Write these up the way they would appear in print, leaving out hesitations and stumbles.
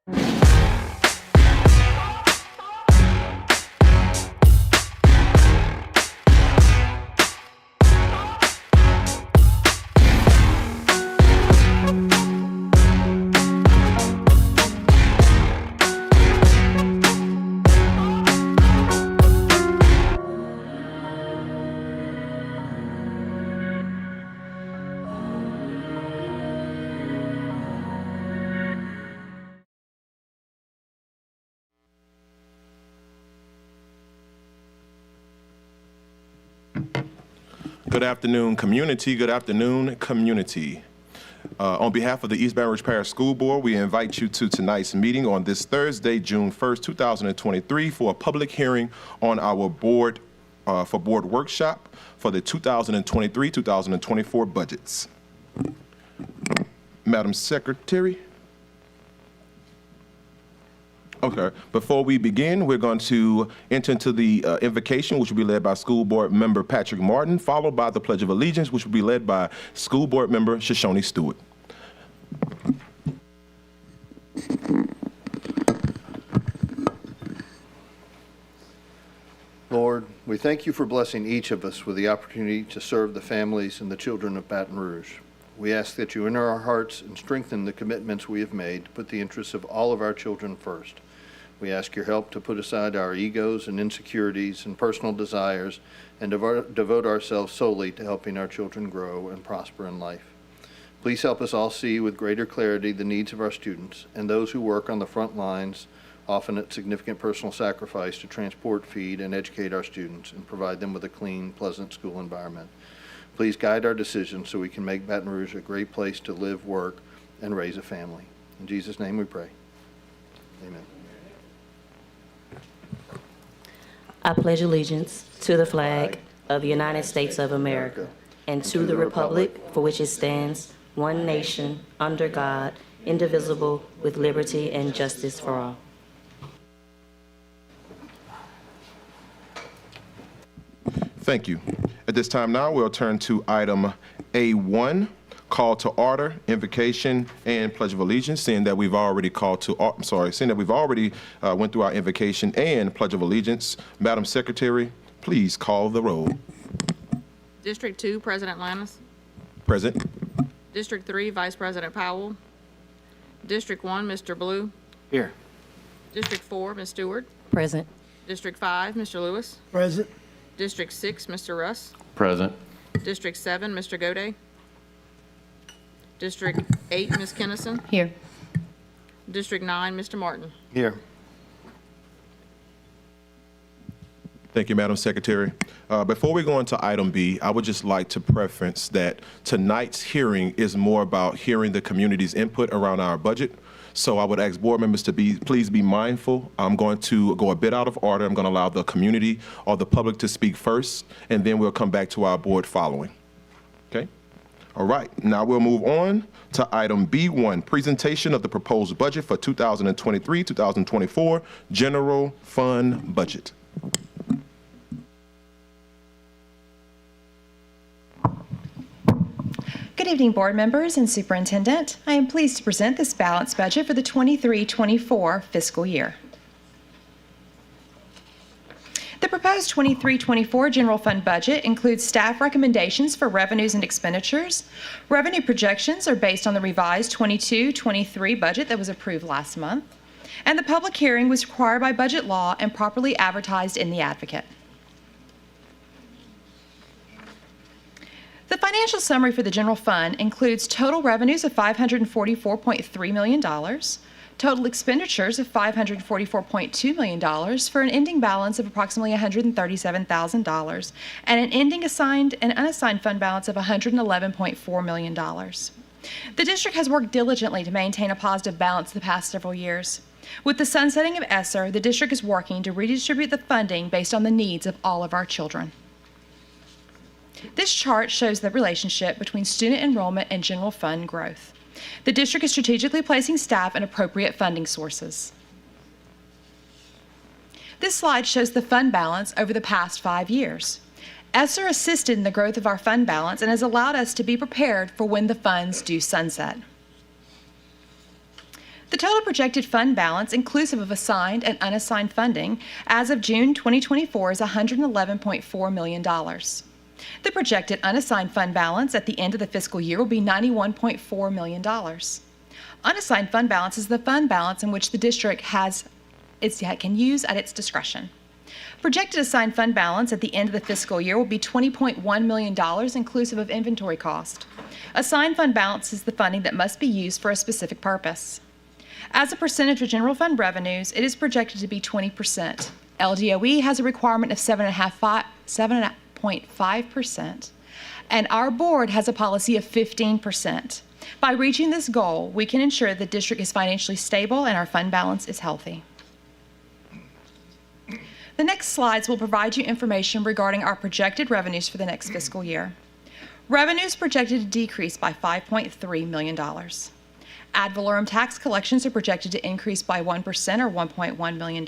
Good afternoon, community. Good afternoon, community. On behalf of the East Baton Rouge Parish School Board, we invite you to tonight's meeting on this Thursday, June 1st, 2023, for a public hearing on our board workshop for the 2023-2024 budgets. Madam Secretary. Okay, before we begin, we're going to enter into the invocation, which will be led by School Board Member Patrick Martin, followed by the Pledge of Allegiance, which will be led by School Board Member Shoshone Stewart. Lord, we thank you for blessing each of us with the opportunity to serve the families and the children of Baton Rouge. We ask that you enter our hearts and strengthen the commitments we have made to put the interests of all of our children first. We ask your help to put aside our egos and insecurities and personal desires and devote ourselves solely to helping our children grow and prosper in life. Please help us all see with greater clarity the needs of our students and those who work on the front lines, often at significant personal sacrifice to transport, feed, and educate our students and provide them with a clean, pleasant school environment. Please guide our decisions so we can make Baton Rouge a great place to live, work, and raise a family. In Jesus' name we pray. Amen. I pledge allegiance to the flag of the United States of America and to the republic for which it stands, one nation, under God, indivisible, with liberty and justice for all. Thank you. At this time now, we'll turn to item A1, call to order, invocation, and pledge of allegiance. Seeing that we've already went through our invocation and pledge of allegiance, Madam Secretary, please call the roll. District 2, President Lannis. Present. District 3, Vice President Powell. District 1, Mr. Blue. Here. District 4, Ms. Stewart. Present. District 5, Mr. Lewis. Present. District 6, Mr. Russ. Present. District 7, Mr. Gode. District 8, Ms. Kennison. Here. District 9, Mr. Martin. Here. Thank you, Madam Secretary. Before we go into item B, I would just like to preference that tonight's hearing is more about hearing the community's input around our budget. So I would ask board members to please be mindful. I'm going to go a bit out of order. I'm going to allow the community or the public to speak first, and then we'll come back to our board following. Okay? All right, now we'll move on to item B1, presentation of the proposed budget for 2023-2024 general fund budget. Good evening, board members and superintendent. I am pleased to present this balanced budget for the 23-24 fiscal year. The proposed 23-24 general fund budget includes staff recommendations for revenues and expenditures. Revenue projections are based on the revised 22-23 budget that was approved last month, and the public hearing was required by budget law and properly advertised in the Advocate. The financial summary for the general fund includes total revenues of $544.3 million, total expenditures of $544.2 million for an ending balance of approximately $137,000, and an ending assigned and unassigned fund balance of $111.4 million. The district has worked diligently to maintain a positive balance the past several years. With the sunsetting of ESSER, the district is working to redistribute the funding based on the needs of all of our children. This chart shows the relationship between student enrollment and general fund growth. The district is strategically placing staff in appropriate funding sources. This slide shows the fund balance over the past 5 years. ESSER assisted in the growth of our fund balance and has allowed us to be prepared for when the funds do sunset. The total projected fund balance, inclusive of assigned and unassigned funding, as of June 2024 is $111.4 million. The projected unassigned fund balance at the end of the fiscal year will be $91.4 million. Unassigned fund balance is the fund balance in which the district can use at its discretion. Projected assigned fund balance at the end of the fiscal year will be $20.1 million, inclusive of inventory cost. Assigned fund balance is the funding that must be used for a specific purpose. As a percentage of general fund revenues, it is projected to be 20%. LDOE has a requirement of 7.5%, and our board has a policy of 15%. By reaching this goal, we can ensure the district is financially stable and our fund balance is healthy. The next slides will provide you information regarding our projected revenues for the next fiscal year. Revenues projected to decrease by $5.3 million. Ad valorem tax collections are projected to increase by 1% or $1.1 million.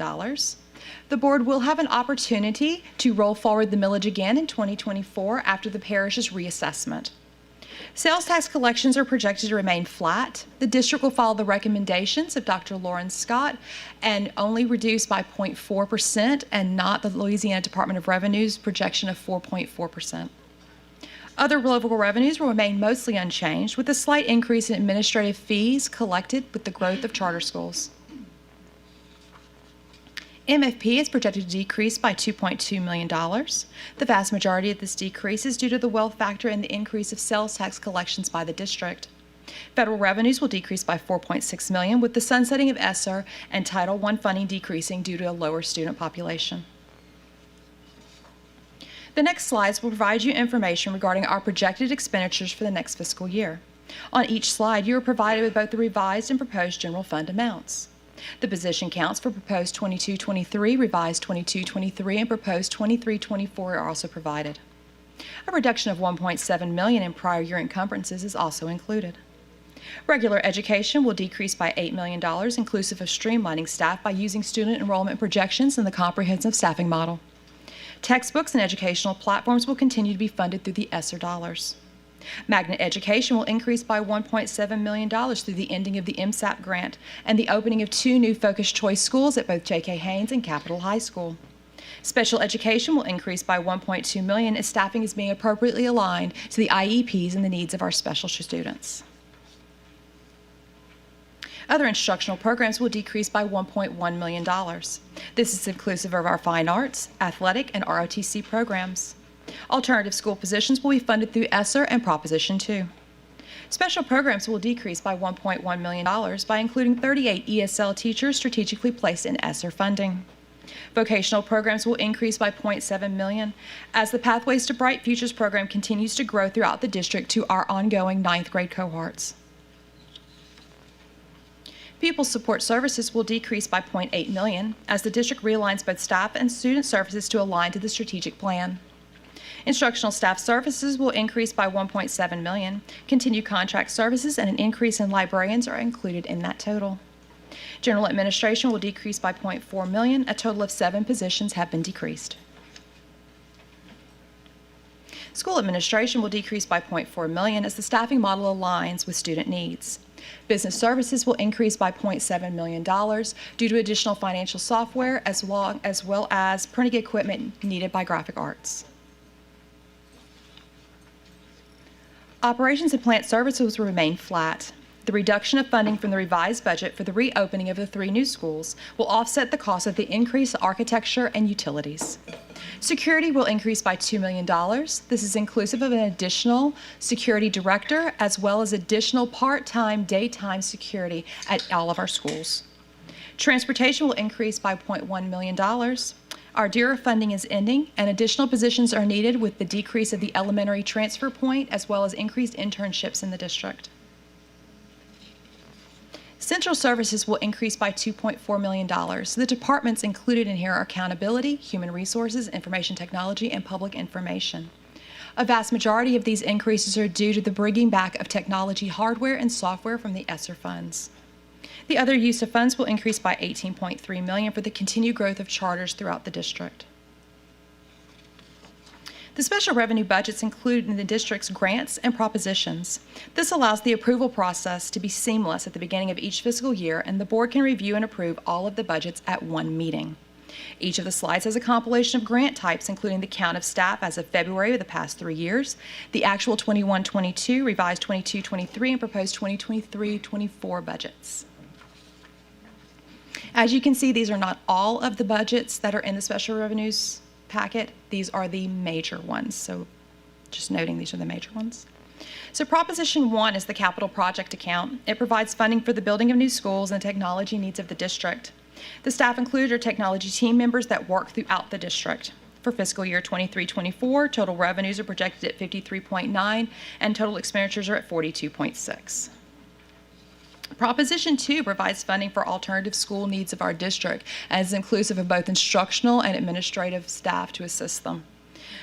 The board will have an opportunity to roll forward the millage again in 2024 after the parish's reassessment. Sales tax collections are projected to remain flat. The district will follow the recommendations of Dr. Lauren Scott and only reduce by 0.4% and not the Louisiana Department of Revenue's projection of 4.4%. Other local revenues will remain mostly unchanged, with a slight increase in administrative fees collected with the growth of charter schools. MFP is projected to decrease by $2.2 million. The vast majority of this decrease is due to the wealth factor and the increase of sales tax collections by the district. Federal revenues will decrease by $4.6 million, with the sunsetting of ESSER and Title I funding decreasing due to a lower student population. The next slides will provide you information regarding our projected expenditures for the next fiscal year. On each slide, you are provided with both the revised and proposed general fund amounts. The position counts for proposed 22-23, revised 22-23, and proposed 23-24 are also provided. A reduction of $1.7 million in prior year encumbrances is also included. Regular education will decrease by $8 million, inclusive of streamlining staff by using student enrollment projections in the comprehensive staffing model. Textbooks and educational platforms will continue to be funded through the ESSER dollars. Magnet education will increase by $1.7 million through the ending of the MSAP grant and the opening of 2 new focused choice schools at both J.K. Haynes and Capitol High School. Special education will increase by $1.2 million as staffing is being appropriately aligned to the IEPs and the needs of our special students. Other instructional programs will decrease by $1.1 million. This is inclusive of our fine arts, athletic, and ROTC programs. Alternative school positions will be funded through ESSER and Proposition 2. Special programs will decrease by $1.1 million by including 38 ESL teachers strategically placed in ESSER funding. Vocational programs will increase by $0.7 million as the Pathways to Bright Futures program continues to grow throughout the district to our ongoing 9th grade cohorts. Pupil support services will decrease by $0.8 million as the district realigns both staff and student services to align to the strategic plan. Instructional staff services will increase by $1.7 million. Continued contract services and an increase in librarians are included in that total. General administration will decrease by $0.4 million. A total of 7 positions have been decreased. School administration will decrease by $0.4 million as the staffing model aligns with student needs. Business services will increase by $0.7 million due to additional financial software as well as printing equipment needed by graphic arts. Operations and plant services will remain flat. The reduction of funding from the revised budget for the reopening of the 3 new schools will offset the cost of the increased architecture and utilities. Security will increase by $2 million. This is inclusive of an additional security director as well as additional part-time, daytime security at all of our schools. Transportation will increase by $0.1 million. Our DERA funding is ending, and additional positions are needed with the decrease of the elementary transfer point as well as increased internships in the district. Central services will increase by $2.4 million. The departments included in here are accountability, human resources, information technology, and public information. A vast majority of these increases are due to the bringing back of technology hardware and software from the ESSER funds. The other use of funds will increase by $18.3 million for the continued growth of charters throughout the district. The special revenue budgets included in the district's grants and propositions. This allows the approval process to be seamless at the beginning of each fiscal year, and the board can review and approve all of the budgets at one meeting. Each of the slides has a compilation of grant types, including the count of staff as of February of the past 3 years, the actual 21-22, revised 22-23, and proposed 2023-24 budgets. As you can see, these are not all of the budgets that are in the special revenues packet. These are the major ones, so just noting these are the major ones. So Proposition 1 is the capital project account. It provides funding for the building of new schools and technology needs of the district. The staff included are technology team members that work throughout the district. For fiscal year 23-24, total revenues are projected at 53.9 and total expenditures are at 42.6. Proposition 2 provides funding for alternative school needs of our district and is inclusive of both instructional and administrative staff to assist them.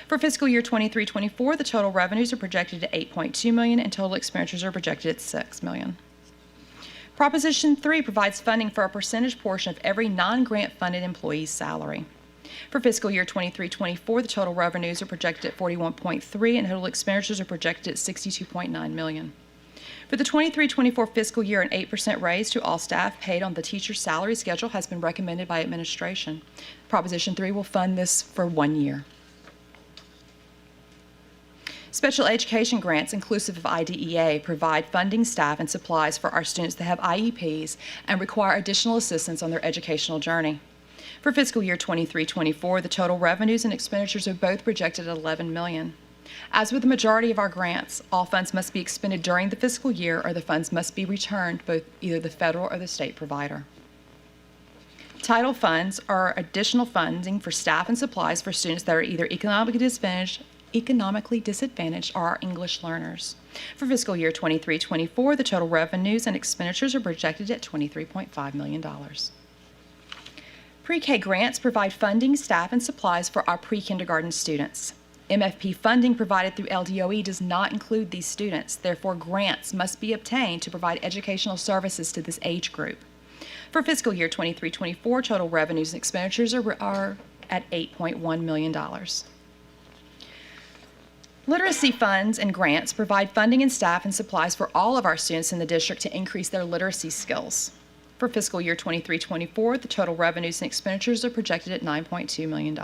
For fiscal year 23-24, the total revenues are projected at $8.2 million and total expenditures are projected at $6 million. Proposition 3 provides funding for a percentage portion of every non-grant funded employee's salary. For fiscal year 23-24, the total revenues are projected at $41.3 and total expenditures are projected at $62.9 million. For the 23-24 fiscal year, an 8% raise to all staff paid on the teacher's salary schedule has been recommended by administration. Proposition 3 will fund this for 1 year. Special education grants, inclusive of IDEA, provide funding, staff, and supplies for our students that have IEPs and require additional assistance on their educational journey. For fiscal year 23-24, the total revenues and expenditures are both projected at $11 million. As with the majority of our grants, all funds must be expended during the fiscal year or the funds must be returned to either the federal or the state provider. Title funds are additional funding for staff and supplies for students that are either economically disadvantaged or are English learners. For fiscal year 23-24, the total revenues and expenditures are projected at $23.5 million. Pre-K grants provide funding, staff, and supplies for our pre-kindergarten students. MFP funding provided through LDOE does not include these students. Therefore, grants must be obtained to provide educational services to this age group. For fiscal year 23-24, total revenues and expenditures are at $8.1 million. Literacy funds and grants provide funding and staff and supplies for all of our students in the district to increase their literacy skills. For fiscal year 23-24, the total revenues and expenditures are projected at $9.2 million.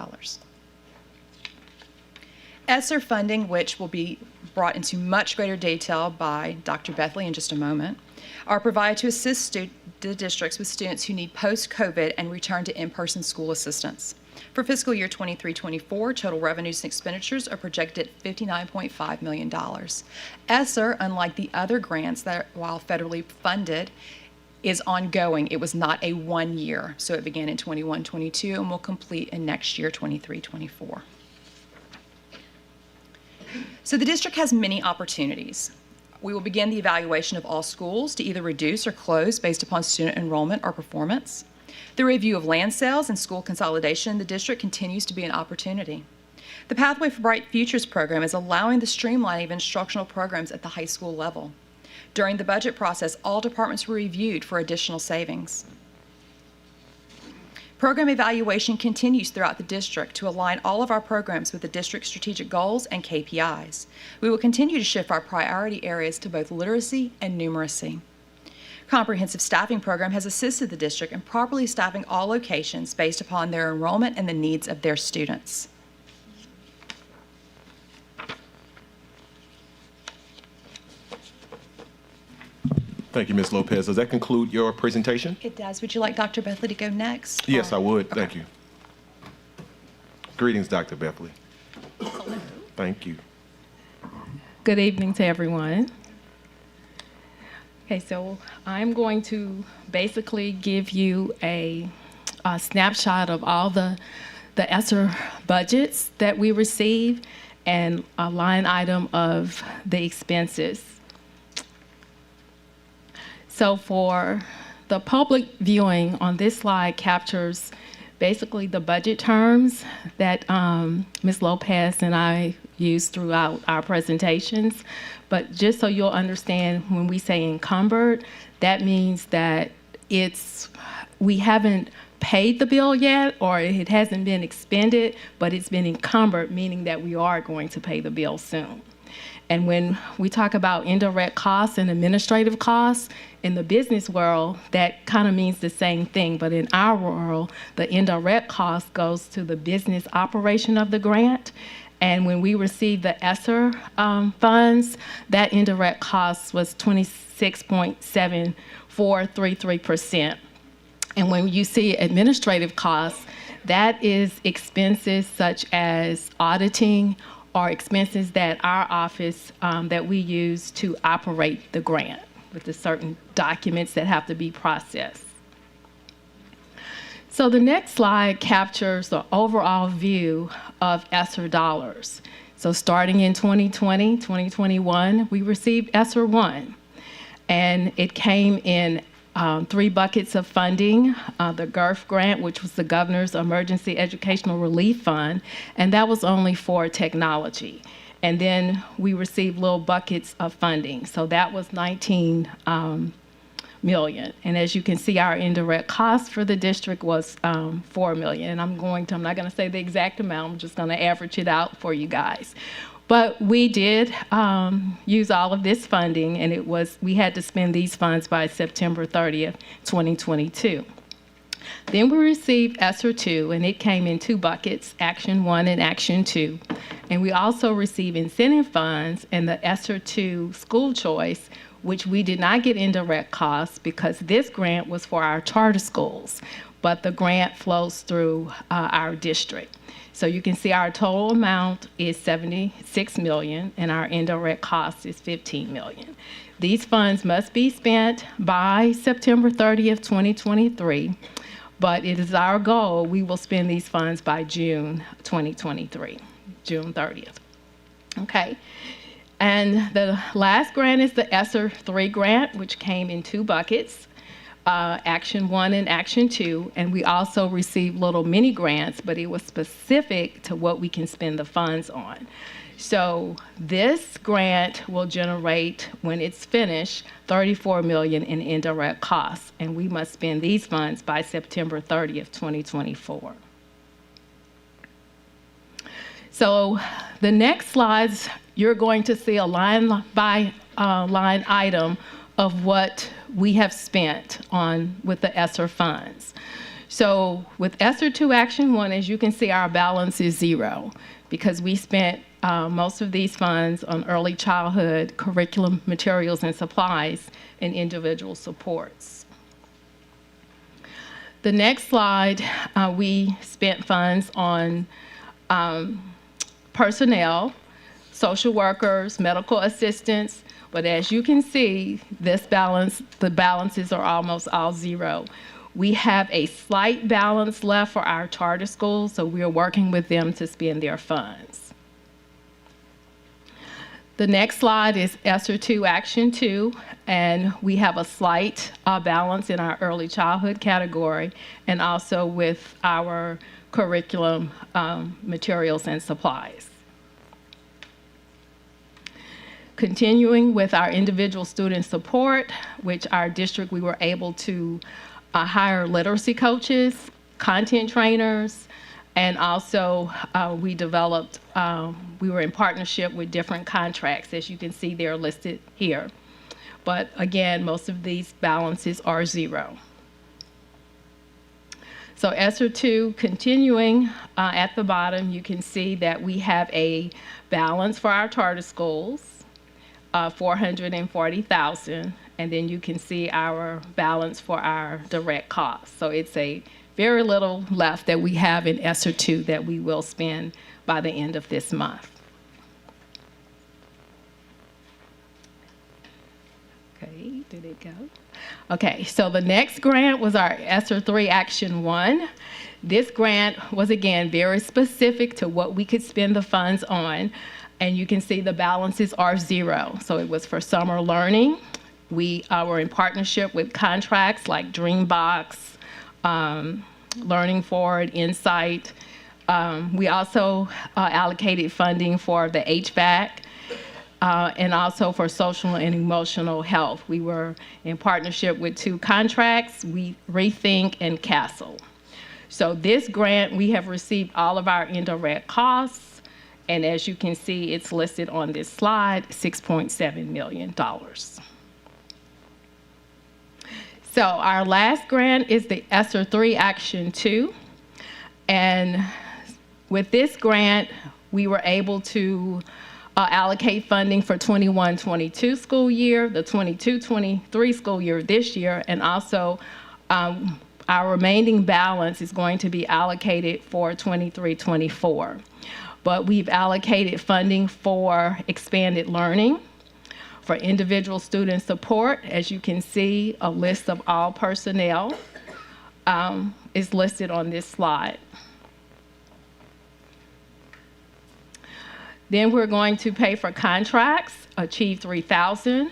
ESSER funding, which will be brought into much greater detail by Dr. Bethley in just a moment, are provided to assist the districts with students who need post-COVID and return to in-person school assistance. For fiscal year 23-24, total revenues and expenditures are projected at $59.5 million. ESSER, unlike the other grants that, while federally funded, is ongoing. It was not a 1 year, so it began in 21-22 and will complete in next year, 23-24. So the district has many opportunities. We will begin the evaluation of all schools to either reduce or close based upon student enrollment or performance. The review of land sales and school consolidation in the district continues to be an opportunity. The Pathway for Bright Futures program is allowing the streamlining of instructional programs at the high school level. During the budget process, all departments were reviewed for additional savings. Program evaluation continues throughout the district to align all of our programs with the district's strategic goals and KPIs. We will continue to shift our priority areas to both literacy and numeracy. Comprehensive Staffing Program has assisted the district in properly staffing all locations based upon their enrollment and the needs of their students. Thank you, Ms. Lopez. Does that conclude your presentation? It does. Would you like Dr. Bethley to go next? Yes, I would. Okay. Thank you. Greetings, Dr. Bethley. Thank you. Good evening to everyone. Okay, so I'm going to basically give you a snapshot of all the ESSER budgets that we receive and a line item of the expenses. So for the public viewing on this slide captures basically the budget terms that Ms. Lopez and I use throughout our presentations. But just so you'll understand, when we say encumbered, that means that we haven't paid the bill yet, or it hasn't been expended, but it's been encumbered, meaning that we are going to pay the bill soon. And when we talk about indirect costs and administrative costs, in the business world, that kind of means the same thing. But in our world, the indirect cost goes to the business operation of the grant. And when we received the ESSER funds, that indirect cost was 26.7433%. And when you see administrative costs, that is expenses such as auditing, or expenses that our office, that we use to operate the grant with the certain documents that have to be processed. So the next slide captures the overall view of ESSER dollars. So starting in 2020, 2021, we received ESSER 1, and it came in 3 buckets of funding, the GERF grant, which was the Governor's Emergency Educational Relief Fund, and that was only for technology. And then we received little buckets of funding. So that was 19 million. And as you can see, our indirect cost for the district was 4 million. And I'm not going to say the exact amount, I'm just going to average it out for you guys. But we did use all of this funding, and we had to spend these funds by September 30th, 2022. Then we received ESSER 2, and it came in 2 buckets, Action 1 and Action 2. And we also received incentive funds and the ESSER 2 school choice, which we did not get indirect costs because this grant was for our charter schools, but the grant flows through our district. So you can see our total amount is $76 million, and our indirect cost is $15 million. These funds must be spent by September 30th, 2023, but it is our goal we will spend these funds by June 2023, June 30th. Okay. And the last grant is the ESSER 3 grant, which came in 2 buckets. Action 1 and Action 2, and we also received little mini grants, but it was specific to what we can spend the funds on. So this grant will generate, when it's finished, $34 million in indirect costs, and we must spend these funds by September 30th, 2024. So the next slides, you're going to see a line by line item of what we have spent on with the ESSER funds. So with ESSER 2 Action 1, as you can see, our balance is 0 because we spent most of these funds on early childhood curriculum materials and supplies and individual supports. The next slide, we spent funds on personnel, social workers, medical assistants. But as you can see, the balances are almost all 0. We have a slight balance left for our charter schools, so we are working with them to spend their funds. The next slide is ESSER 2 Action 2, and we have a slight balance in our early childhood category and also with our curriculum materials and supplies. Continuing with our individual student support, which our district, we were able to hire literacy coaches, content trainers, and also we developed, we were in partnership with different contracts. As you can see, they're listed here. But again, most of these balances are 0. So ESSER 2, continuing at the bottom, you can see that we have a balance for our charter schools, $440,000, and then you can see our balance for our direct costs. So it's a very little left that we have in ESSER 2 that we will spend by the end of this month. Okay, did it go? Okay, so the next grant was our ESSER 3 Action 1. This grant was, again, very specific to what we could spend the funds on. And you can see the balances are 0. So it was for summer learning. We were in partnership with contracts like Dreambox, Learning Forward, Insight. We also allocated funding for the HVAC and also for social and emotional health. We were in partnership with 2 contracts, Rethink and Castle. So this grant, we have received all of our indirect costs, and as you can see, it's listed on this slide, $6.7 million. So our last grant is the ESSER 3 Action 2, and with this grant, we were able to allocate funding for 21-22 school year, the 22-23 school year this year, and also our remaining balance is going to be allocated for 23-24. But we've allocated funding for expanded learning, for individual student support. As you can see, a list of all personnel is listed on this slide. Then we're going to pay for contracts, Achieve 3000,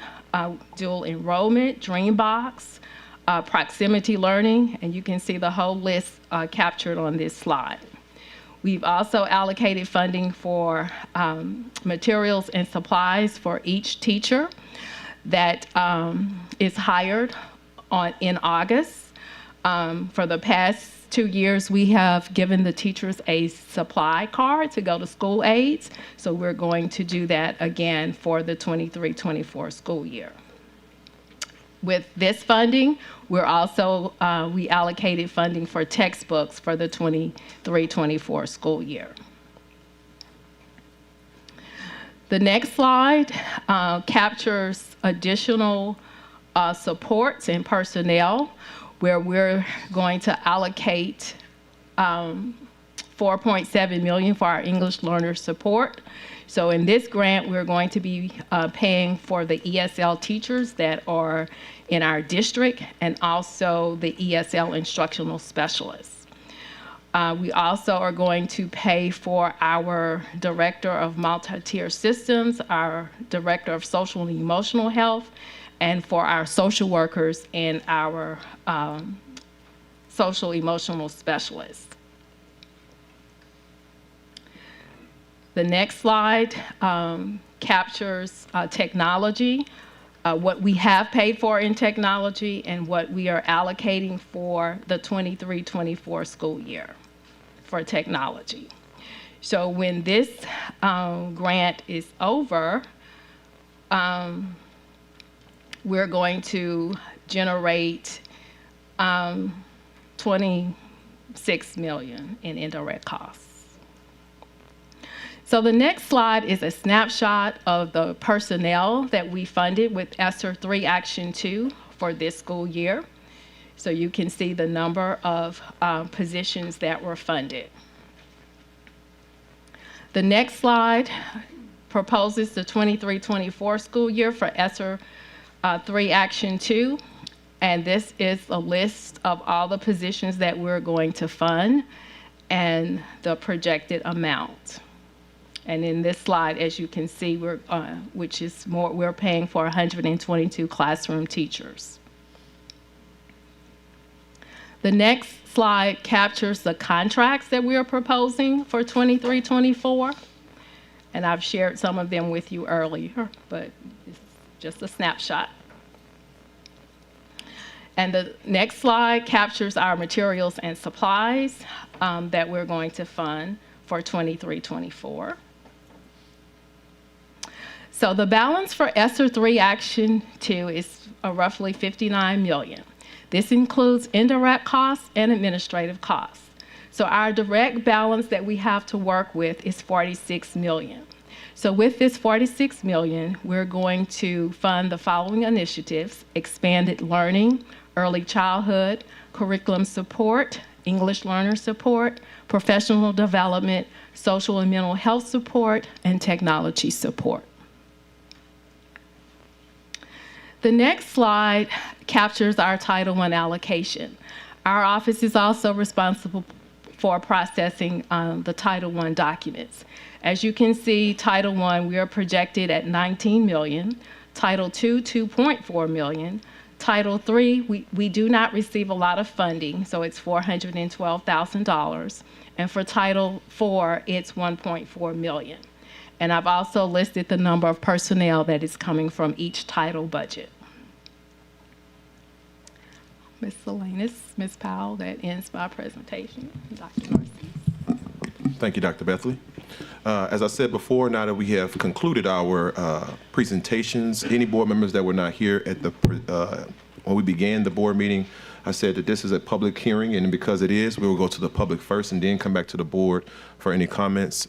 dual enrollment, Dreambox, proximity learning, and you can see the whole list captured on this slide. We've also allocated funding for materials and supplies for each teacher that is hired in August. For the past 2 years, we have given the teachers a supply card to go to school aids, so we're going to do that again for the 23-24 school year. With this funding, we're also, we allocated funding for textbooks for the 23-24 school year. The next slide captures additional supports and personnel where we're going to allocate $4.7 million for our English learner support. So in this grant, we're going to be paying for the ESL teachers that are in our district and also the ESL instructional specialists. We also are going to pay for our Director of Multi-Tier Systems, our Director of Social and Emotional Health, and for our social workers and our social emotional specialists. The next slide captures technology, what we have paid for in technology and what we are allocating for the 23-24 school year for technology. So when this grant is over, we're going to generate $26 million in indirect costs. So the next slide is a snapshot of the personnel that we funded with ESSER 3 Action 2 for this school year. So you can see the number of positions that were funded. The next slide proposes the 23-24 school year for ESSER 3 Action 2. And this is a list of all the positions that we're going to fund and the projected amount. And in this slide, as you can see, we're paying for 122 classroom teachers. The next slide captures the contracts that we are proposing for 23-24. And I've shared some of them with you earlier, but it's just a snapshot. And the next slide captures our materials and supplies that we're going to fund for 23-24. So the balance for ESSER 3 Action 2 is roughly $59 million. This includes indirect costs and administrative costs. So our direct balance that we have to work with is $46 million. So with this $46 million, we're going to fund the following initiatives: expanded learning, early childhood, curriculum support, English learner support, professional development, social and mental health support, and technology support. The next slide captures our Title I allocation. Our office is also responsible for processing the Title I documents. As you can see, Title I, we are projected at $19 million, Title II, $2.4 million, Title III, we do not receive a lot of funding, so it's $412,000, and for Title IV, it's $1.4 million. And I've also listed the number of personnel that is coming from each title budget. Ms. Salinas, Ms. Powell, that ends my presentation. Dr. Narcisse. Thank you, Dr. Bethley. As I said before, now that we have concluded our presentations, any board members that were not here at the when we began the board meeting, I said that this is a public hearing, and because it is, we will go to the public first and then come back to the board for any comments.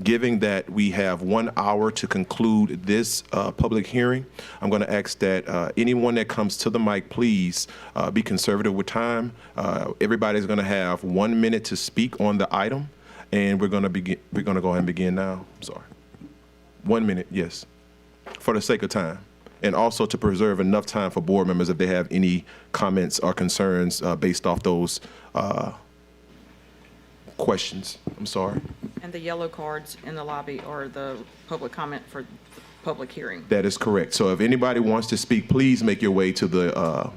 Given that we have 1 hour to conclude this public hearing, I'm going to ask that anyone that comes to the mic, please be conservative with time. Everybody's going to have 1 minute to speak on the item, and we're going to begin. We're going to go ahead and begin now. I'm sorry. 1 minute, yes, for the sake of time. And also to preserve enough time for board members if they have any comments or concerns based off those questions. I'm sorry. And the yellow cards in the lobby are the public comment for the public hearing. That is correct. So if anybody wants to speak, please make your way to the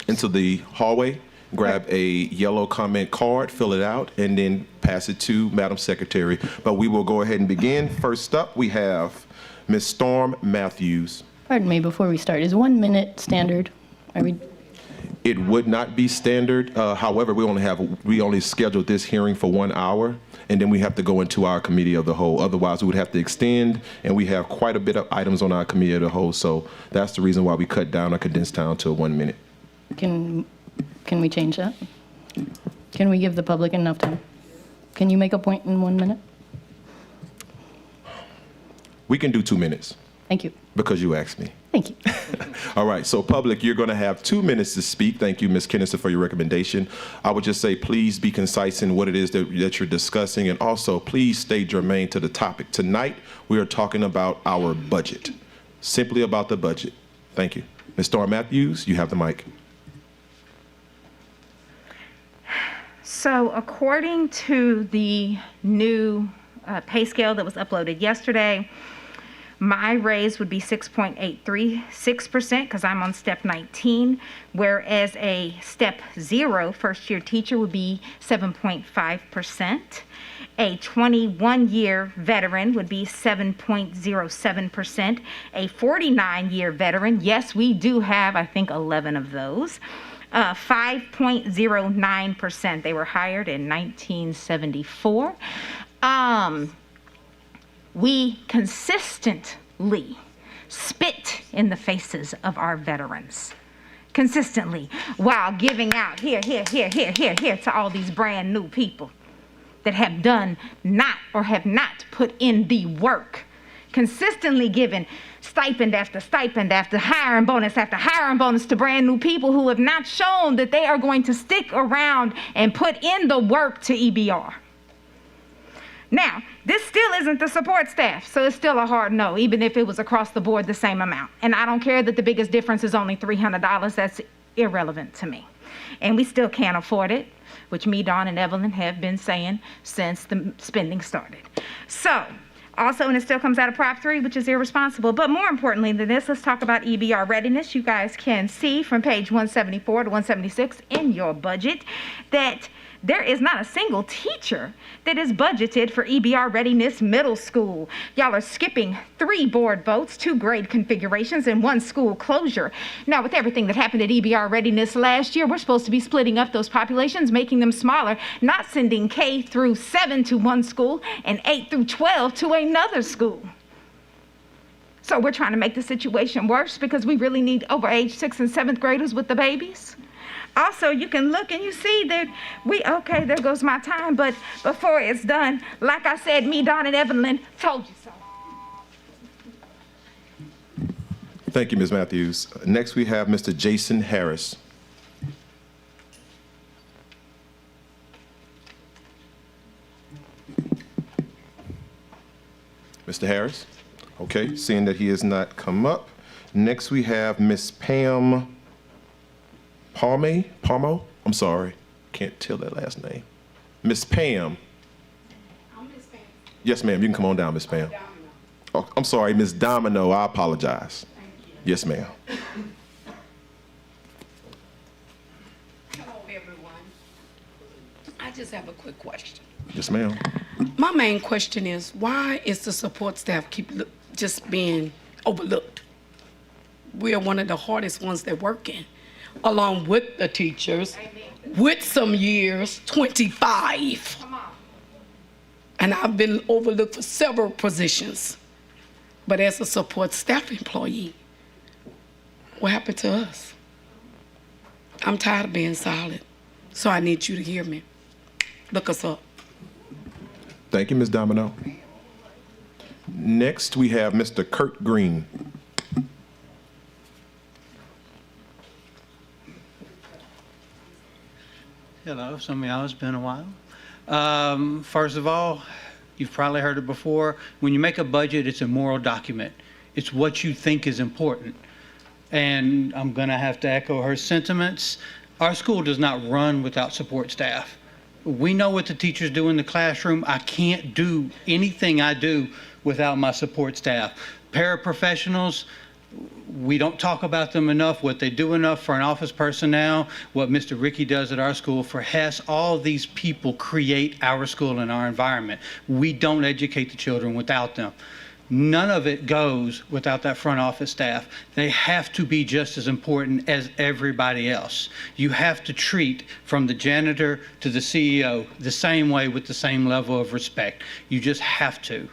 into the hallway, grab a yellow comment card, fill it out, and then pass it to Madam Secretary. But we will go ahead and begin. First up, we have Ms. Storm Matthews. Pardon me, before we start, is 1 minute standard? Are we? It would not be standard. However, we only scheduled this hearing for 1 hour, and then we have to go into our committee of the whole. Otherwise, we would have to extend, and we have quite a bit of items on our committee of the whole. So that's the reason why we cut down or condensed down to 1 minute. Can we change that? Can we give the public enough time? Can you make a point in 1 minute? We can do 2 minutes Thank you. because you asked me. Thank you. All right, so public, you're going to have 2 minutes to speak. Thank you, Ms. Kennison, for your recommendation. I would just say, please be concise in what it is that you're discussing, and also please stay germane to the topic. Tonight, we are talking about our budget, simply about the budget. Thank you. Ms. Storm Matthews, you have the mic. So according to the new pay scale that was uploaded yesterday, my raise would be 6.836% because I'm on step 19, whereas a step 0 first-year teacher would be 7.5%. A 21-year veteran would be 7.07%. A 49-year veteran, yes, we do have, I think, 11 of those. 5.09%. They were hired in 1974. We consistently spit in the faces of our veterans. Consistently, while giving out here to all these brand new people that have done not or have not put in the work. Consistently giving stipend after stipend after hiring bonus to brand new people who have not shown that they are going to stick around and put in the work to EBR. Now, this still isn't the support staff, so it's still a hard no, even if it was across the board the same amount. And I don't care that the biggest difference is only $300. That's irrelevant to me. And we still can't afford it, which me, Dawn, and Evelyn have been saying since the spending started. So, also, and it still comes out of Prop 3, which is irresponsible. But more importantly than this, let's talk about EBR readiness. You guys can see from page 174 to 176 in your budget that there is not a single teacher that is budgeted for EBR Readiness Middle School. Y'all are skipping 3 board votes, 2 grade configurations, and 1 school closure. Now, with everything that happened at EBR Readiness last year, we're supposed to be splitting up those populations, making them smaller, not sending K through 7 to one school and 8 through 12 to another school. So we're trying to make the situation worse because we really need over age 6th and 7th graders with the babies. Also, you can look and you see that okay, there goes my time, but before it's done, like I said, me, Dawn, and Evelyn told you so. Thank you, Ms. Matthews. Next, we have Mr. Jason Harris. Mr. Harris? Okay, seeing that he has not come up. Next, we have Ms. Pam Palmo? I'm sorry. Can't tell that last name. Miss Pam. I'm Miss Pam. Yes, ma'am. You can come on down, Miss Pam. Oh, I'm sorry, Miss Domino. I apologize. Thank you. Yes, ma'am. Hello, everyone. I just have a quick question. Yes, ma'am. My main question is, why is the support staff just being overlooked? We are one of the hardest ones that work in. along with the teachers, with some years, 25. And I've been overlooked for several positions. But as a support staff employee, what happened to us? I'm tired of being silent, so I need you to hear me. Look us up. Thank you, Ms. Domino. Next, we have Mr. Kurt Green. Hello, some of y'all, it's been a while. First of all, you've probably heard it before. When you make a budget, it's a moral document. It's what you think is important. And I'm going to have to echo her sentiments. Our school does not run without support staff. We know what the teachers do in the classroom. I can't do anything I do without my support staff. Paraprofessionals, we don't talk about them enough, what they do enough for an office personnel, what Mr. Ricky does at our school for Hess. All these people create our school and our environment. We don't educate the children without them. None of it goes without that front office staff. They have to be just as important as everybody else. You have to treat from the janitor to the CEO the same way with the same level of respect. You just have to.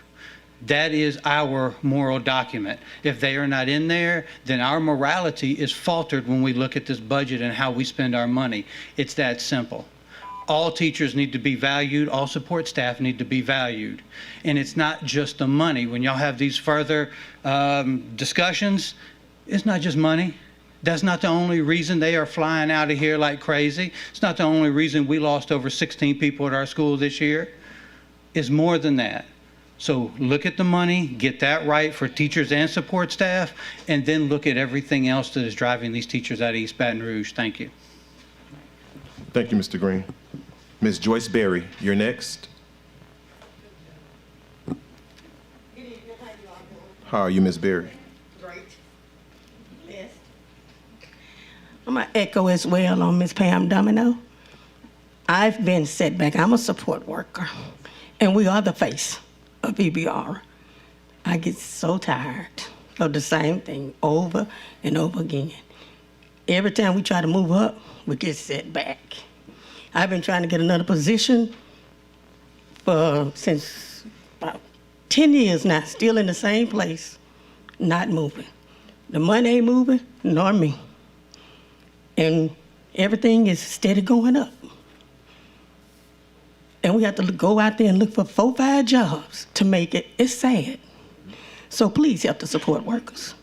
That is our moral document. If they are not in there, then our morality is faltered when we look at this budget and how we spend our money. It's that simple. All teachers need to be valued. All support staff need to be valued. And it's not just the money. When y'all have these further discussions, it's not just money. That's not the only reason they are flying out of here like crazy. It's not the only reason we lost over 16 people at our school this year. It's more than that. So look at the money, get that right for teachers and support staff, and then look at everything else that is driving these teachers out of East Baton Rouge. Thank you. Thank you, Mr. Green. Ms. Joyce Berry, you're next. How are you, Ms. Berry? Great. Yes. I'm going to echo as well on Ms. Pam Domino. I've been set back. I'm a support worker, and we are the face of EBR. I get so tired of the same thing over and over again. Every time we try to move up, we get set back. I've been trying to get another position since about 10 years now, still in the same place, not moving. The money ain't moving, nor me. And everything is steady going up. And we have to go out there and look for 4 or 5 jobs to make it. It's sad. So please help the support workers.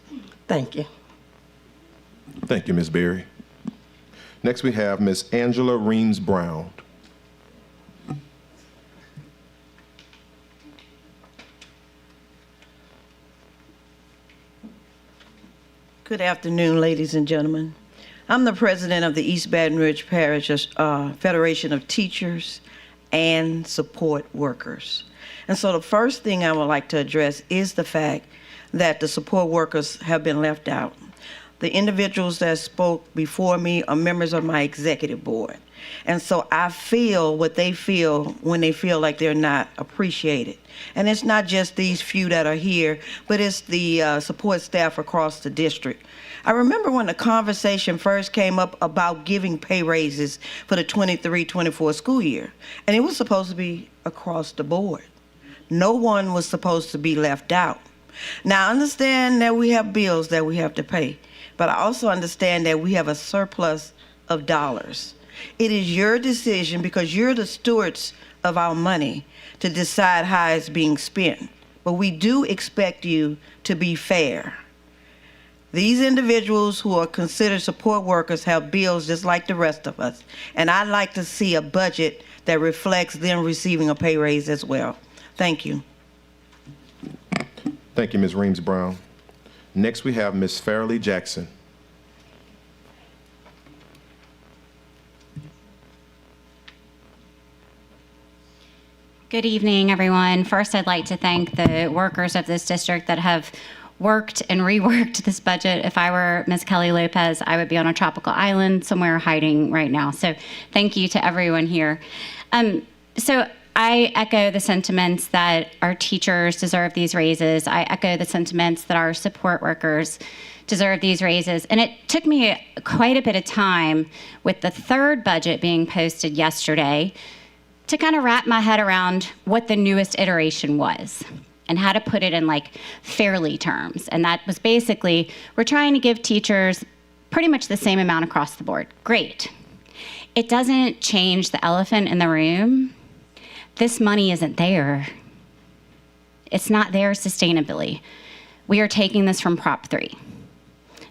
Thank you. Thank you, Ms. Berry. Next, we have Ms. Angela Reams-Brown. Good afternoon, ladies and gentlemen. I'm the president of the East Baton Rouge Parish Federation of Teachers and Support Workers. And so the first thing I would like to address is the fact that the support workers have been left out. The individuals that spoke before me are members of my executive board. And so I feel what they feel when they feel like they're not appreciated. And it's not just these few that are here, but it's the support staff across the district. I remember when the conversation first came up about giving pay raises for the 23-24 school year, and it was supposed to be across the board. No one was supposed to be left out. Now, I understand that we have bills that we have to pay, but I also understand that we have a surplus of dollars. It is your decision, because you're the stewards of our money, to decide how it's being spent. But we do expect you to be fair. These individuals who are considered support workers have bills just like the rest of us. And I'd like to see a budget that reflects them receiving a pay raise as well. Thank you. Thank you, Ms. Reams-Brown. Next, we have Ms. Farrelly Jackson. Good evening, everyone. First, I'd like to thank the workers of this district that have worked and reworked this budget. If I were Ms. Kelly Lopez, I would be on a tropical island somewhere hiding right now. So thank you to everyone here. So I echo the sentiments that our teachers deserve these raises. I echo the sentiments that our support workers deserve these raises. And it took me quite a bit of time with the third budget being posted yesterday to kind of wrap my head around what the newest iteration was and how to put it in like fairly terms. And that was basically, we're trying to give teachers pretty much the same amount across the board. Great. It doesn't change the elephant in the room. This money isn't there. It's not there sustainably. We are taking this from Prop 3.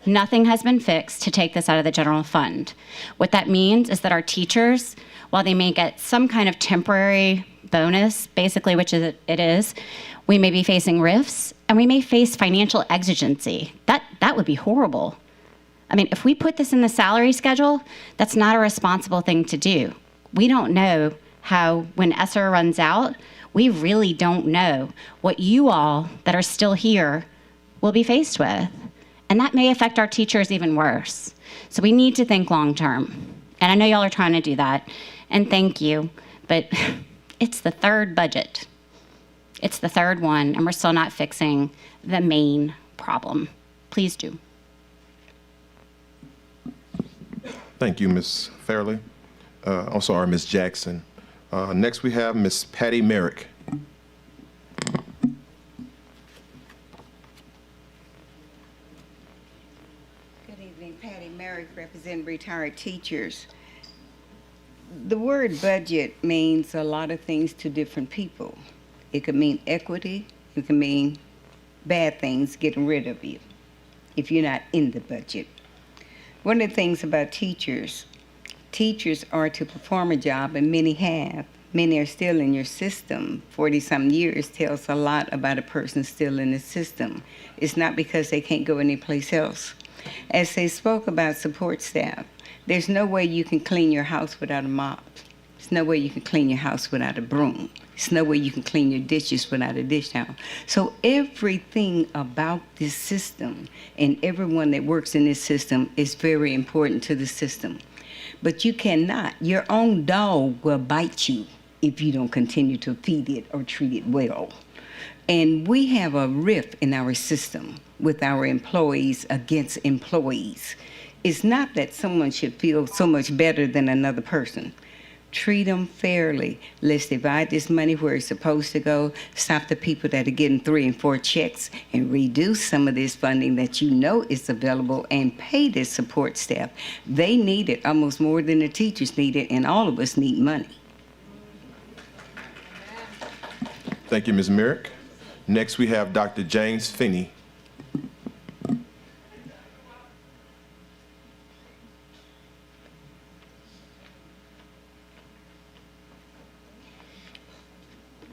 Nothing has been fixed to take this out of the general fund. What that means is that our teachers, while they may get some kind of temporary bonus, basically, which is it is, we may be facing rifts and we may face financial exigency. That would be horrible. I mean, if we put this in the salary schedule, that's not a responsible thing to do. We don't know how, when ESSER runs out, we really don't know what you all that are still here will be faced with. And that may affect our teachers even worse. So we need to think long term. And I know y'all are trying to do that, and thank you, but it's the third budget. It's the third one, and we're still not fixing the main problem. Please do. Thank you, Ms. Fairley. Ms. Jackson. Next, we have Ms. Patty Merrick. Good evening, Patty Merrick, representing retired teachers. The word budget means a lot of things to different people. It could mean equity, it could mean bad things, getting rid of you if you're not in the budget. One of the things about teachers are to perform a job, and many have. Many are still in your system. 40-some years tells a lot about a person still in the system. It's not because they can't go anyplace else. As they spoke about support staff, there's no way you can clean your house without a mop. There's no way you can clean your house without a broom. There's no way you can clean your dishes without a dish towel. So everything about this system and everyone that works in this system is very important to the system. But you cannot, your own dog will bite you if you don't continue to feed it or treat it well. And we have a rift in our system with our employees against employees. It's not that someone should feel so much better than another person. Treat them fairly. Let's divide this money where it's supposed to go. Stop the people that are getting 3 and 4 checks and reduce some of this funding that you know is available and pay this support staff. They need it almost more than the teachers need it, and all of us need money. Thank you, Ms. Merrick. Next, we have Dr. James Finney.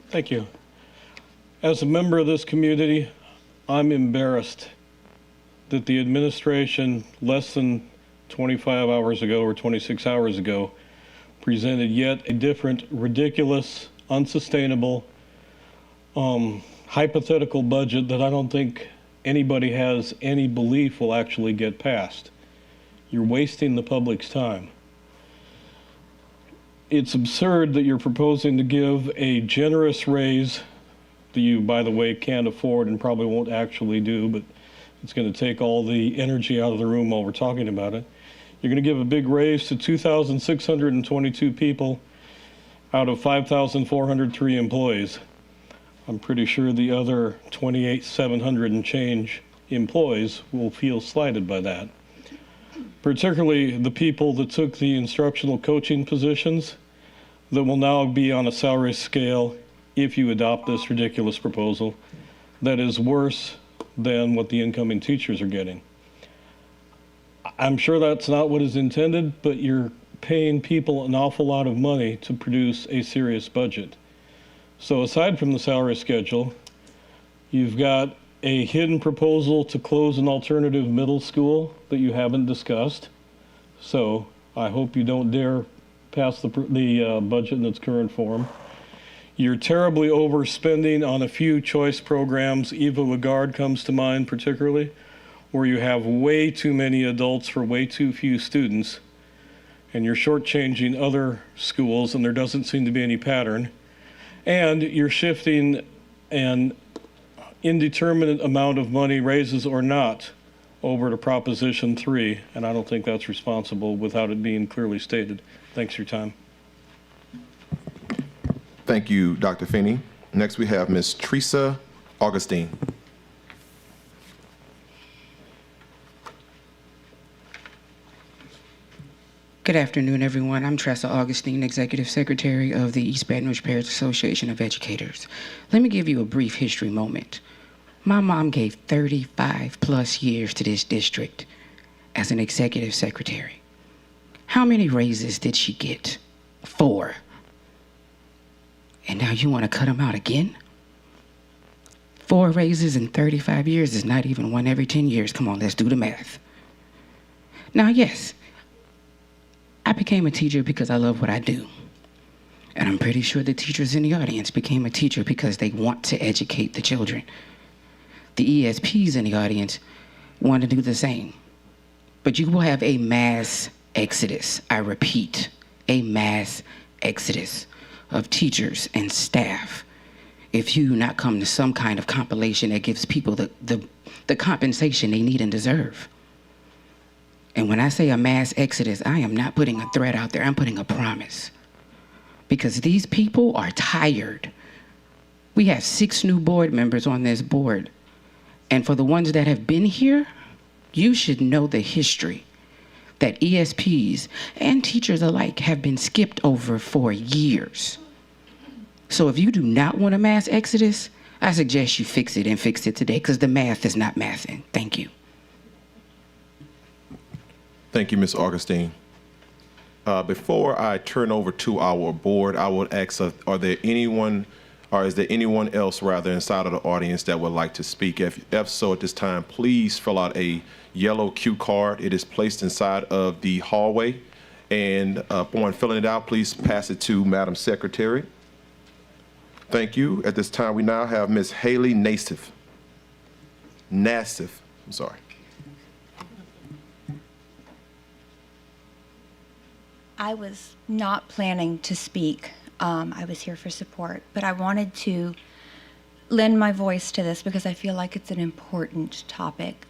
Thank you. As a member of this community, I'm embarrassed that the administration less than 25 hours ago or 26 hours ago presented yet a different, ridiculous, unsustainable, hypothetical budget that I don't think anybody has any belief will actually get passed. You're wasting the public's time. It's absurd that you're proposing to give a generous raise that you, by the way, can't afford and probably won't actually do, but it's going to take all the energy out of the room while we're talking about it. You're going to give a big raise to 2,622 people out of 5,403 employees. I'm pretty sure the other 28,700 and change employees will feel slighted by that. Particularly the people that took the instructional coaching positions that will now be on a salary scale, if you adopt this ridiculous proposal, that is worse than what the incoming teachers are getting. I'm sure that's not what is intended, but you're paying people an awful lot of money to produce a serious budget. So aside from the salary schedule, you've got a hidden proposal to close an alternative middle school that you haven't discussed. So I hope you don't dare pass the budget in its current form. You're terribly overspending on a few choice programs. Eva Lagarde comes to mind particularly, where you have way too many adults for way too few students, and you're shortchanging other schools, and there doesn't seem to be any pattern. And you're shifting an indeterminate amount of money, raises or not, over to Proposition 3, and I don't think that's responsible without it being clearly stated. Thanks for your time. Thank you, Dr. Finney. Next, we have Ms. Teresa Augustine. Good afternoon, everyone. I'm Teresa Augustine, Executive Secretary of the East Baton Rouge Parish Association of Educators. Let me give you a brief history moment. My mom gave 35 plus years to this district as an Executive Secretary. How many raises did she get? 4. And now you want to cut them out again? 4 raises in 35 years is not even one every 10 years. Come on, let's do the math. Now, yes, I became a teacher because I love what I do. And I'm pretty sure the teachers in the audience became a teacher because they want to educate the children. The ESPs in the audience want to do the same. But you will have a mass exodus, I repeat, a mass exodus of teachers and staff if you do not come to some kind of compilation that gives people the compensation they need and deserve. And when I say a mass exodus, I am not putting a threat out there, I'm putting a promise. Because these people are tired. We have 6 new board members on this board. And for the ones that have been here, you should know the history that ESPs and teachers alike have been skipped over for years. So if you do not want a mass exodus, I suggest you fix it and fix it today, because the math is not mathing. Thank you. Thank you, Ms. Augustine. Before I turn over to our board, I would ask, is there anyone else rather inside of the audience that would like to speak? If so, at this time, please fill out a yellow cue card. It is placed inside of the hallway. And upon filling it out, please pass it to Madam Secretary. Thank you. At this time, we now have Ms. Haley Nassif. I'm sorry. I was not planning to speak. I was here for support, but I wanted to lend my voice to this because I feel like it's an important topic.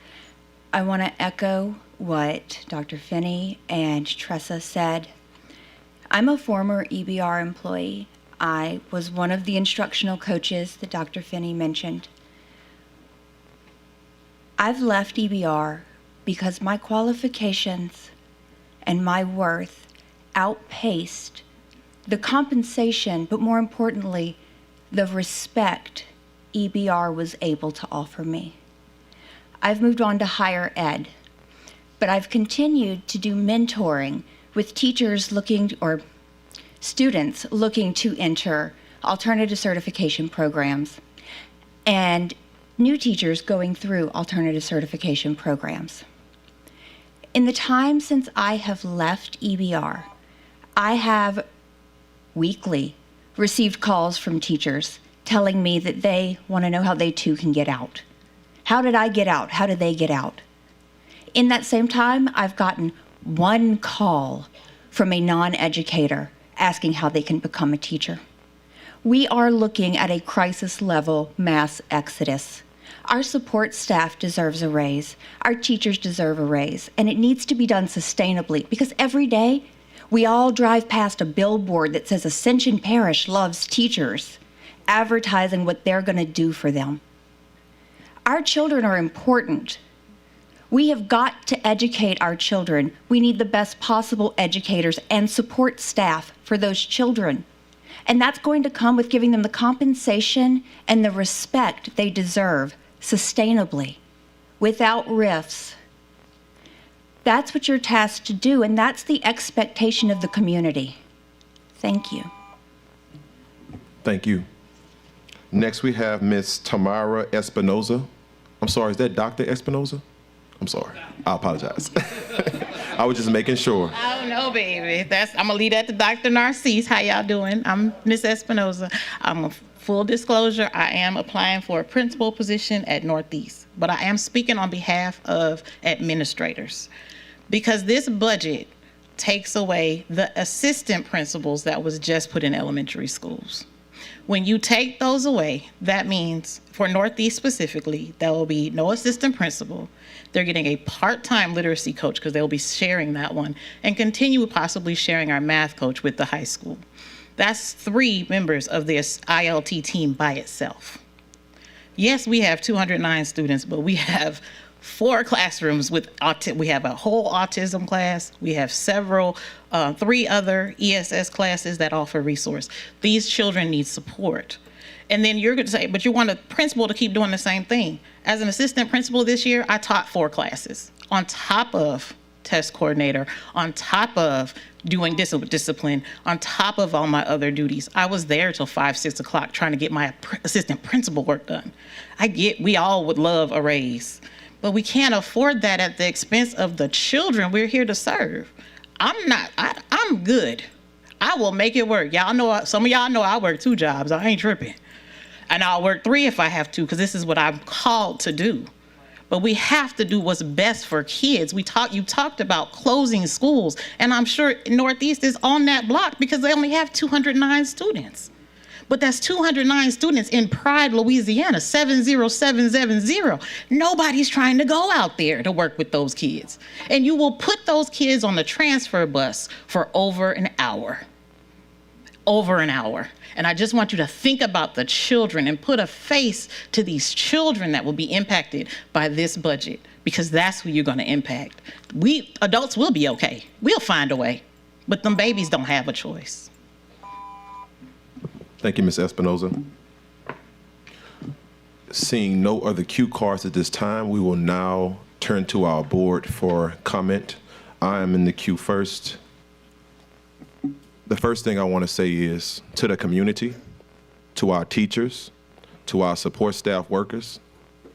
I want to echo what Dr. Finney and Tressa said. I'm a former EBR employee. I was one of the instructional coaches that Dr. Finney mentioned. I've left EBR because my qualifications and my worth outpaced the compensation, but more importantly, the respect EBR was able to offer me. I've moved on to higher ed, but I've continued to do mentoring with teachers or students looking to enter alternative certification programs and new teachers going through alternative certification programs. In the time since I have left EBR, I have weekly received calls from teachers telling me that they want to know how they too can get out. How did I get out? How did they get out? In that same time, I've gotten one call from a non-educator asking how they can become a teacher. We are looking at a crisis level mass exodus. Our support staff deserves a raise. Our teachers deserve a raise. And it needs to be done sustainably because every day we all drive past a billboard that says Ascension Parish loves teachers, advertising what they're going to do for them. Our children are important. We have got to educate our children. We need the best possible educators and support staff for those children. And that's going to come with giving them the compensation and the respect they deserve sustainably, without rifts. That's what you're tasked to do, and that's the expectation of the community. Thank you. Thank you. Next, we have Ms. Tamara Espinoza. I'm sorry, is that Dr. Espinoza? I'm sorry. I apologize. I was just making sure. Oh, no, baby. I'm going to leave that to Dr. Narcisse. How y'all doing? I'm Ms. Espinoza. Full disclosure, I am applying for a principal position at Northeast, but I am speaking on behalf of administrators because this budget takes away the assistant principals that was just put in elementary schools. When you take those away, that means for Northeast specifically, there will be no assistant principal. They're getting a part-time literacy coach because they'll be sharing that one, and continue possibly sharing our math coach with the high school. That's 3 members of this ILT team by itself. Yes, we have 209 students, but we have 4 classrooms with we have a whole autism class. We have several, 3 other ESS classes that offer resource. These children need support. And then you're going to say, but you want a principal to keep doing the same thing. As an assistant principal this year, I taught 4 classes on top of test coordinator, on top of doing discipline, on top of all my other duties. I was there till 5, 6 o'clock trying to get my assistant principal work done. We all would love a raise, but we can't afford that at the expense of the children we're here to serve. I'm good. I will make it work. Y'all know, some of y'all know I work 2 jobs. I ain't tripping. And I'll work 3 if I have to, because this is what I'm called to do. But we have to do what's best for kids. You talked about closing schools, and I'm sure Northeast is on that block because they only have 209 students. But that's 209 students in Pride, Louisiana, 70770. Nobody's trying to go out there to work with those kids. And you will put those kids on the transfer bus for over an hour. Over an hour. And I just want you to think about the children and put a face to these children that will be impacted by this budget, because that's who you're going to impact. We adults will be okay. We'll find a way. But them babies don't have a choice. Thank you, Ms. Espinoza. Seeing no other cue cards at this time, we will now turn to our board for comment. I am in the queue first. The first thing I want to say is to the community, to our teachers, to our support staff workers,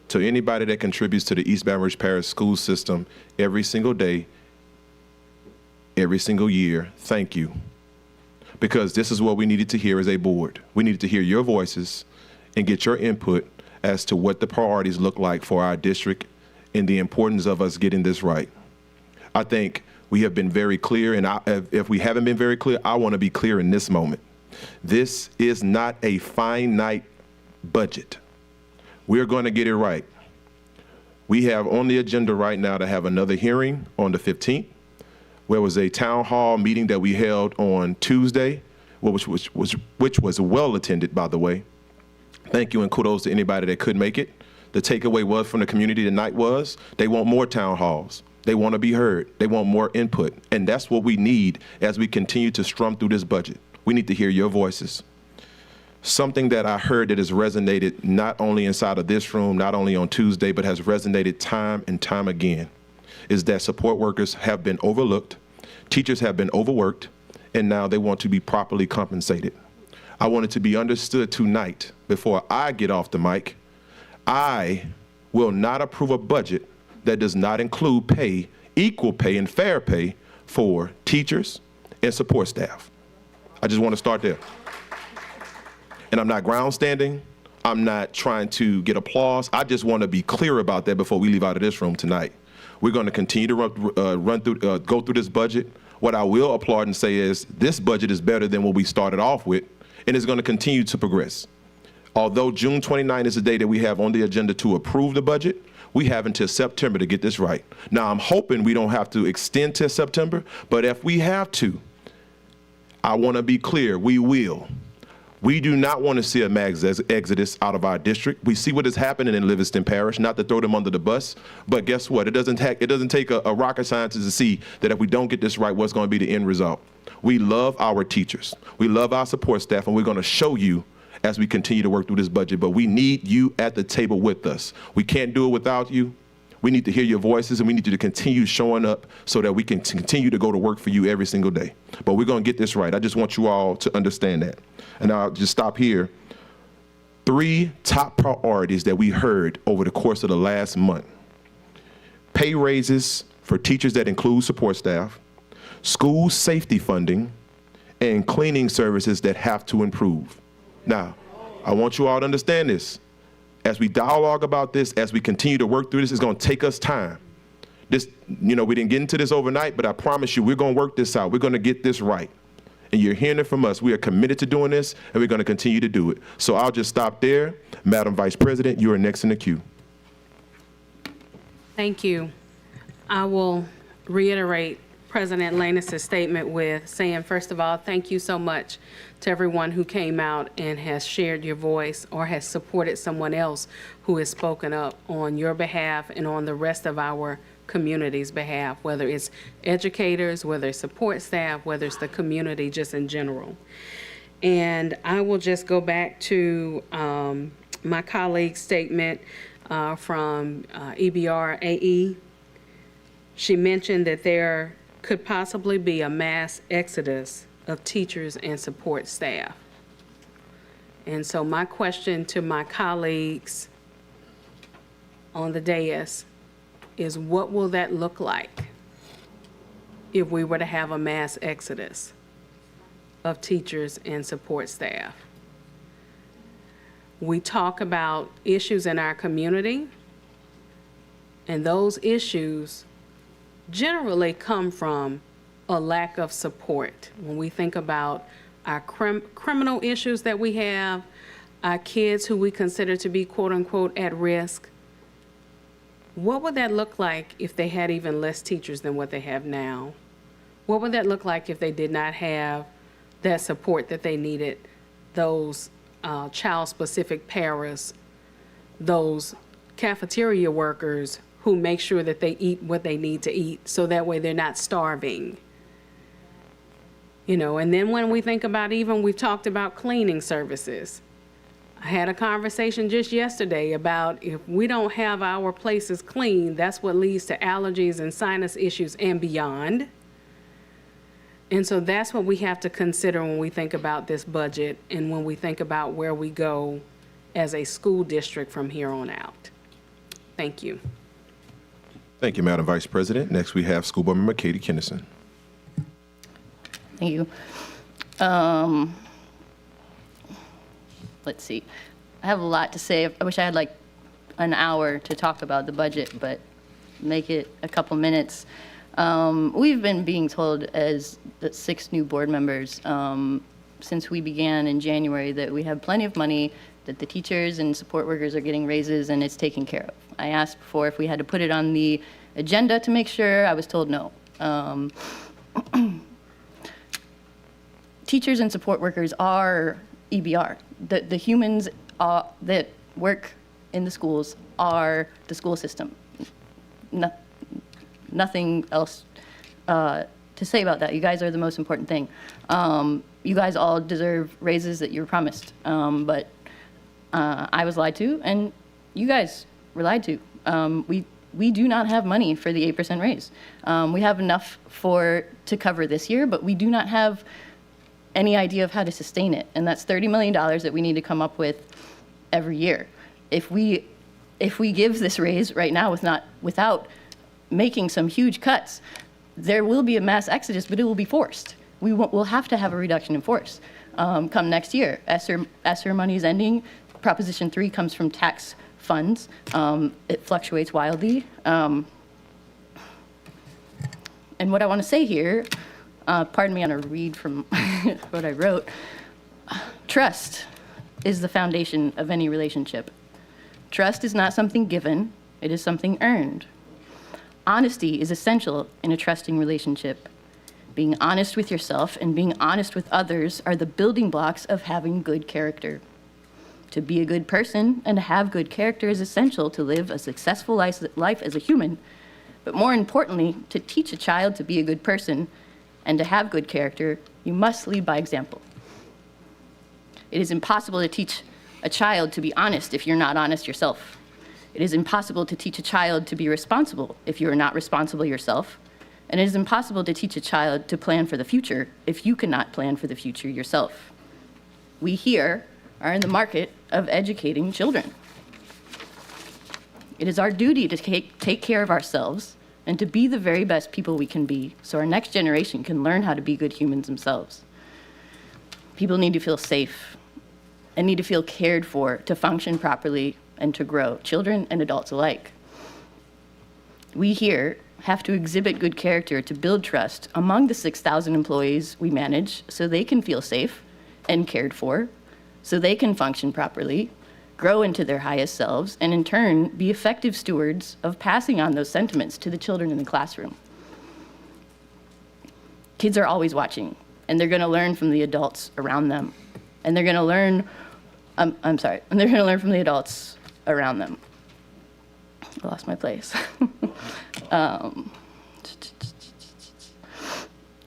to anybody that contributes to the East Baton Rouge Parish school system every single day, every single year, thank you. Because this is what we needed to hear as a board. We needed to hear your voices and get your input as to what the priorities look like for our district and the importance of us getting this right. I think we have been very clear, and if we haven't been very clear, I want to be clear in this moment. This is not a finite budget. We're going to get it right. We have on the agenda right now to have another hearing on the 15th. There was a town hall meeting that we held on Tuesday, which was well attended, by the way. Thank you and kudos to anybody that could make it. The takeaway was from the community tonight was they want more town halls. They want to be heard. They want more input. And that's what we need as we continue to strum through this budget. We need to hear your voices. Something that I heard that has resonated not only inside of this room, not only on Tuesday, but has resonated time and time again, is that support workers have been overlooked, teachers have been overworked, and now they want to be properly compensated. I want it to be understood tonight, before I get off the mic, I will not approve a budget that does not include pay, equal pay and fair pay for teachers and support staff. I just want to start there. And I'm not grandstanding. I'm not trying to get applause. I just want to be clear about that before we leave out of this room tonight. We're going to continue to go through this budget. What I will applaud and say is this budget is better than what we started off with, and it's going to continue to progress. Although June 29 is the day that we have on the agenda to approve the budget, we have until September to get this right. Now, I'm hoping we don't have to extend to September, but if we have to, I want to be clear, we will. We do not want to see a mass exodus out of our district. We see what is happening in Livingston Parish, not to throw them under the bus, but guess what? It doesn't take a rocket scientist to see that if we don't get this right, what's going to be the end result. We love our teachers. We love our support staff, and we're going to show you as we continue to work through this budget, but we need you at the table with us. We can't do it without you. We need to hear your voices, and we need you to continue showing up so that we can continue to go to work for you every single day. But we're going to get this right. I just want you all to understand that. And I'll just stop here. 3 top priorities that we heard over the course of the last month. Pay raises for teachers that include support staff, school safety funding, and cleaning services that have to improve. Now, I want you all to understand this. As we dialogue about this, as we continue to work through this, it's going to take us time. We didn't get into this overnight, but I promise you, we're going to work this out. We're going to get this right. and you're hearing it from us. We are committed to doing this, and we're going to continue to do it. So I'll just stop there. Madam Vice President, you are next in the queue. Thank you. I will reiterate President Lanus' statement with saying, first of all, thank you so much to everyone who came out and has shared your voice or has supported someone else who has spoken up on your behalf and on the rest of our community's behalf, whether it's educators, whether it's support staff, whether it's the community just in general. And I will just go back to my colleague's statement from EBR AE. She mentioned that there could possibly be a mass exodus of teachers and support staff. And so my question to my colleagues on the dais is, what will that look like if we were to have a mass exodus of teachers and support staff? We talk about issues in our community, and those issues generally come from a lack of support. When we think about our criminal issues that we have, our kids who we consider to be quote unquote at risk, what would that look like if they had even less teachers than what they have now? What would that look like if they did not have that support that they needed, those child-specific paras, those cafeteria workers who make sure that they eat what they need to eat so that way they're not starving? You know, and then when we think about, even we've talked about cleaning services. I had a conversation just yesterday about if we don't have our places clean, that's what leads to allergies and sinus issues and beyond. And so that's what we have to consider when we think about this budget and when we think about where we go as a school district from here on out. Thank you. Thank you, Madam Vice President. Next, we have School Board Member Katie Kinnison. Thank you. Let's see. I have a lot to say. I wish I had like an hour to talk about the budget, but make it a couple minutes. We've been being told as the 6 new board members since we began in January that we have plenty of money, that the teachers and support workers are getting raises and it's taken care of. I asked before if we had to put it on the agenda to make sure. I was told no. Teachers and support workers are EBR. The humans that work in the schools are the school system. Nothing else to say about that. You guys are the most important thing. You guys all deserve raises that you were promised, but I was lied to, and you guys were lied to. We do not have money for the 8% raise. We have enough to cover this year, but we do not have any idea of how to sustain it, and that's $30 million that we need to come up with every year. If we give this raise right now without making some huge cuts, there will be a mass exodus, but it will be forced. We'll have to have a reduction in force come next year. ESSER money is ending. Proposition 3 comes from tax funds. It fluctuates wildly. And what I want to say here, pardon me, I'm going to read from what I wrote. Trust is the foundation of any relationship. Trust is not something given, it is something earned. Honesty is essential in a trusting relationship. Being honest with yourself and being honest with others are the building blocks of having good character. To be a good person and to have good character is essential to live a successful life as a human, but more importantly, to teach a child to be a good person and to have good character, you must lead by example. It is impossible to teach a child to be honest if you're not honest yourself. It is impossible to teach a child to be responsible if you are not responsible yourself. And it is impossible to teach a child to plan for the future if you cannot plan for the future yourself. We here are in the market of educating children. It is our duty to take care of ourselves and to be the very best people we can be so our next generation can learn how to be good humans themselves. People need to feel safe and need to feel cared for to function properly and to grow, children and adults alike. We here have to exhibit good character to build trust among the 6,000 employees we manage so they can feel safe and cared for, so they can function properly, grow into their highest selves, and in turn, be effective stewards of passing on those sentiments to the children in the classroom. Kids are always watching, and they're going to learn from the adults around them. And they're going to learn, and they're going to learn from the adults around them. I lost my place.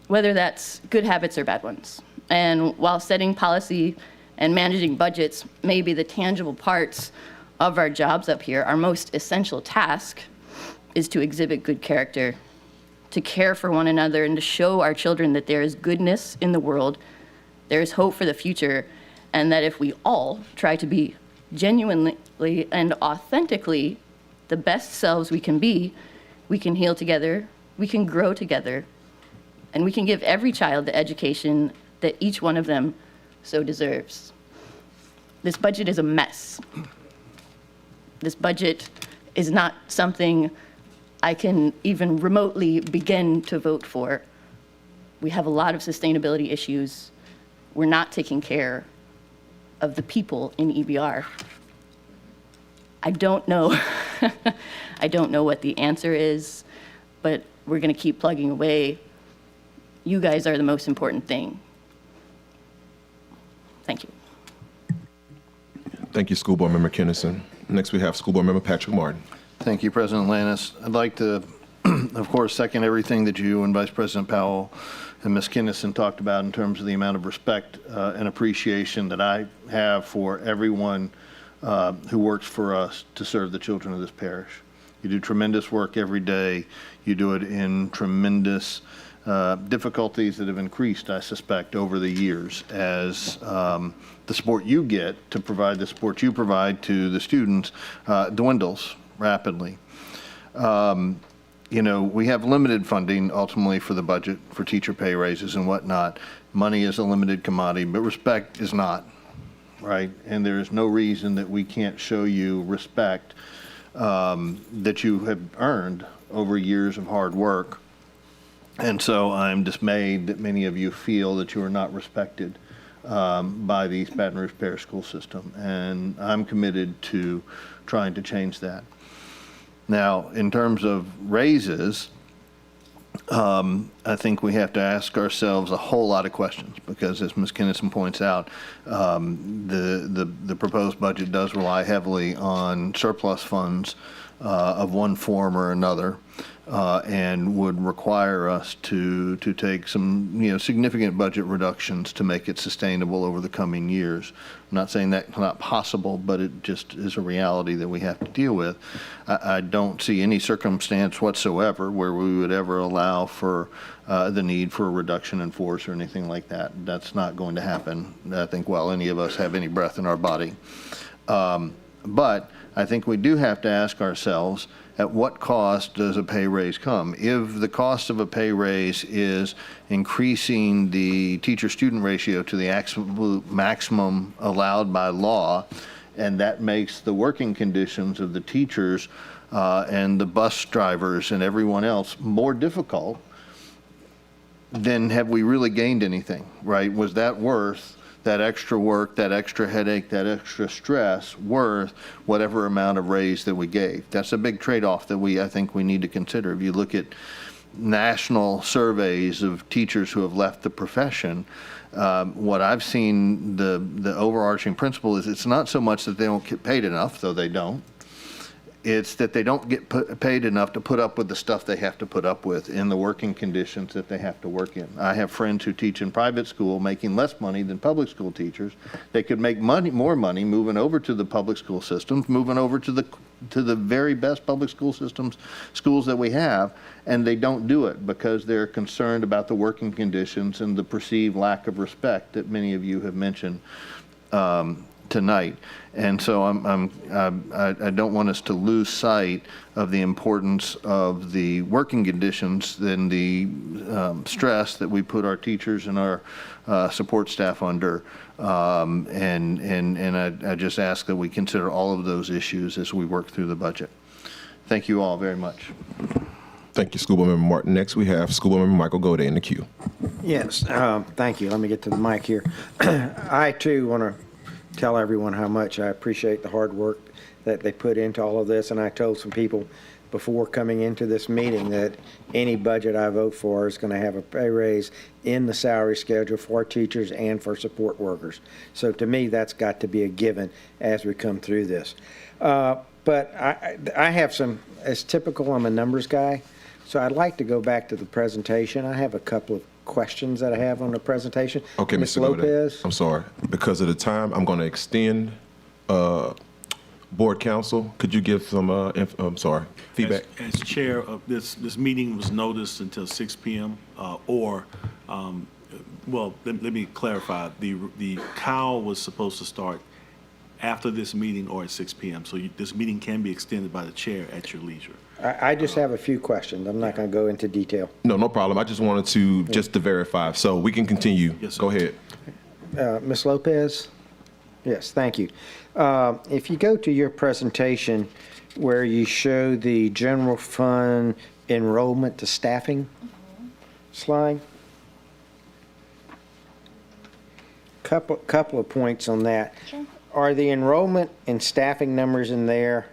Whether that's good habits or bad ones. And while setting policy and managing budgets may be the tangible parts of our jobs up here, our most essential task is to exhibit good character, to care for one another, and to show our children that there is goodness in the world, there is hope for the future, and that if we all try to be genuinely and authentically the best selves we can be, we can heal together, we can grow together, and we can give every child the education that each one of them so deserves. This budget is a mess. This budget is not something I can even remotely begin to vote for. We have a lot of sustainability issues. We're not taking care of the people in EBR. I don't know. I don't know what the answer is, but we're going to keep plugging away. You guys are the most important thing. Thank you. Thank you, School Board Member Kennison. Next, we have School Board Member Patrick Martin. Thank you, President Lannis. I'd like to, of course, second everything that you and Vice President Powell and Ms. Kennison talked about in terms of the amount of respect and appreciation that I have for everyone who works for us to serve the children of this parish. You do tremendous work every day. You do it in tremendous difficulties that have increased, I suspect, over the years as the support you get to provide the support you provide to the students dwindles rapidly. You know, we have limited funding ultimately for the budget for teacher pay raises and whatnot. Money is a limited commodity, but respect is not, right? And there is no reason that we can't show you respect that you have earned over years of hard work. And so I'm dismayed that many of you feel that you are not respected by the East Baton Rouge Parish School System. And I'm committed to trying to change that. Now, in terms of raises, I think we have to ask ourselves a whole lot of questions because, as Ms. Kennison points out, the proposed budget does rely heavily on surplus funds of one form or another, and would require us to take some significant budget reductions to make it sustainable over the coming years. I'm not saying that's not possible, but it just is a reality that we have to deal with. I don't see any circumstance whatsoever where we would ever allow for the need for a reduction in force or anything like that. That's not going to happen, I think, while any of us have any breath in our body. But I think we do have to ask ourselves, at what cost does a pay raise come? If the cost of a pay raise is increasing the teacher-student ratio to the absolute maximum allowed by law, and that makes the working conditions of the teachers and the bus drivers and everyone else more difficult, then have we really gained anything, right? Was that worth that extra work, that extra headache, that extra stress worth whatever amount of raise that we gave? That's a big trade-off that I think we need to consider. If you look at national surveys of teachers who have left the profession, what I've seen, the overarching principle is it's not so much that they don't get paid enough, though they don't. It's that they don't get paid enough to put up with the stuff they have to put up with in the working conditions that they have to work in. I have friends who teach in private school making less money than public school teachers. They could make more money moving over to the public school systems, moving over to the very best public school systems, schools that we have, and they don't do it because they're concerned about the working conditions and the perceived lack of respect that many of you have mentioned tonight. And so I don't want us to lose sight of the importance of the working conditions and the stress that we put our teachers and our support staff under. And I just ask that we consider all of those issues as we work through the budget. Thank you all very much. Thank you, School Board Member Martin. Next, we have School Board Member Michael Gode in the queue. Yes, thank you. Let me get to the mic here. I, too, want to tell everyone how much I appreciate the hard work that they put into all of this, and I told some people before coming into this meeting that any budget I vote for is going to have a pay raise in the salary schedule for teachers and for support workers. So to me, that's got to be a given as we come through this. But I have some, as typical, I'm a numbers guy, so I'd like to go back to the presentation. I have a couple of questions that I have on the presentation. Okay, Ms. Mr. Gode. Lopez. I'm sorry. Because of the time, I'm going to extend Board Counsel. Could you give some, feedback? As chair of this meeting was noticed until 6 p.m. Well, let me clarify. The COW was supposed to start after this meeting or at 6 p.m. So this meeting can be extended by the chair at your leisure. I just have a few questions. I'm not going to go into detail. No problem. I just wanted to verify. So we can continue. Yes, sir. Go ahead. Ms. Lopez? Yes, thank you. If you go to your presentation where you show the general fund enrollment to staffing slide, couple of points on that. Sure. Are the enrollment and staffing numbers in there,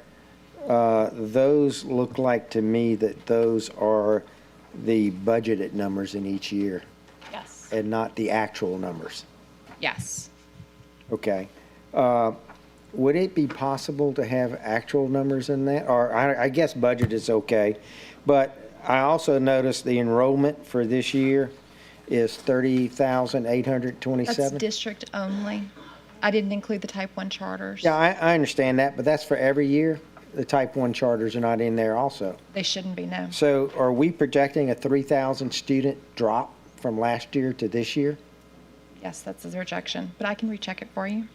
those look like to me that those are the budgeted numbers in each year Yes. and not the actual numbers? Yes. Okay. Would it be possible to have actual numbers in that? Or I guess budget is okay, but I also noticed the enrollment for this year is 30,827. That's district only. I didn't include the type 1 charters. Yeah, I understand that, but that's for every year. The type 1 charters are not in there also. They shouldn't be, no. So are we projecting a 3,000 student drop from last year to this year? Yes, that's a rejection, but I can recheck it for you.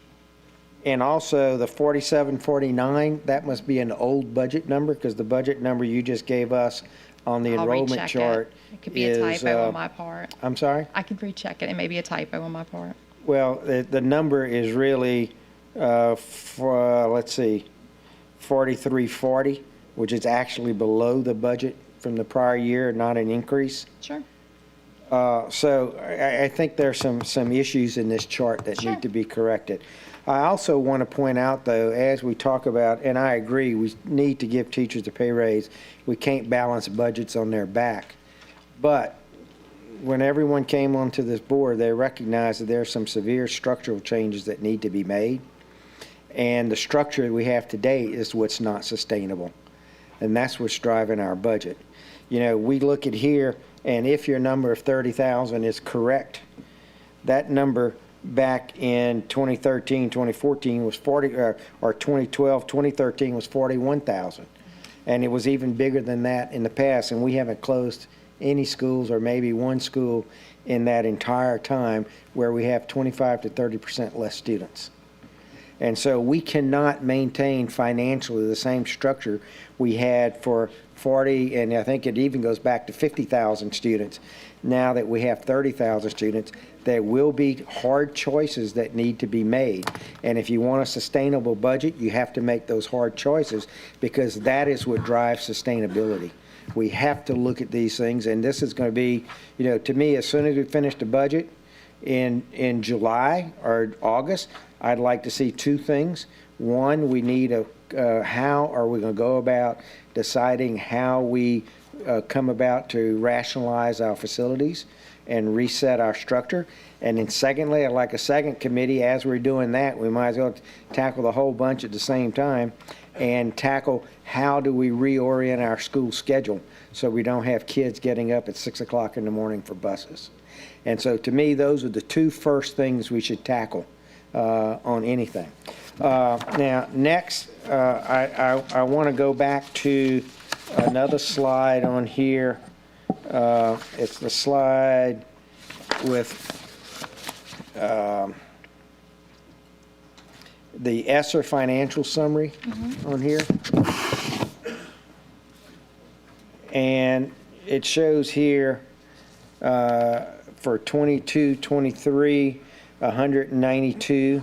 And also the 4749, that must be an old budget number because the budget number you just gave us on the I'll enrollment recheck chart It could be a is, typo on my part. I'm sorry? I can recheck it. It may be a typo on my part. Well, the number is really, let's see, 4340, which is actually below the budget from the prior year, not an increase. Sure. So I think there's some issues in this chart that need to be corrected. I also want to point out, though, as we talk about, and I agree, we need to give teachers a pay raise. We can't balance budgets on their back. But when everyone came onto this board, they recognized that there are some severe structural changes that need to be made. And the structure we have today is what's not sustainable. And that's what's driving our budget. You know, we look at here, and if your number of 30,000 is correct, that number back in 2013, 2014 was 40, or 2012, 2013 was 41,000. And it was even bigger than that in the past, and we haven't closed any schools or maybe one school in that entire time where we have 25 to 30% less students. And so we cannot maintain financially the same structure we had for 40, and I think it even goes back to 50,000 students. Now that we have 30,000 students, there will be hard choices that need to be made. And if you want a sustainable budget, you have to make those hard choices because that is what drives sustainability. We have to look at these things, and this is going to be, you know, to me, as soon as we finish the budget in July or August, I'd like to see two things. One, we need how are we going to go about deciding how we come about to rationalize our facilities and reset our structure. And then secondly, I'd like a second committee. As we're doing that, we might as well tackle the whole bunch at the same time and tackle how do we reorient our school schedule so we don't have kids getting up at 6 o'clock in the morning for buses. And so to me, those are the two first things we should tackle on anything. Now, next, I want to go back to another slide on here. It's the slide with the ESSER financial summary on here. And it shows here for 22-23, 192,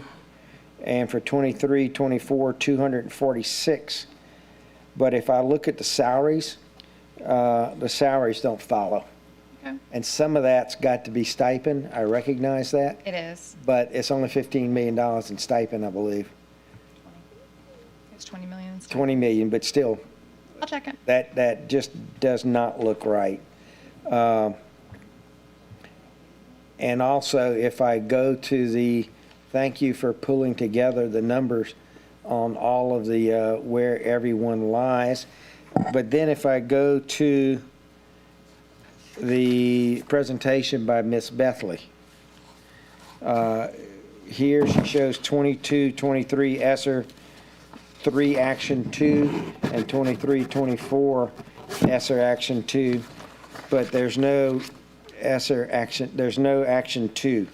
and for 23-24, 246. But if I look at the salaries, the salaries don't follow. Okay. And some of that's got to be stipend, I recognize that, It is. but it's only $15 million in stipend, I believe. It's 20 million. 20 million, but still, I'll check it. that just does not look right. And also, if I go to the, thank you for pulling together the numbers on all of the, where everyone lies. But then if I go to the presentation by Miss Bethley, here she shows 22, 23 ESSER 3 Action 2 and 23, 24 ESSER Action 2, but there's no ESSER Action, there's no Action 2.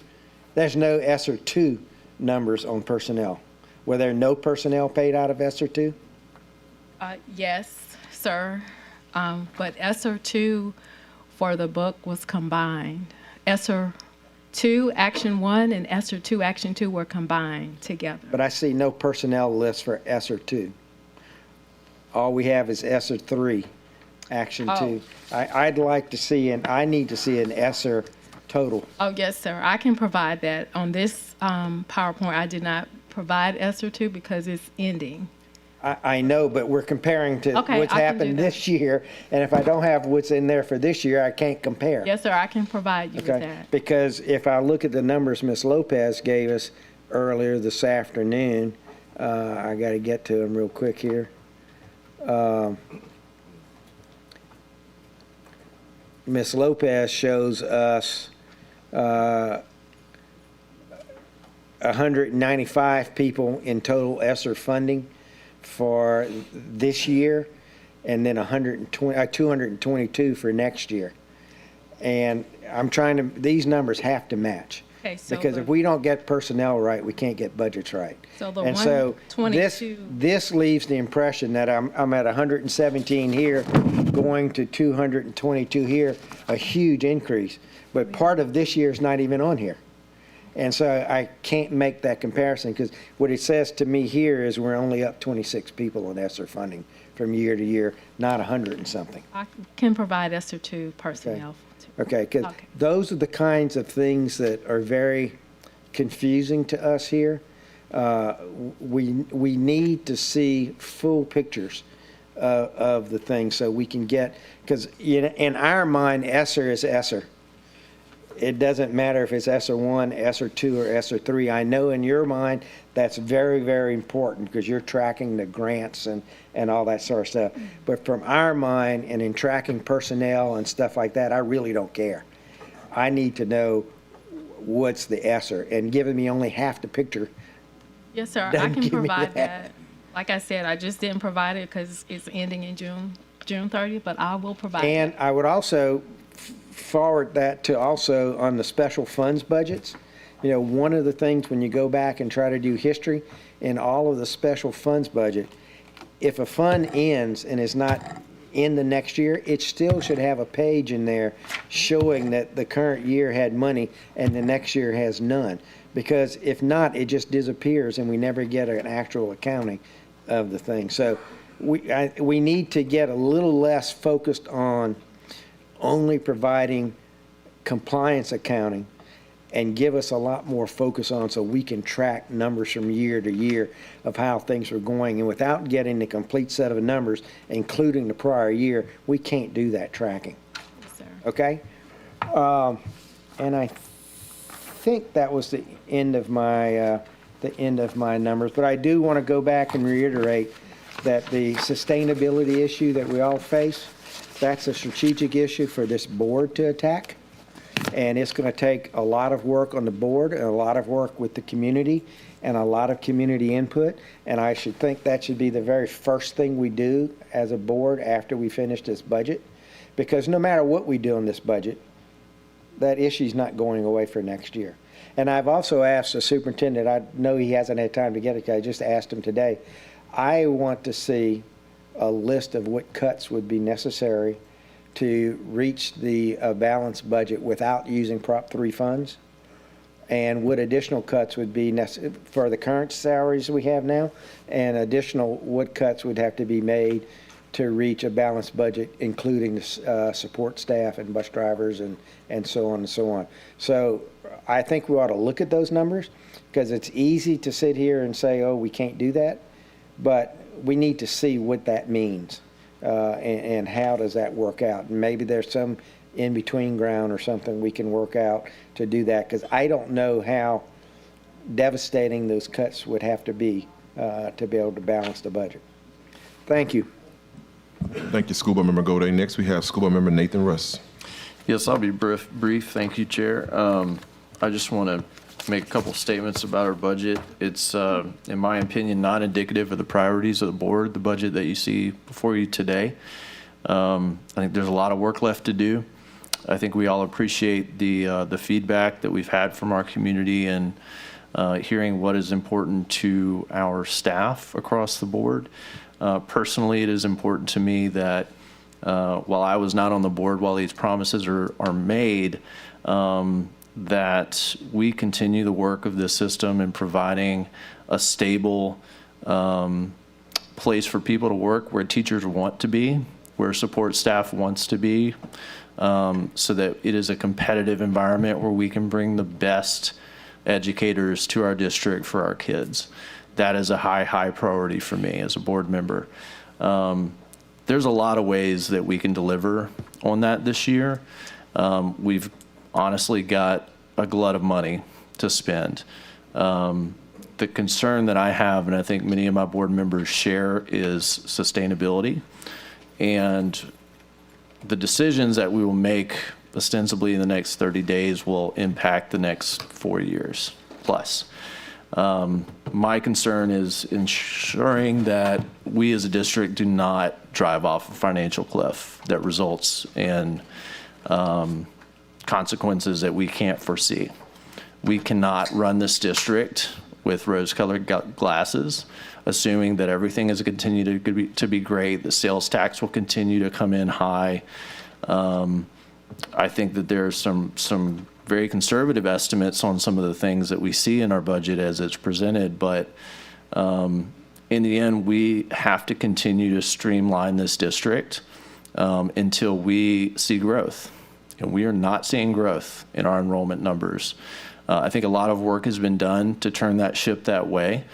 There's no ESSER 2 numbers on personnel. Were there no personnel paid out of ESSER 2? Yes, sir. But ESSER 2 for the book was combined. ESSER 2 Action 1 and ESSER 2 Action 2 were combined together. But I see no personnel list for ESSER 2. All we have is ESSER 3 Action 2. I'd like to see, and I need to see an ESSER total. Oh, yes, sir. I can provide that. On this PowerPoint, I did not provide ESSER 2 because it's ending. I know, but we're comparing to Okay, what's I can do happened that. this year, and if I don't have what's in there for this year, I can't compare. Yes, sir. I can provide you with Okay, that. because if I look at the numbers Ms. Lopez gave us earlier this afternoon, I got to get to them real quick here. Ms. Lopez shows us 195 people in total ESSER funding for this year, and then 222 for next year. And I'm trying to, these numbers have to match. Okay, so Because if we don't get personnel right, we can't get budgets right. So the And so 122 this leaves the impression that I'm at 117 here, going to 222 here, a huge increase. But part of this year is not even on here. And so I can't make that comparison, because what it says to me here is we're only up 26 people on ESSER funding from year to year, not 100 and something. I can provide ESSER 2 personnel. Okay, because those are the kinds of things that are very confusing to us here. We need to see full pictures of the thing so we can get, because in our mind, ESSER is ESSER. It doesn't matter if it's ESSER 1, ESSER 2, or ESSER 3. I know in your mind that's very, very important because you're tracking the grants and all that sort of stuff. But from our mind and in tracking personnel and stuff like that, I really don't care. I need to know what's the ESSER, and giving me only half the picture. Yes, sir. I Doesn't can give me provide that. that. Like I said, I just didn't provide it because it's ending in June 30th, but I will provide And I would also forward that to also on the special funds budgets. You know, one of the things when you go back and try to do history in all of the special funds budget, if a fund ends and is not in the next year, it still should have a page in there showing that the current year had money and the next year has none. Because if not, it just disappears and we never get an actual accounting of the thing. So we need to get a little less focused on only providing compliance accounting and give us a lot more focus on so we can track numbers from year to year of how things are going. And without getting the complete set of numbers, including the prior year, we can't do that tracking. Yes, sir. Okay? And I think that was the end of my numbers. But I do want to go back and reiterate that the sustainability issue that we all face, that's a strategic issue for this board to attack. And it's going to take a lot of work on the board and a lot of work with the community and a lot of community input. And I should think that should be the very first thing we do as a board after we finish this budget. Because no matter what we do in this budget, that issue's not going away for next year. And I've also asked the superintendent, I know he hasn't had time to get it, I just asked him today, I want to see a list of what cuts would be necessary to reach the balanced budget without using Prop 3 funds, and what additional cuts would be necessary for the current salaries we have now, and additional what cuts would have to be made to reach a balanced budget, including the support staff and bus drivers and so on and so on. So I think we ought to look at those numbers, because it's easy to sit here and say, oh, we can't do that, but we need to see what that means and how does that work out. And maybe there's some in-between ground or something we can work out to do that, because I don't know how devastating those cuts would have to be able to balance the budget. Thank you. Thank you, School Board Member Gode. Next, we have School Board Member Nathan Russ. Yes, I'll be brief. Thank you, Chair. I just want to make a couple statements about our budget. It's, in my opinion, not indicative of the priorities of the board, the budget that you see before you today. I think there's a lot of work left to do. I think we all appreciate the feedback that we've had from our community and hearing what is important to our staff across the board. Personally, it is important to me that while I was not on the board, while these promises are made, that we continue the work of this system in providing a stable place for people to work, where teachers want to be, where support staff wants to be, so that it is a competitive environment where we can bring the best educators to our district for our kids. That is a high priority for me as a board member. There's a lot of ways that we can deliver on that this year. We've honestly got a glut of money to spend. The concern that I have, and I think many of my board members share, is sustainability. And the decisions that we will make ostensibly in the next 30 days will impact the next 4 years plus. My concern is ensuring that we as a district do not drive off a financial cliff that results in consequences that we can't foresee. We cannot run this district with rose-colored glasses, assuming that everything is continue to be great, the sales tax will continue to come in high. I think that there's some very conservative estimates on some of the things that we see in our budget as it's presented, but in the end, we have to continue to streamline this district until we see growth. And we are not seeing growth in our enrollment numbers. I think a lot of work has been done to turn that ship that way,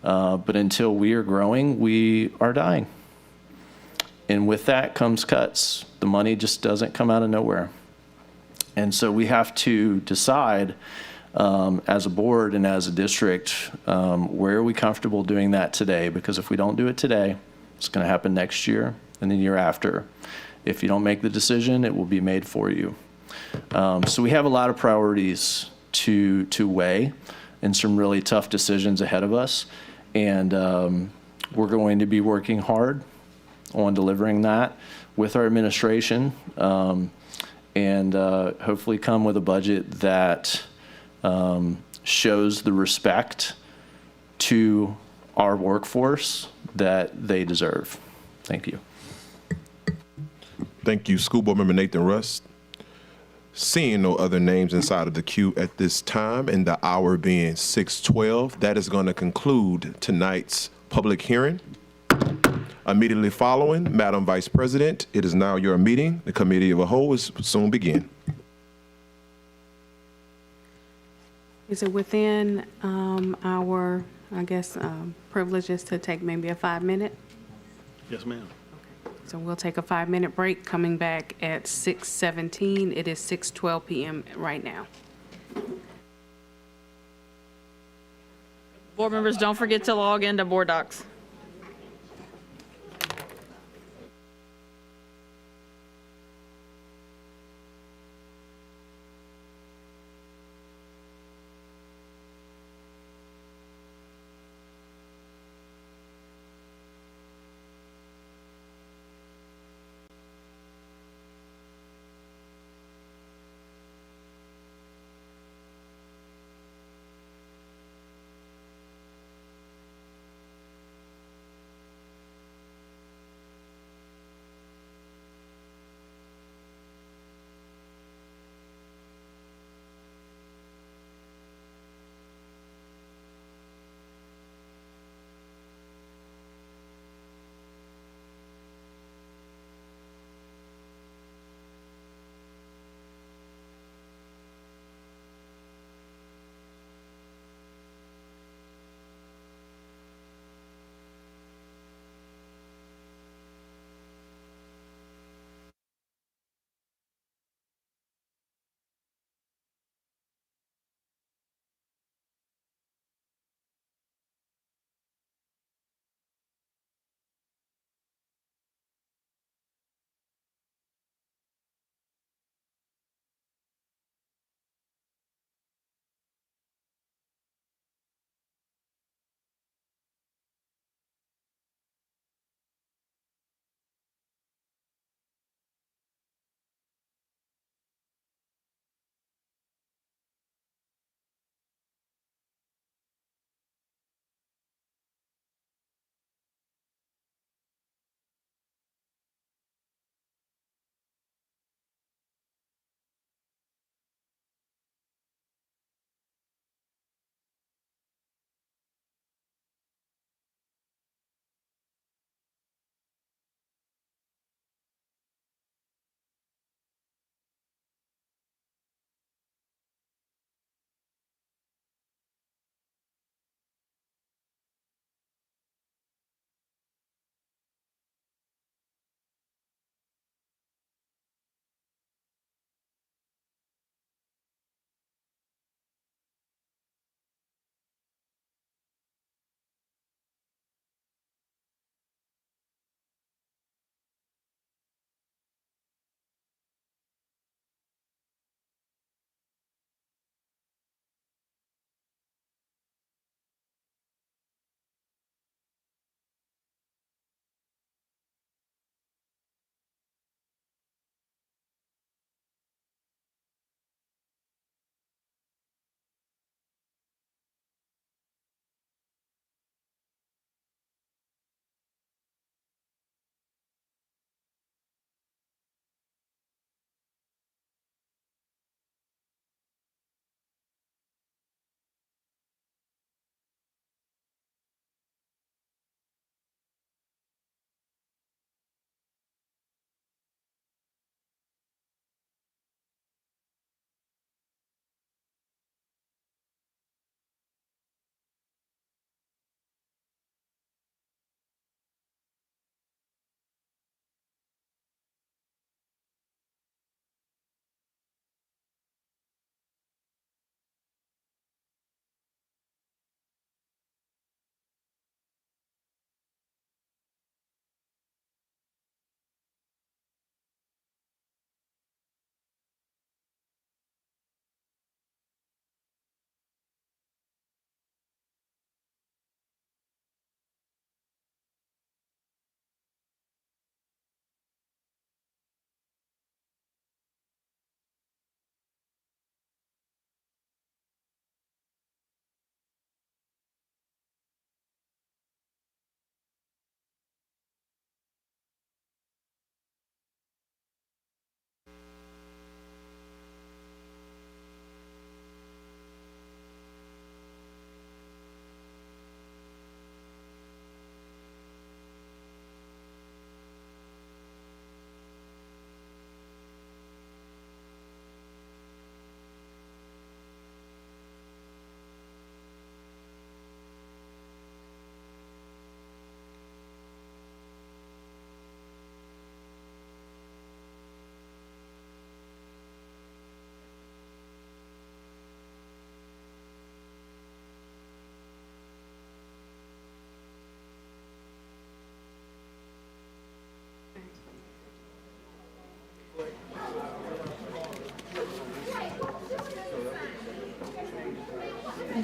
but until we are growing, we are dying. And with that comes cuts. The money just doesn't come out of nowhere. And so we have to decide as a board and as a district, where are we comfortable doing that today? Because if we don't do it today, it's going to happen next year and the year after. If you don't make the decision, it will be made for you. So we have a lot of priorities to weigh and some really tough decisions ahead of us. And we're going to be working hard on delivering that with our administration, and hopefully come with a budget that shows the respect to our workforce that they deserve. Thank you. Thank you, School Board Member Nathan Rust. Seeing no other names inside of the queue at this time, and the hour being 6:12, that is going to conclude tonight's public hearing. Immediately following, Madam Vice President, it is now your meeting. The committee of a whole will soon begin. Is it within our, I guess, privileges to take maybe a 5-minute? Yes, ma'am. So we'll take a 5-minute break, coming back at 6:17. It is 6:12 p.m. right now. Board members, don't forget to log into Board Docs.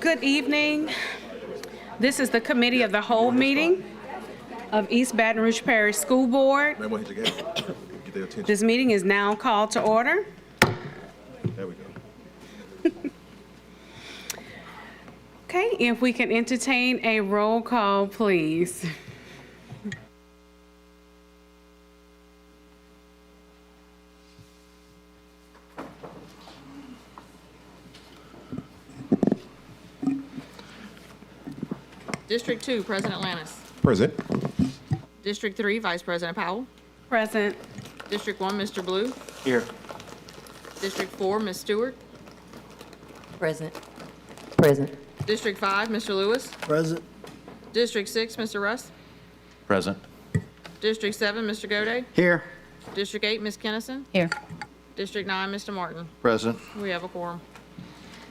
Good evening. This is the Committee of the Whole meeting of East Baton Rouge Parish School Board. Man, what hit your gas? Get their attention. This meeting is now called to order. There we go. Okay, if we can entertain a roll call, please. District 2, President Lannis. Present. District 3, Vice President Powell. Present. District 1, Mr. Blue. Here. District 4, Ms. Stewart. Present. Present. District 5, Mr. Lewis. Present. District 6, Mr. Russ. Present. District 7, Mr. Gode. Here. District 8, Ms. Kennison. Here. District 9, Mr. Martin. Present. We have a quorum.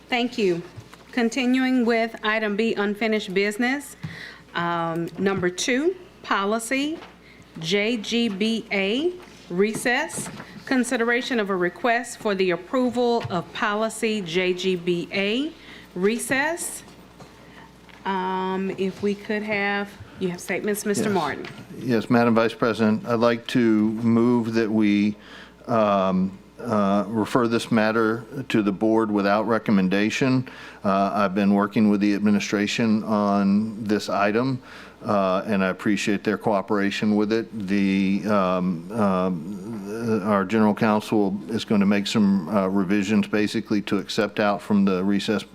Thank you. Continuing with item B, unfinished business. Number 2, policy JGBA, recess. Consideration of a request for the approval of policy JGBA, recess. If we could have, you have statements, Mr. Yes. Martin. Yes, Madam Vice President, I'd like to move that we refer this matter to the board without recommendation. I've been working with the administration on this item, and I appreciate their cooperation with it. Our general counsel is going to make some revisions basically to accept out from the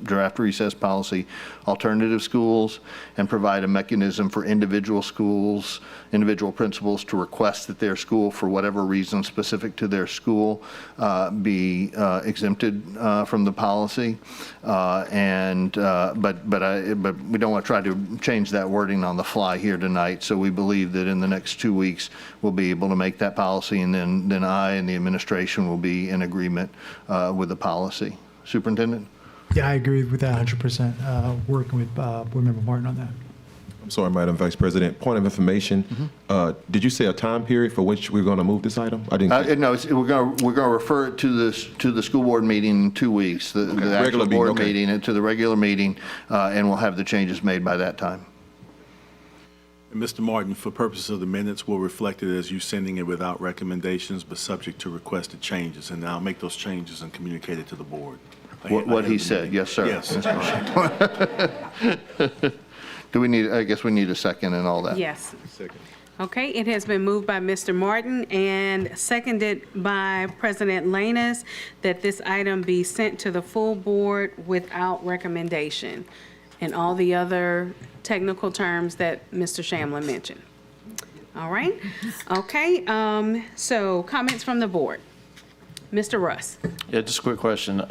draft recess policy alternative schools and provide a mechanism for individual schools, individual principals to request that their school, for whatever reason specific to their school, be exempted from the policy. But we don't want to try to change that wording on the fly here tonight. So we believe that in the next 2 weeks, we'll be able to make that policy, and then I and the administration will be in agreement with the policy. Superintendent? Yeah, I agree with that 100%. Working with Board Member Martin on that. I'm sorry, Madam Vice President. Point of information. Did you say a time period for which we're going to move this item? I didn't. No, we're going to refer it to the school board meeting in 2 weeks, the actual Regular meeting, board okay. meeting, and to the regular meeting, and we'll have the changes made by that time. And Mr. Martin, for purposes of the minutes, we'll reflect it as you sending it without recommendations, but subject to requested changes, and I'll make those changes and communicate it to the board. What he said, yes, sir. Yes. Do we need, I guess we need a second and all that. Yes. Okay, it has been moved by Mr. Martin and seconded by President Lanus that this item be sent to the full board without recommendation, and all the other technical terms that Mr. Shamlin mentioned. All right? Okay, so comments from the board. Mr. Russ. Yeah, just a quick question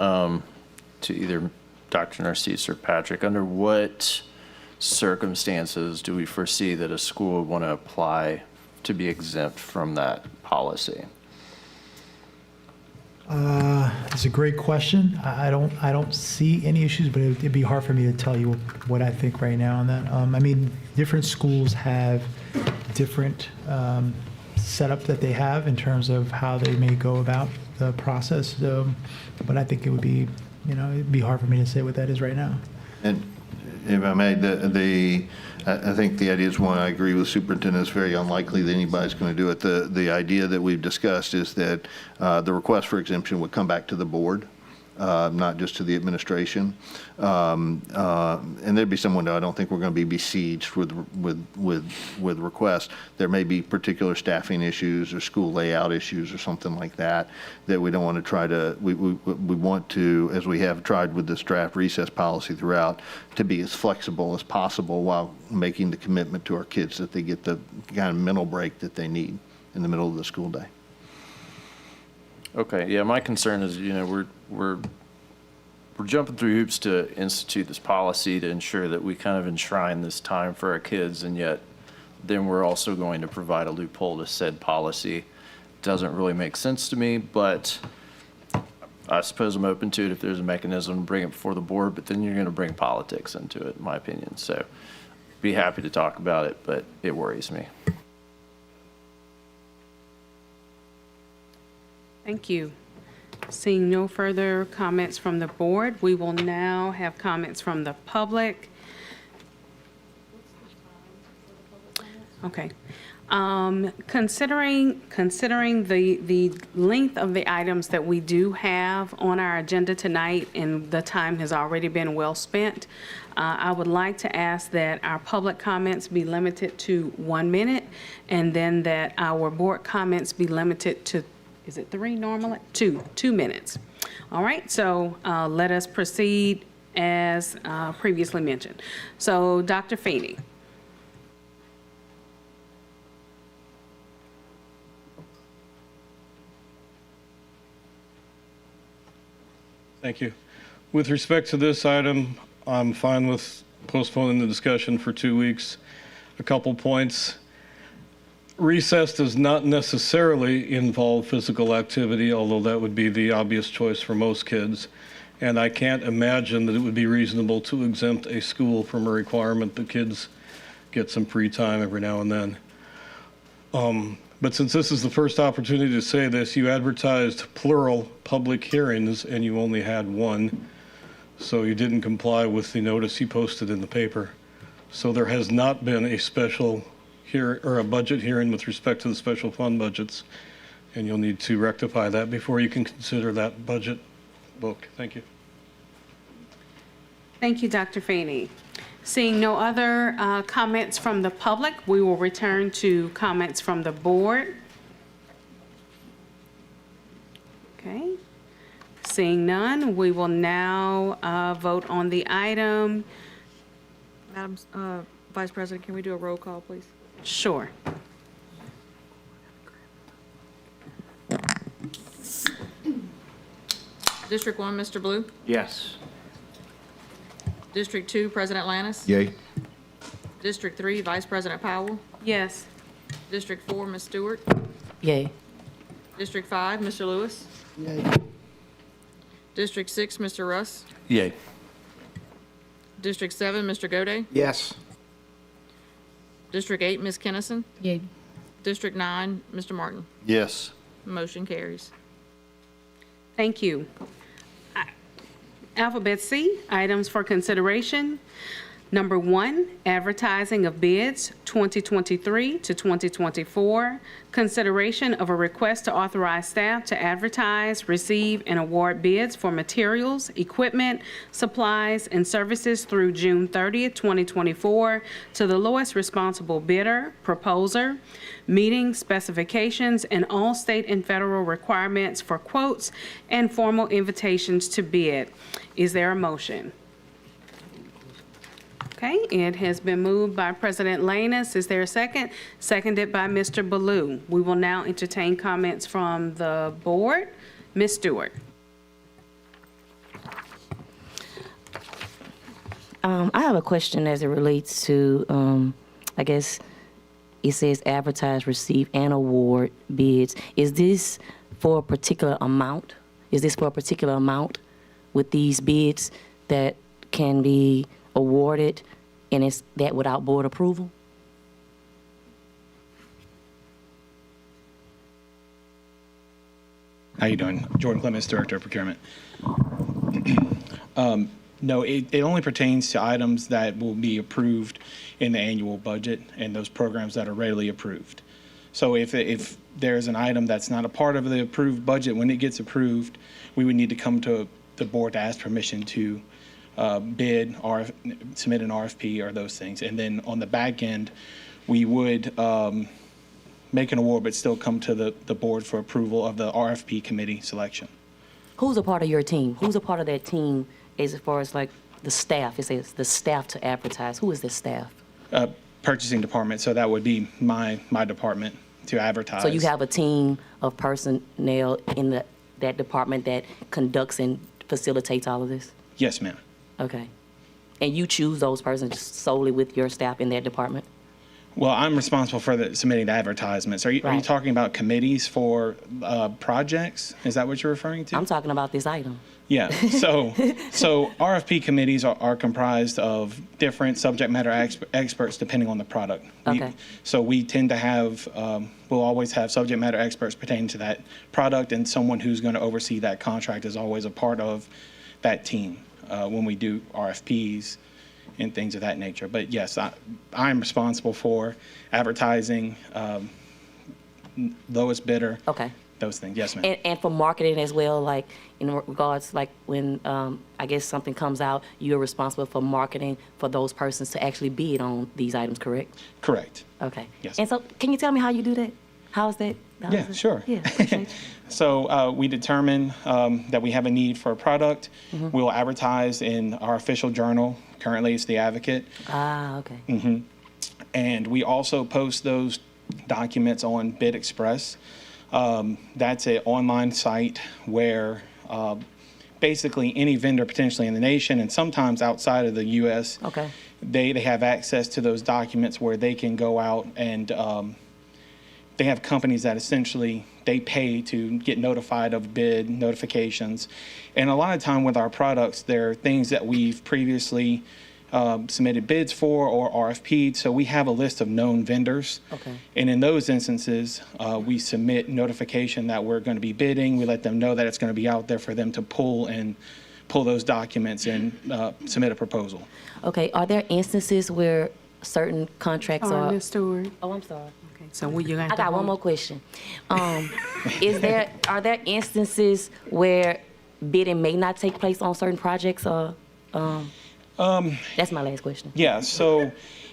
to either Dr. Narcisse or Patrick. Under what circumstances do we foresee that a school would want to apply to be exempt from that policy? It's a great question. I don't see any issues, but it'd be hard for me to tell you what I think right now on that. I mean, different schools have different setup that they have in terms of how they may go about the process. But I think it would be, it'd be hard for me to say what that is right now. And if I may, I think the idea is one, I agree with Superintendent, it's very unlikely that anybody's going to do it. The idea that we've discussed is that the request for exemption would come back to the board, not just to the administration. And there'd be someone that I don't think we're going to be besieged with requests. There may be particular staffing issues or school layout issues or something like that we don't want to try to, we want to, as we have tried with this draft recess policy throughout, to be as flexible as possible while making the commitment to our kids that they get the kind of mental break that they need in the middle of the school day. Okay, yeah, my concern is, we're jumping through hoops to institute this policy to ensure that we kind of enshrine this time for our kids, and yet then we're also going to provide a loophole to said policy. Doesn't really make sense to me, but I suppose I'm open to it if there's a mechanism to bring it before the board, but then you're going to bring politics into it, in my opinion. So be happy to talk about it, but it worries me. Thank you. Seeing no further comments from the board, we will now have comments from the public. Okay. Considering the length of the items that we do have on our agenda tonight, and the time has already been well spent, I would like to ask that our public comments be limited to 1 minute, and then that our board comments be limited to, is it 3 normally? 2 minutes. All right, so let us proceed as previously mentioned. So Dr. Feeney. Thank you. With respect to this item, I'm fine with postponing the discussion for 2 weeks. A couple points. Recess does not necessarily involve physical activity, although that would be the obvious choice for most kids. And I can't imagine that it would be reasonable to exempt a school from a requirement that kids get some free time every now and then. But since this is the first opportunity to say this, you advertised plural public hearings and you only had 1. So you didn't comply with the notice you posted in the paper. So there has not been a special hearing or a budget hearing with respect to the special fund budgets. And you'll need to rectify that before you can consider that budget book. Thank you. Thank you, Dr. Feeney. Seeing no other comments from the public, we will return to comments from the board. Okay. Seeing none, we will now vote on the item. Madam Vice President, can we do a roll call, please? Sure. District 1, Mr. Blue? Yes. District 2, President Lannis? Yay. District 3, Vice President Powell? Yes. District 4, Ms. Stewart? Yay. District 5, Mr. Lewis? Yay. District 6, Mr. Russ? Yay. District 7, Mr. Gode? Yes. District 8, Ms. Kennison? Yay. District 9, Mr. Martin? Yes. Motion carries. Thank you. Alphabet C, items for consideration. Number 1, advertising of bids 2023 to 2024. Consideration of a request to authorize staff to advertise, receive, and award bids for materials, equipment, supplies, and services through June 30th, 2024 to the lowest responsible bidder, proposer, meeting specifications and all state and federal requirements for quotes and formal invitations to bid. Is there a motion? Okay, it has been moved by President Lanus. Is there a second? Seconded by Mr. Ballou. We will now entertain comments from the board. Ms. Stewart. I have a question as it relates to, I guess it says advertise, receive, and award bids. Is this for a particular amount? Is this for a particular amount with these bids that can be awarded, and is that without board approval? How you doing? Jordan Clements, Director of Procurement. No, it only pertains to items that will be approved in the annual budget and those programs that are readily approved. So if there's an item that's not a part of the approved budget, when it gets approved, we would need to come to the board to ask permission to bid, submit an RFP or those things. And then on the back end, we would make an award, but still come to the board for approval of the RFP committee selection. Who's a part of your team? Who's a part of that team as far as like the staff? It says the staff to advertise. Who is this staff? Purchasing department, so that would be my department to advertise. So you have a team of personnel in that department that conducts and facilitates all of this? Yes, ma'am. Okay. And you choose those persons solely with your staff in that department? Well, I'm responsible for submitting the advertisements. Are you talking about committees for projects? Is that what you're referring to? I'm talking about this item. Yeah, so RFP committees are comprised of different subject matter experts depending on the product. Okay. So we tend to have, we'll always have subject matter experts pertaining to that product, and someone who's going to oversee that contract is always a part of that team when we do RFPs and things of that nature. But yes, I'm responsible for advertising, lowest bidder. Okay. Those things. Yes, ma'am. And for marketing as well, like in regards, like when I guess something comes out, you're responsible for marketing for those persons to actually bid on these items, correct? Correct. Okay. Yes. And so, can you tell me how you do that? How is that? Yeah, sure. Yeah. appreciate you. So we determine that we have a need for a product. Mhm. We'll advertise in our official journal. Currently, it's the Advocate. Ah, okay. And we also post those documents on Bid Express. That's an online site where basically any vendor potentially in the nation and sometimes outside of the U.S. Okay. They have access to those documents where they can go out and they have companies that essentially they pay to get notified of bid notifications. And a lot of time with our products, there are things that we've previously submitted bids for or RFP'd. So we have a list of known vendors. Okay. And in those instances, we submit notification that we're going to be bidding. We let them know that it's going to be out there for them to pull those documents and submit a proposal. Okay. Are there instances where certain contracts are? Ms. Stewart. Oh, I'm sorry. Okay, so will you have I to got one hold- more question. Are there instances where bidding may not take place on certain projects, or that's my last question. Yeah, so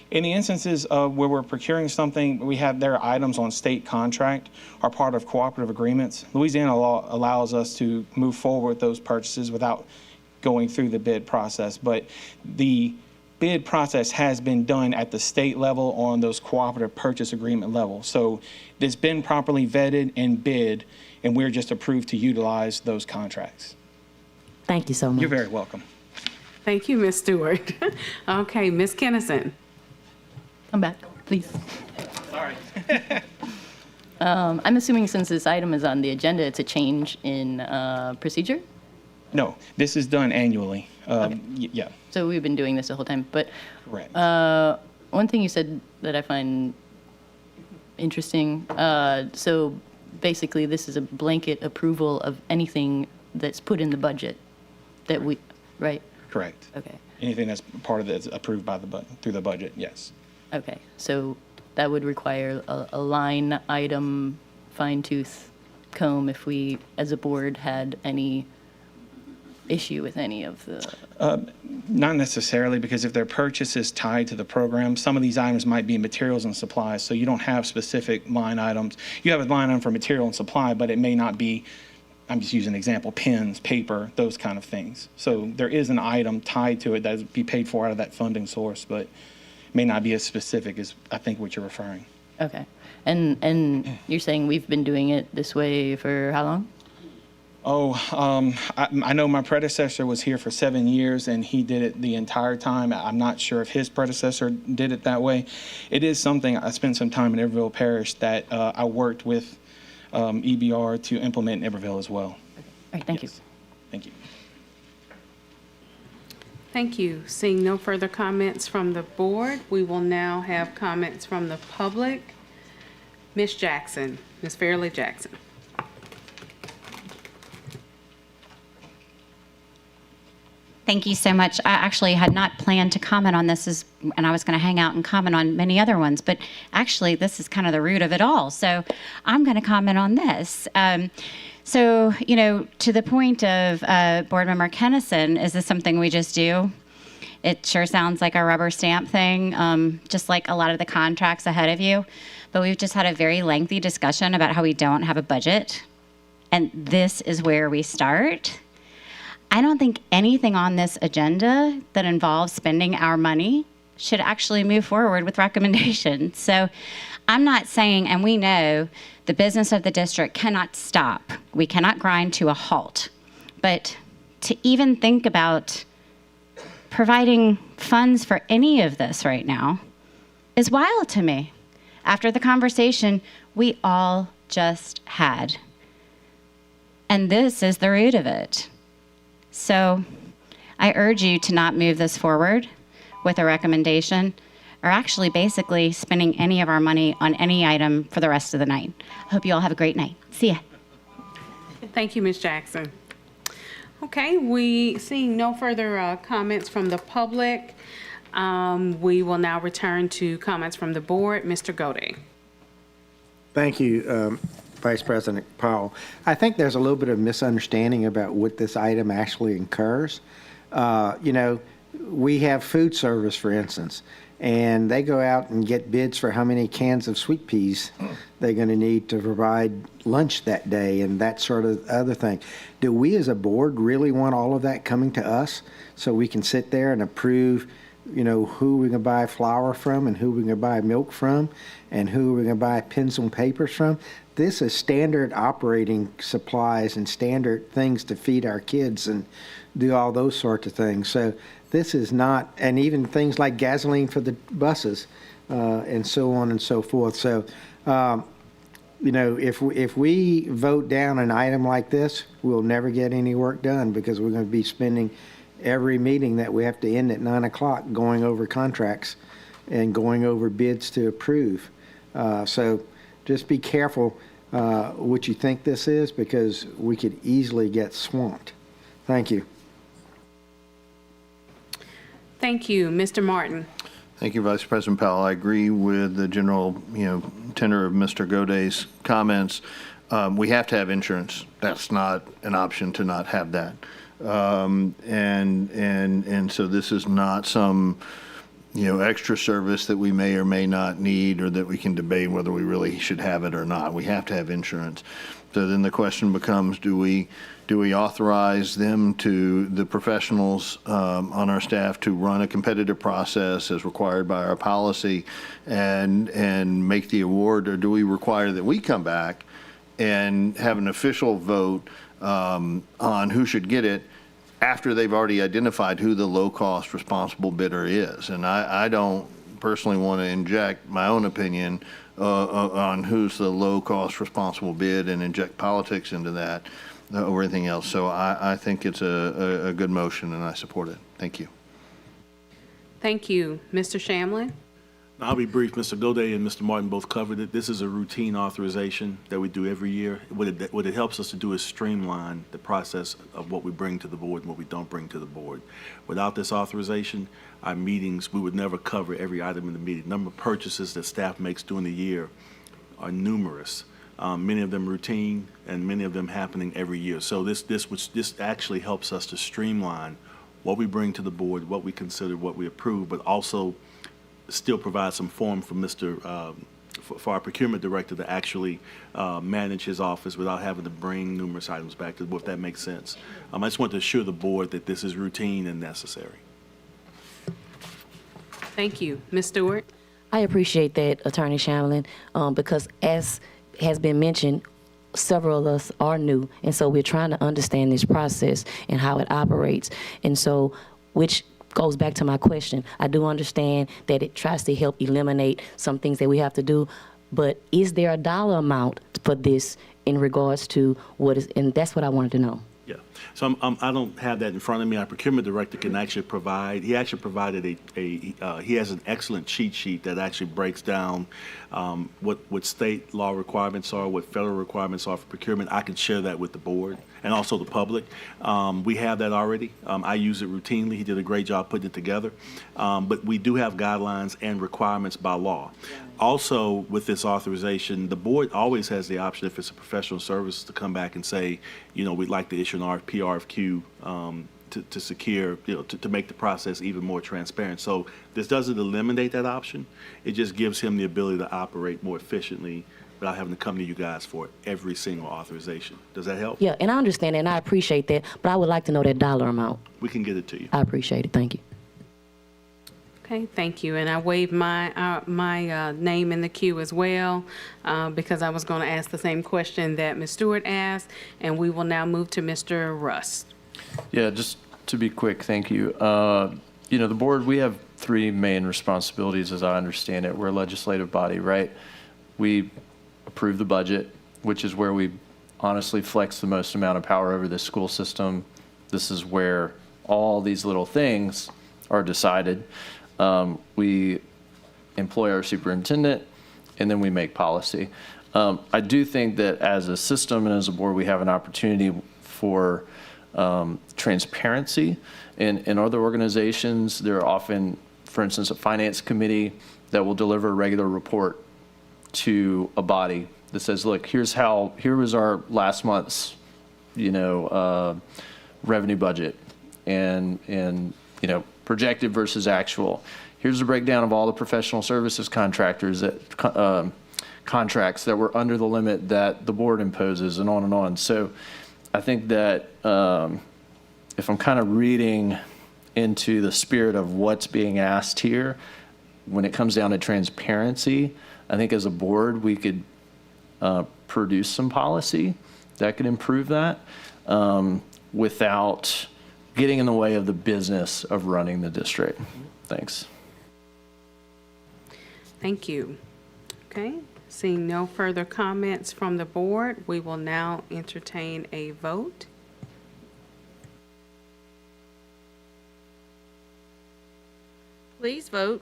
in the instances of where we're procuring something, there are items on state contract are part of cooperative agreements. Louisiana law allows us to move forward with those purchases without going through the bid process. But the bid process has been done at the state level on those cooperative purchase agreement level. So it's been properly vetted and bid, and we're just approved to utilize those contracts. Thank you so much. You're very welcome. Thank you, Ms. Stewart. Okay, Ms. Kennison. Come back, please. Sorry. I'm assuming since this item is on the agenda, it's a change in procedure? No, this is done annually. Yeah. So we've been doing this the whole time, but Correct. one thing you said that I find interesting, so basically this is a blanket approval of anything that's put in the budget that we, right? Correct. Okay. Anything that's part of that's approved by through the budget, yes. Okay, so that would require a line item fine tooth comb if we, as a board, had any issue with any of the, Not necessarily, because if their purchase is tied to the program, some of these items might be materials and supplies, so you don't have specific line items. You have a line item for material and supply, but it may not be, I'm just using an example, pens, paper, those kind of things. So there is an item tied to it that would be paid for out of that funding source, but may not be as specific as I think what you're referring. okay. And you're saying we've been doing it this way for how long? I know my predecessor was here for 7 years, and he did it the entire time. I'm not sure if his predecessor did it that way. It is something, I spent some time in Iberville Parish that I worked with EBR to implement in Iberville as well. All right, thank you. Thank you. Thank you. Seeing no further comments from the board, we will now have comments from the public. Ms. Jackson, Ms. Fairley Jackson. Thank you so much. I actually had not planned to comment on this, and I was going to hang out and comment on many other ones, but actually this is kind of the root of it all. So I'm going to comment on this. So, you know, to the point of Board Member Kennison, is this something we just do? It sure sounds like a rubber stamp thing, just like a lot of the contracts ahead of you. But we've just had a very lengthy discussion about how we don't have a budget. And this is where we start. I don't think anything on this agenda that involves spending our money should actually move forward with recommendations. So I'm not saying, and we know the business of the district cannot stop. We cannot grind to a halt. But to even think about providing funds for any of this right now is wild to me after the conversation we all just had. And this is the root of it. So I urge you to not move this forward with a recommendation, or actually basically spending any of our money on any item for the rest of the night. I hope you all have a great night. See ya. Thank you, Ms. Jackson. Okay, seeing no further comments from the public, we will now return to comments from the board. Mr. Gode. Thank you, Vice President Powell. I think there's a little bit of misunderstanding about what this item actually incurs. You know, we have food service, for instance, and they go out and get bids for how many cans of sweet peas they're going to need to provide lunch that day and that sort of other thing. Do we as a board really want all of that coming to us so we can sit there and approve, you know, who we're going to buy flour from and who we're going to buy milk from and who we're going to buy pens and papers from? This is standard operating supplies and standard things to feed our kids and do all those sorts of things. So this is not, and even things like gasoline for the buses and so on and so forth. So, you know, if we vote down an item like this, we'll never get any work done because we're going to be spending every meeting that we have to end at 9 o'clock going over contracts and going over bids to approve. So just be careful what you think this is because we could easily get swamped. Thank you. Thank you. Mr. Martin. Thank you, Vice President Powell. I agree with the general, tenor of Mr. Goday's comments. We have to have insurance. That's not an option to not have that. And so this is not some, extra service that we may or may not need or that we can debate whether we really should have it or not. We have to have insurance. So then the question becomes, do we authorize them to, the professionals on our staff, to run a competitive process as required by our policy and make the award, or do we require that we come back and have an official vote on who should get it after they've already identified who the low-cost responsible bidder is? And I don't personally want to inject my own opinion on who's the low-cost responsible bid and inject politics into that or anything else. So I think it's a good motion, and I support it. Thank you. Thank you. Mr. Shamlin? I'll be brief. Mr. Gaudet and Mr. Martin both covered it. This is a routine authorization that we do every year. What it helps us to do is streamline the process of what we bring to the board and what we don't bring to the board. Without this authorization, our meetings, we would never cover every item in the meeting. The number of purchases that staff makes during the year are numerous. Many of them routine, and many of them happening every year. So this actually helps us to streamline what we bring to the board, what we consider, what we approve, but also still provide some form for for our procurement director to actually manage his office without having to bring numerous items back to the board, if that makes sense. I just want to assure the board that this is routine and necessary. Thank you. Ms. Stewart? I appreciate that, Attorney Shamlin, because as has been mentioned, several of us are new, and so we're trying to understand this process and how it operates. And so, which goes back to my question. I do understand that it tries to help eliminate some things that we have to do, but is there a dollar amount for this in regards to what is, and that's what I wanted to know. Yeah, so I don't have that in front of me. Our procurement director can actually provide, he actually provided he has an excellent cheat sheet that actually breaks down what state law requirements are, what federal requirements are for procurement. I can share that with the board and also the public. We have that already. I use it routinely. He did a great job putting it together. But we do have guidelines and requirements by law. Also, with this authorization, the board always has the option, if it's a professional service, to come back and say, we'd like to issue an RFP, RFQ to secure, to make the process even more transparent. So this doesn't eliminate that option. It just gives him the ability to operate more efficiently without having to come to you guys for every single authorization. Does that help? Yeah, and I understand that, and I appreciate that, but I would like to know that dollar amount. We can get it to you. I appreciate it. Thank you. Okay, thank you. And I waived my name in the queue as well because I was going to ask the same question that Ms. Stewart asked, and we will now move to Mr. Rust. Yeah, just to be quick, thank you. The board, we have three main responsibilities as I understand it. We're a legislative body, right? We approve the budget, which is where we honestly flex the most amount of power over the school system. This is where all these little things are decided. We employ our superintendent, and then we make policy. I do think that as a system and as a board, we have an opportunity for transparency. In other organizations, there are often, for instance, a finance committee that will deliver a regular report to a body that says, look, here was our last month's, revenue budget and projected versus actual. Here's a breakdown of all the professional services contractors that contracts that were under the limit that the board imposes, and on and on. So I think that if I'm kind of reading into the spirit of what's being asked here, when it comes down to transparency, I think as a board, we could produce some policy that could improve that without getting in the way of the business of running the district. Thanks. Thank you. Okay, seeing no further comments from the board, we will now entertain a vote. Please vote.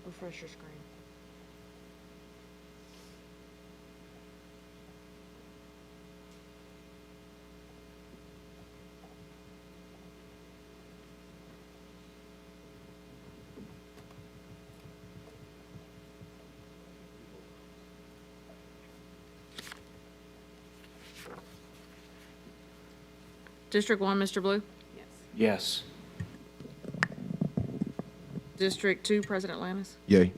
Refresh your screen. District 1, Mr. Blue? Yes. District 2, President Lannis? Yay.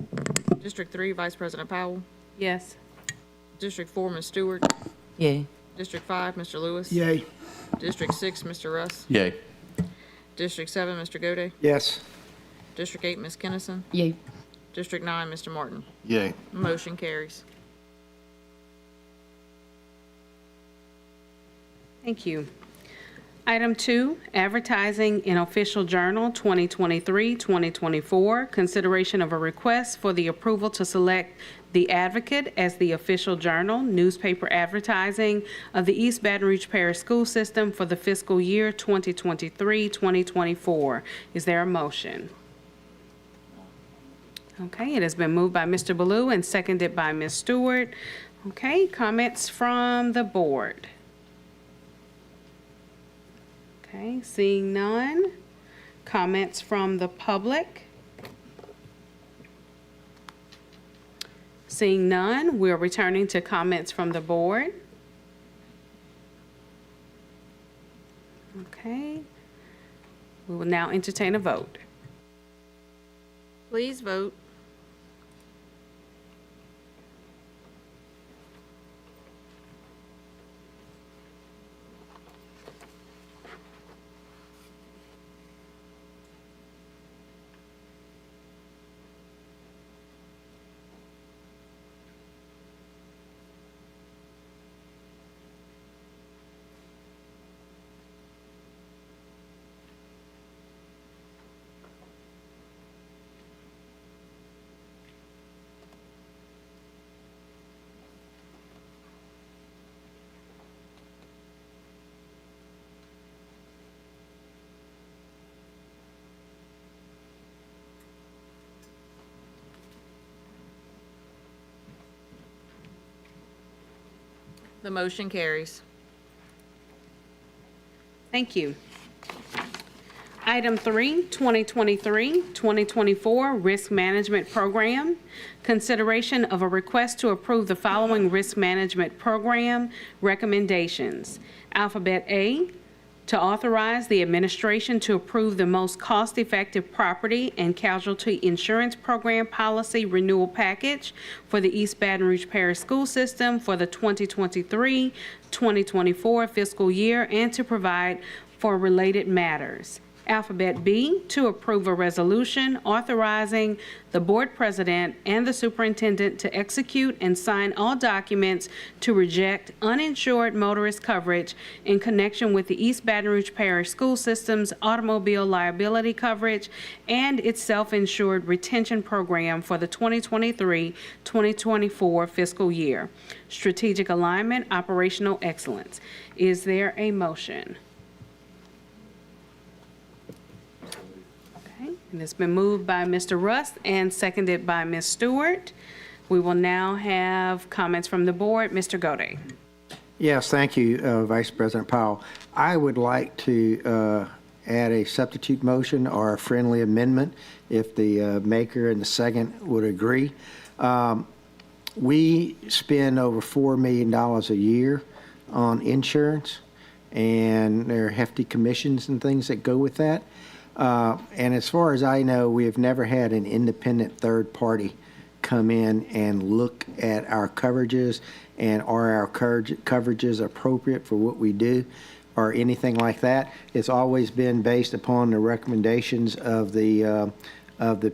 District 3, Vice President Powell? Yes. District 4, Ms. Stewart? Yay. District 5, Mr. Lewis? Yay. District 6, Mr. Russ? Yay. District 7, Mr. Gode? Yes. District 8, Ms. Kennison? Yay. District 9, Mr. Martin? Yay. Motion carries. Thank you. Item 2, advertising in Official Journal 2023-2024, consideration of a request for the approval to select The Advocate as the official journal, newspaper advertising of the East Baton Rouge Parish School System for the fiscal year 2023-2024. Is there a motion? Okay, it has been moved by Mr. Ballou and seconded by Ms. Stewart. Okay, comments from the board? Okay, seeing none. Comments from the public? Seeing none, we're returning to comments from the board. Okay. We will now entertain a vote. Please vote. The motion carries. Thank you. Item 3, 2023-2024 Risk Management Program. Consideration of a request to approve the following risk management program recommendations. Alphabet A, to authorize the administration to approve the most cost-effective property and casualty insurance program policy renewal package for the East Baton Rouge Parish School System for the 2023-2024 fiscal year and to provide for related matters. Alphabet B, to approve a resolution authorizing the board president and the superintendent to execute and sign all documents to reject uninsured motorist coverage in connection with the East Baton Rouge Parish School System's automobile liability coverage and its self-insured retention program for the 2023-2024 fiscal year. Strategic alignment, operational excellence. Is there a motion? Okay, and it's been moved by Mr. Rust and seconded by Ms. Stewart. We will now have comments from the board. Mr. Gode. Yes, thank you, Vice President Powell. I would like to add a substitute motion or a friendly amendment if the maker and the second would agree. We spend over $4 million a year on insurance, and there are hefty commissions and things that go with that. And as far as I know, we have never had an independent third party come in and look at our coverages and are our coverages appropriate for what we do or anything like that. It's always been based upon the recommendations of the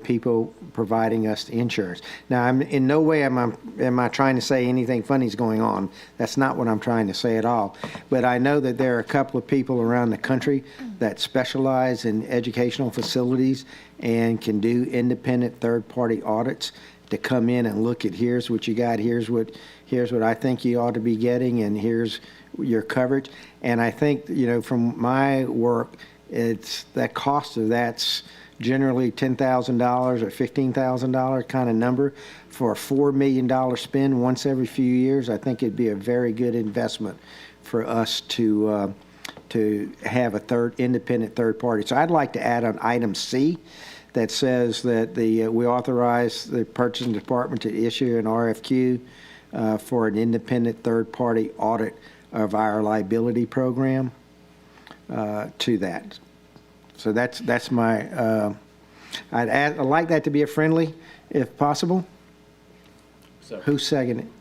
people providing us the insurance. Now, I'm in no way am I trying to say anything funny is going on. That's not what I'm trying to say at all. But I know that there are a couple of people around the country that specialize in educational facilities and can do independent third-party audits to come in and look at, here's what you got, here's what I think you ought to be getting, and here's your coverage. And I think, you know, from my work, it's that cost of that's generally $10,000 or $15,000 kind of number for a $4 million spend once every few years. I think it'd be a very good investment for us to have a independent third party. So I'd like to add on item C that says that we authorize the purchasing department to issue an RFQ for an independent third party audit of our liability program to that. So that's my, I'd like that to be a friendly, if possible. Who's seconding it?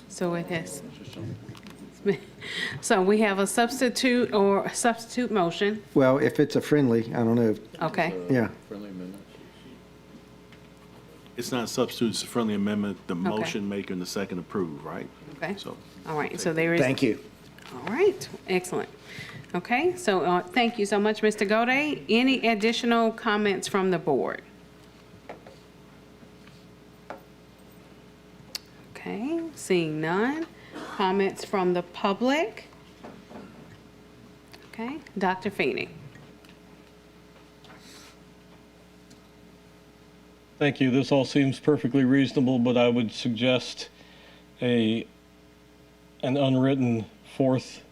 So it has. So we have a substitute motion. Well, if it's a friendly, I don't know. Okay. Yeah. It's not a substitute, it's a friendly amendment. The motion maker and the second approve, right? Okay. So. All right, so there is. Thank you. All right, excellent. Okay, so thank you so much, Mr. Gode. Any additional comments from the board? Okay, seeing none. Comments from the public? Okay, Dr. Feeney. Thank you. This all seems perfectly reasonable, but I would suggest an unwritten fourth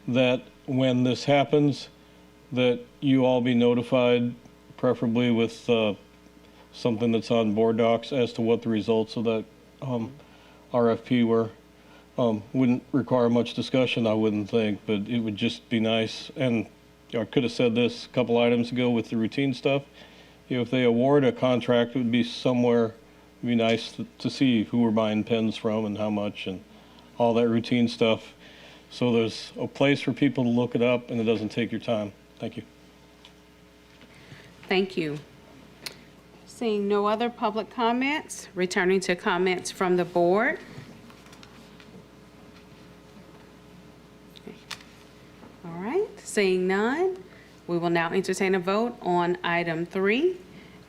that when this happens, that you all be notified, preferably with something that's on board docs as to what the results of that RFP were. Wouldn't require much discussion, I wouldn't think, but it would just be nice. And I could have said this a couple items ago with the routine stuff. You know, if they award a contract, it would be somewhere, it'd be nice to see who we're buying pens from and how much and all that routine stuff. So there's a place for people to look it up and it doesn't take your time. Thank you. Thank you. Seeing no other public comments, returning to comments from the board. All right, seeing none, we will now entertain a vote on item 3,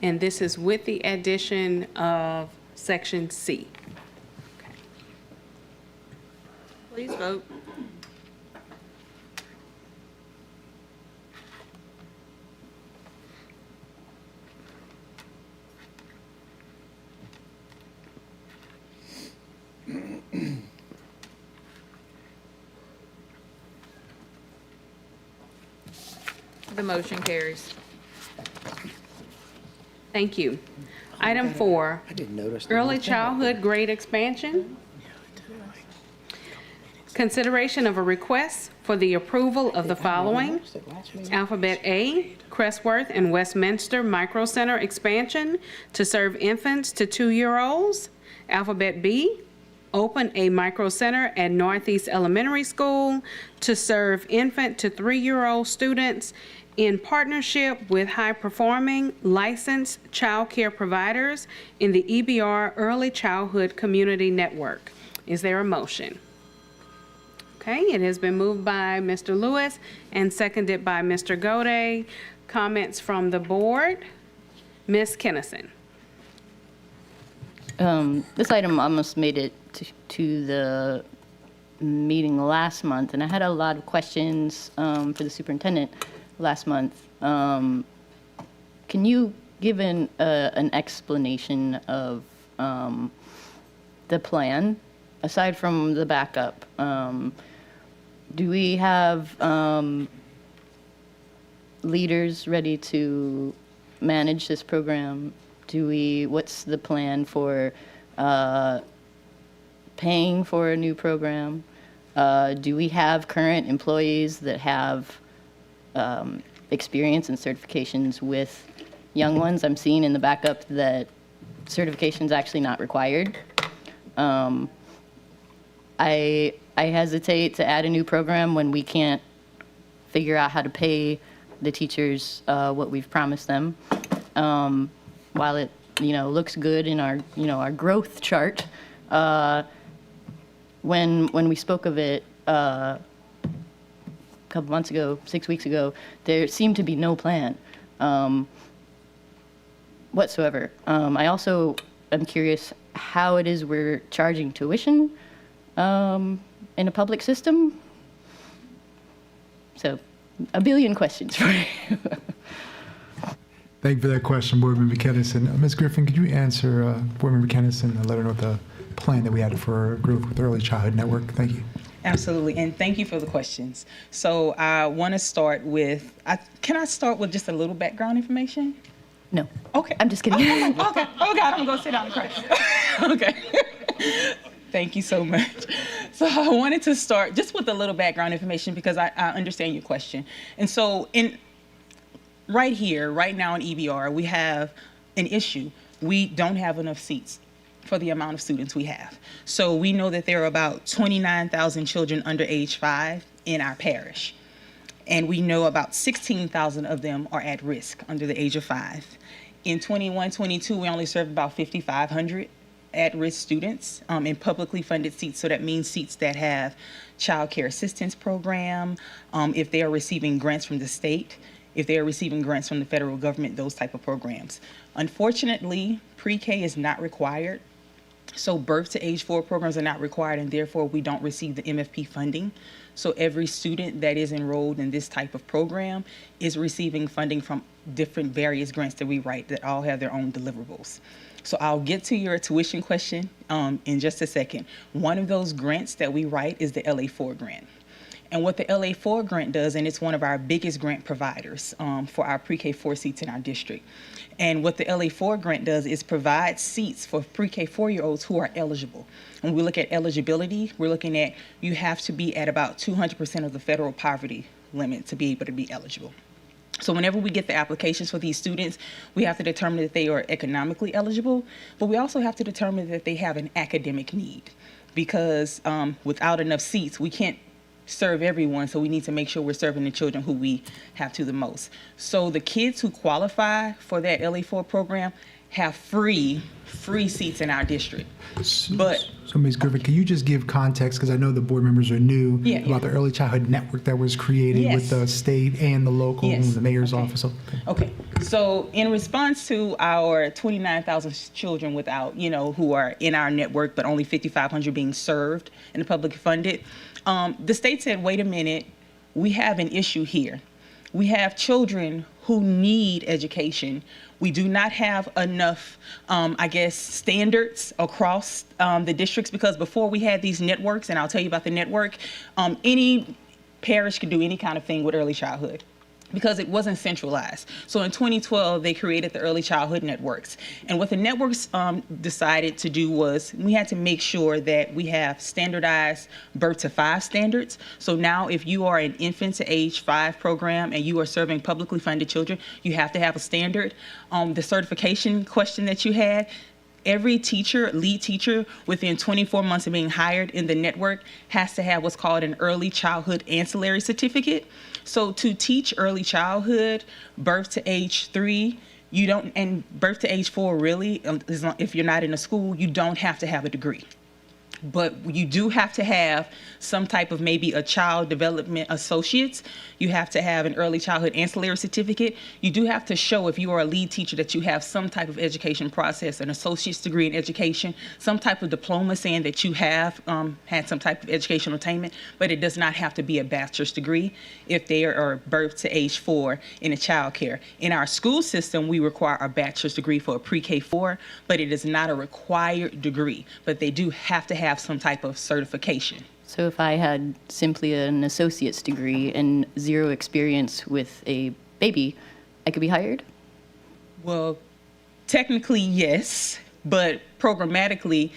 and this is with the addition of section C. Okay. Please vote. The motion carries. Thank you. Item 4, I didn't notice. early childhood grade expansion. Consideration of a request for the approval of the following. Alphabet A, Crestworth and Westminster Micro Center expansion to serve infants to 2-year-olds. Alphabet B, open a micro center at Northeast Elementary School to serve infant to 3-year-old students. in partnership with high-performing licensed child care providers in the EBR Early Childhood Community Network. Is there a motion? Okay, it has been moved by Mr. Lewis and seconded by Mr. Gode. Comments from the board? Ms. Kennison. This item almost made it to the meeting last month, and I had a lot of questions for the superintendent last month. Can you give an explanation of the plan, aside from the backup? Do we have leaders ready to manage this program? What's the plan for paying for a new program? Do we have current employees that have experience and certifications with young ones? I'm seeing in the backup that certification's actually not required. I hesitate to add a new program when we can't figure out how to pay the teachers what we've promised them. While it looks good in our growth chart, when we spoke of it a couple months ago, 6 weeks ago, there seemed to be no plan whatsoever. I also am curious how it is we're charging tuition in a public system. So, a billion questions for you. Thank you for that question, Board Member Kennison. Ms. Griffin, could you answer Board Member Kennison and let her know the plan that we had for growth with Early Childhood Network? Thank you. Absolutely, and thank you for the questions. So I want to start with, can I start with just a little background information? No. Okay. I'm just kidding. Okay. Oh, God, I'm going to sit down and cry. Okay. Thank you so much. So I wanted to start just with a little background information because I understand your question. And so right here, right now in EBR, we have an issue. We don't have enough seats for the amount of students we have. So we know that there are about 29,000 children under age 5 in our parish. And we know about 16,000 of them are at risk under the age of 5. In 21-22, we only served about 5,500 at-risk students in publicly funded seats. So that means seats that have child care assistance program, if they are receiving grants from the state, if they are receiving grants from the federal government, those type of programs. Unfortunately, pre-K is not required. So birth to age 4 programs are not required, and therefore we don't receive the MFP funding. So every student that is enrolled in this type of program is receiving funding from different various grants that we write that all have their own deliverables. So I'll get to your tuition question in just a second. One of those grants that we write is the LA4 grant. And what the LA4 grant does, and it's one of our biggest grant providers for our pre-K 4 seats in our district. And what the LA4 grant does is provide seats for pre-K 4-year-olds who are eligible. When we look at eligibility, we're looking at you have to be at about 200% of the federal poverty limit to be able to be eligible. So whenever we get the applications for these students, we have to determine that they are economically eligible, but we also have to determine that they have an academic need, because without enough seats, we can't serve everyone, so we need to make sure we're serving the children who we have to the most. So the kids who qualify for that LA4 program have free seats in our district. So Ms. Griffin, can you just give context, because I know the board members are new, about the Early Childhood Network that was created with the state and the local, the mayor's office? Okay, so in response to our 29,000 children without, who are in our network, but only 5,500 being served in the public funded, the state said, wait a minute, we have an issue here. We have children who need education. We do not have enough, standards across the districts, because before we had these networks, and I'll tell you about the network, any parish could do any kind of thing with early childhood, because it wasn't centralized. So in 2012, they created the early childhood networks. And what the networks decided to do was we had to make sure that we have standardized birth to 5 standards. So now if you are an infant to age 5 program and you are serving publicly funded children, you have to have a standard. The certification question that you had, every teacher, lead teacher, within 24 months of being hired in the network has to have what's called an early childhood ancillary certificate. So to teach early childhood, birth to age 3, you don't, and birth to age 4 really, if you're not in a school, you don't have to have a degree. But you do have to have some type of maybe a child development associates. You have to have an early childhood ancillary certificate. You do have to show, if you are a lead teacher, that you have some type of education process, an associate's degree in education, some type of diploma saying that you have had some type of educational attainment, but it does not have to be a bachelor's degree if they are birth to age 4 in a child care. In our school system, we require a bachelor's degree for a pre-K4, but it is not a required degree, but they do have to have some type of certification. So if I had simply an associate's degree and 0 experience with a baby, I could be hired? Well, technically, yes, but programmatically,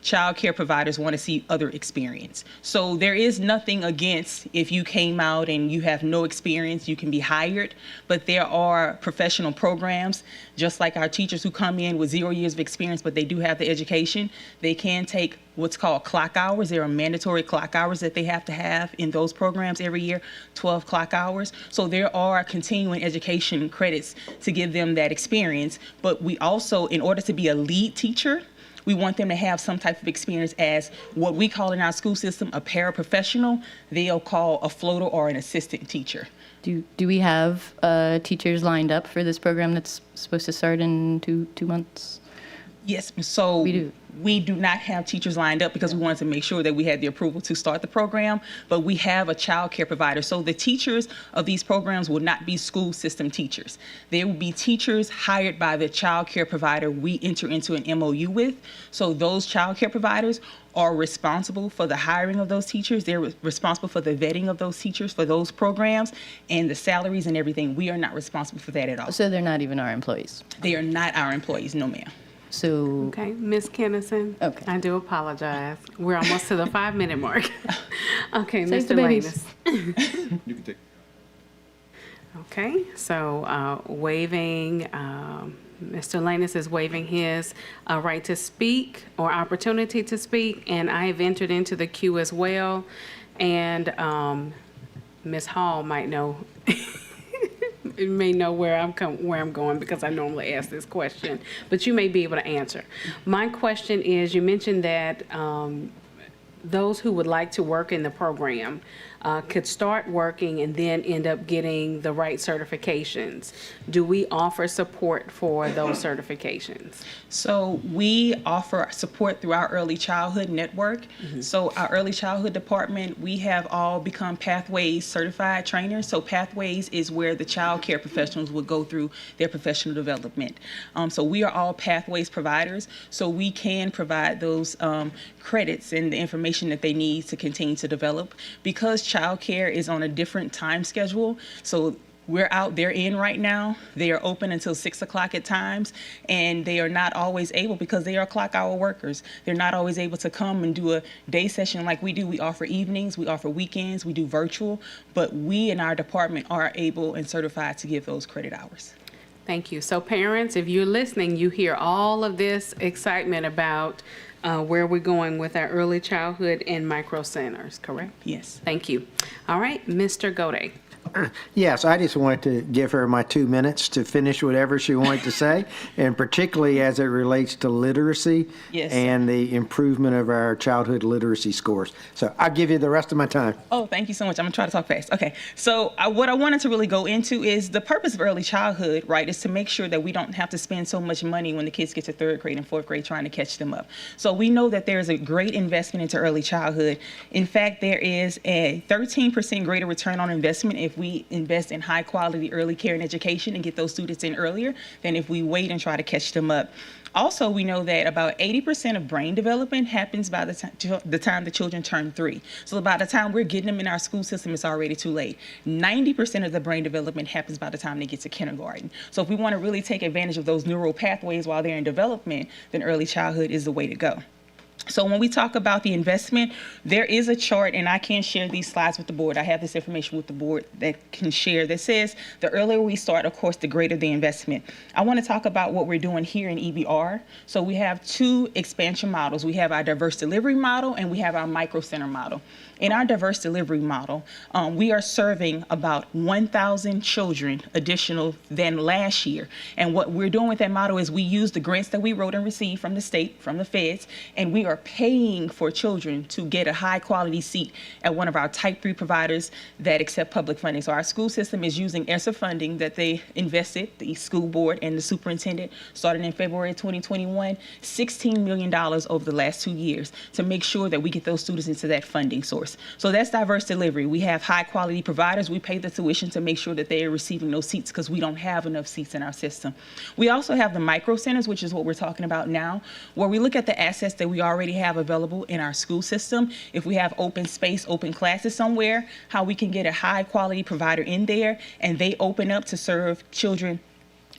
child care providers want to see other experience. So there is nothing against if you came out and you have no experience, you can be hired, but there are professional programs, just like our teachers who come in with 0 years of experience, but they do have the education. They can take what's called clock hours. There are mandatory clock hours that they have to have in those programs every year, 12 clock hours. So there are continuing education credits to give them that experience. But we also, in order to be a lead teacher, we want them to have some type of experience as what we call in our school system a paraprofessional. They'll call a floater or an assistant teacher. Do we have teachers lined up for this program that's supposed to start in two months? Yes, so we do not have teachers lined up because we wanted to make sure that we had the approval to start the program, but we have a child care provider. So the teachers of these programs will not be school system teachers. They will be teachers hired by the child care provider we enter into an MOU with. So those child care providers are responsible for the hiring of those teachers. They're responsible for the vetting of those teachers for those programs and the salaries and everything. We are not responsible for that at all. So they're not even our employees? They are not our employees, no ma'am. So. Okay, Ms. Kennison. Okay. I do apologize. We're almost to the 5-minute mark. Okay, Save Mr. the babies. Lanus. You can take. Okay, so waiving, Mr. Lanus is waiving his right to speak or opportunity to speak, and I have entered into the queue as well. And Ms. Hall might know. You may know where I'm going because I normally ask this question, but you may be able to answer. My question is, you mentioned that those who would like to work in the program could start working and then end up getting the right certifications. Do we offer support for those certifications? So we offer support through our early childhood network. So our early childhood department, we have all become Pathways certified trainers. So Pathways is where the child care professionals would go through their professional development. So we are all Pathways providers. So we can provide those credits and the information that they need to continue to develop. Because child care is on a different time schedule, so we're out, they're in right now. They are open until 6 o'clock at times, and they are not always able, because they are clock hour workers, they're not always able to come and do a day session like we do. We offer evenings, we offer weekends, we do virtual, but we in our department are able and certified to give those credit hours. Thank you. So parents, if you're listening, you hear all of this excitement about where we're going with our early childhood and micro centers, correct? Yes. Thank you. All right, Mr. Gode. Yes, I just wanted to give her my 2 minutes to finish whatever she wanted to say, and particularly as it relates to literacy and the improvement of our childhood literacy scores. So I'll give you the rest of my time. Oh, thank you so much. I'm gonna try to talk fast. Okay, so what I wanted to really go into is the purpose of early childhood, right, is to make sure that we don't have to spend so much money when the kids get to 3rd grade and 4th grade trying to catch them up. So we know that there's a great investment into early childhood. In fact, there is a 13% greater return on investment if we invest in high quality early care and education and get those students in earlier than if we wait and try to catch them up. Also, we know that about 80% of brain development happens by the time the children turn 3. So by the time we're getting them in our school system, it's already too late. 90% of the brain development happens by the time they get to kindergarten. So if we want to really take advantage of those neural pathways while they're in development, then early childhood is the way to go. So when we talk about the investment, there is a chart, and I can share these slides with the board. I have this information with the board that can share that says the earlier we start, of course, the greater the investment. I want to talk about what we're doing here in EBR. So we have two expansion models. We have our diverse delivery model and we have our micro center model. In our diverse delivery model, we are serving about 1,000 children additional than last year. And what we're doing with that model is we use the grants that we wrote and received from the state, from the feds, and we are paying for children to get a high quality seat at one of our type 3 providers that accept public funding. So our school system is using ESSER funding that they invested, the school board and the superintendent, starting in February 2021, $16 million over the last 2 years to make sure that we get those students into that funding source. So that's diverse delivery. We have high quality providers. We pay the tuition to make sure that they are receiving those seats because we don't have enough seats in our system. We also have the micro centers, which is what we're talking about now, where we look at the assets that we already have available in our school system. If we have open space, open classes somewhere, how we can get a high quality provider in there and they open up to serve children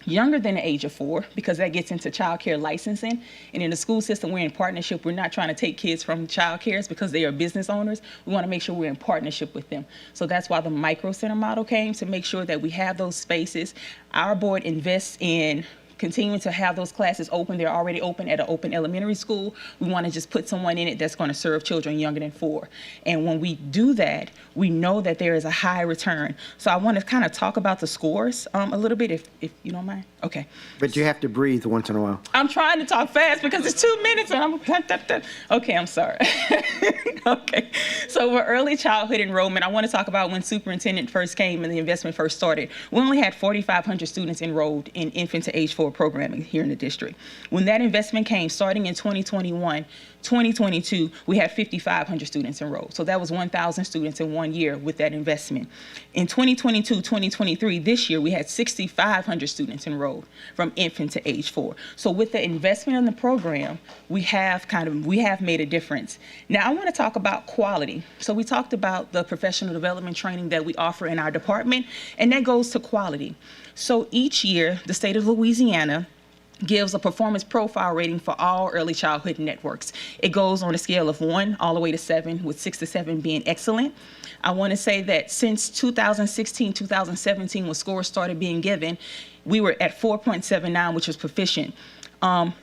younger than the age of 4, because that gets into child care licensing. And in the school system, we're in partnership. We're not trying to take kids from child cares because they are business owners. We want to make sure we're in partnership with them. So that's why the micro center model came, to make sure that we have those spaces. Our board invests in continuing to have those classes open. They're already open at an open elementary school. We want to just put someone in it that's going to serve children younger than 4. And when we do that, we know that there is a high return. So I want to kind of talk about the scores a little bit, if you don't mind. Okay. But you have to breathe once in a while. I'm trying to talk fast because it's 2 minutes and I'm, okay, I'm sorry. Okay. So for early childhood enrollment, I want to talk about when superintendent first came and the investment first started. We only had 4,500 students enrolled in infant to age 4 programming here in the district. When that investment came, starting in 2021, 2022, we had 5,500 students enrolled. So that was 1,000 students in 1 year with that investment. In 2022, 2023, this year, we had 6,500 students enrolled from infant to age 4. So with the investment in the program, we have made a difference. Now I want to talk about quality. So we talked about the professional development training that we offer in our department, and that goes to quality. So each year, the state of Louisiana gives a performance profile rating for all early childhood networks. It goes on a scale of 1 all the way to 7, with 6 to 7 being excellent. I want to say that since 2016, 2017, when scores started being given, we were at 4.79, which was proficient.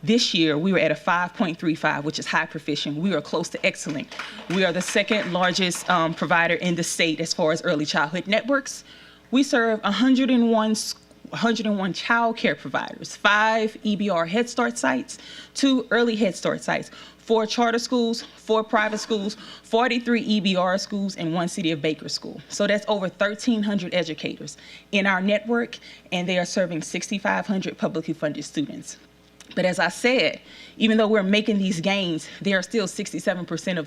This year, we were at a 5.35, which is high proficient. We are close to excellent. We are the second largest provider in the state as far as early childhood networks. We serve 101 child care providers, 5 EBR Head Start sites, 2 early Head Start sites, 4 charter schools, 4 private schools, 43 EBR schools, and 1 City of Baker school. So that's over 1,300 educators in our network, and they are serving 6,500 publicly funded students. But as I said, even though we're making these gains, there are still 67%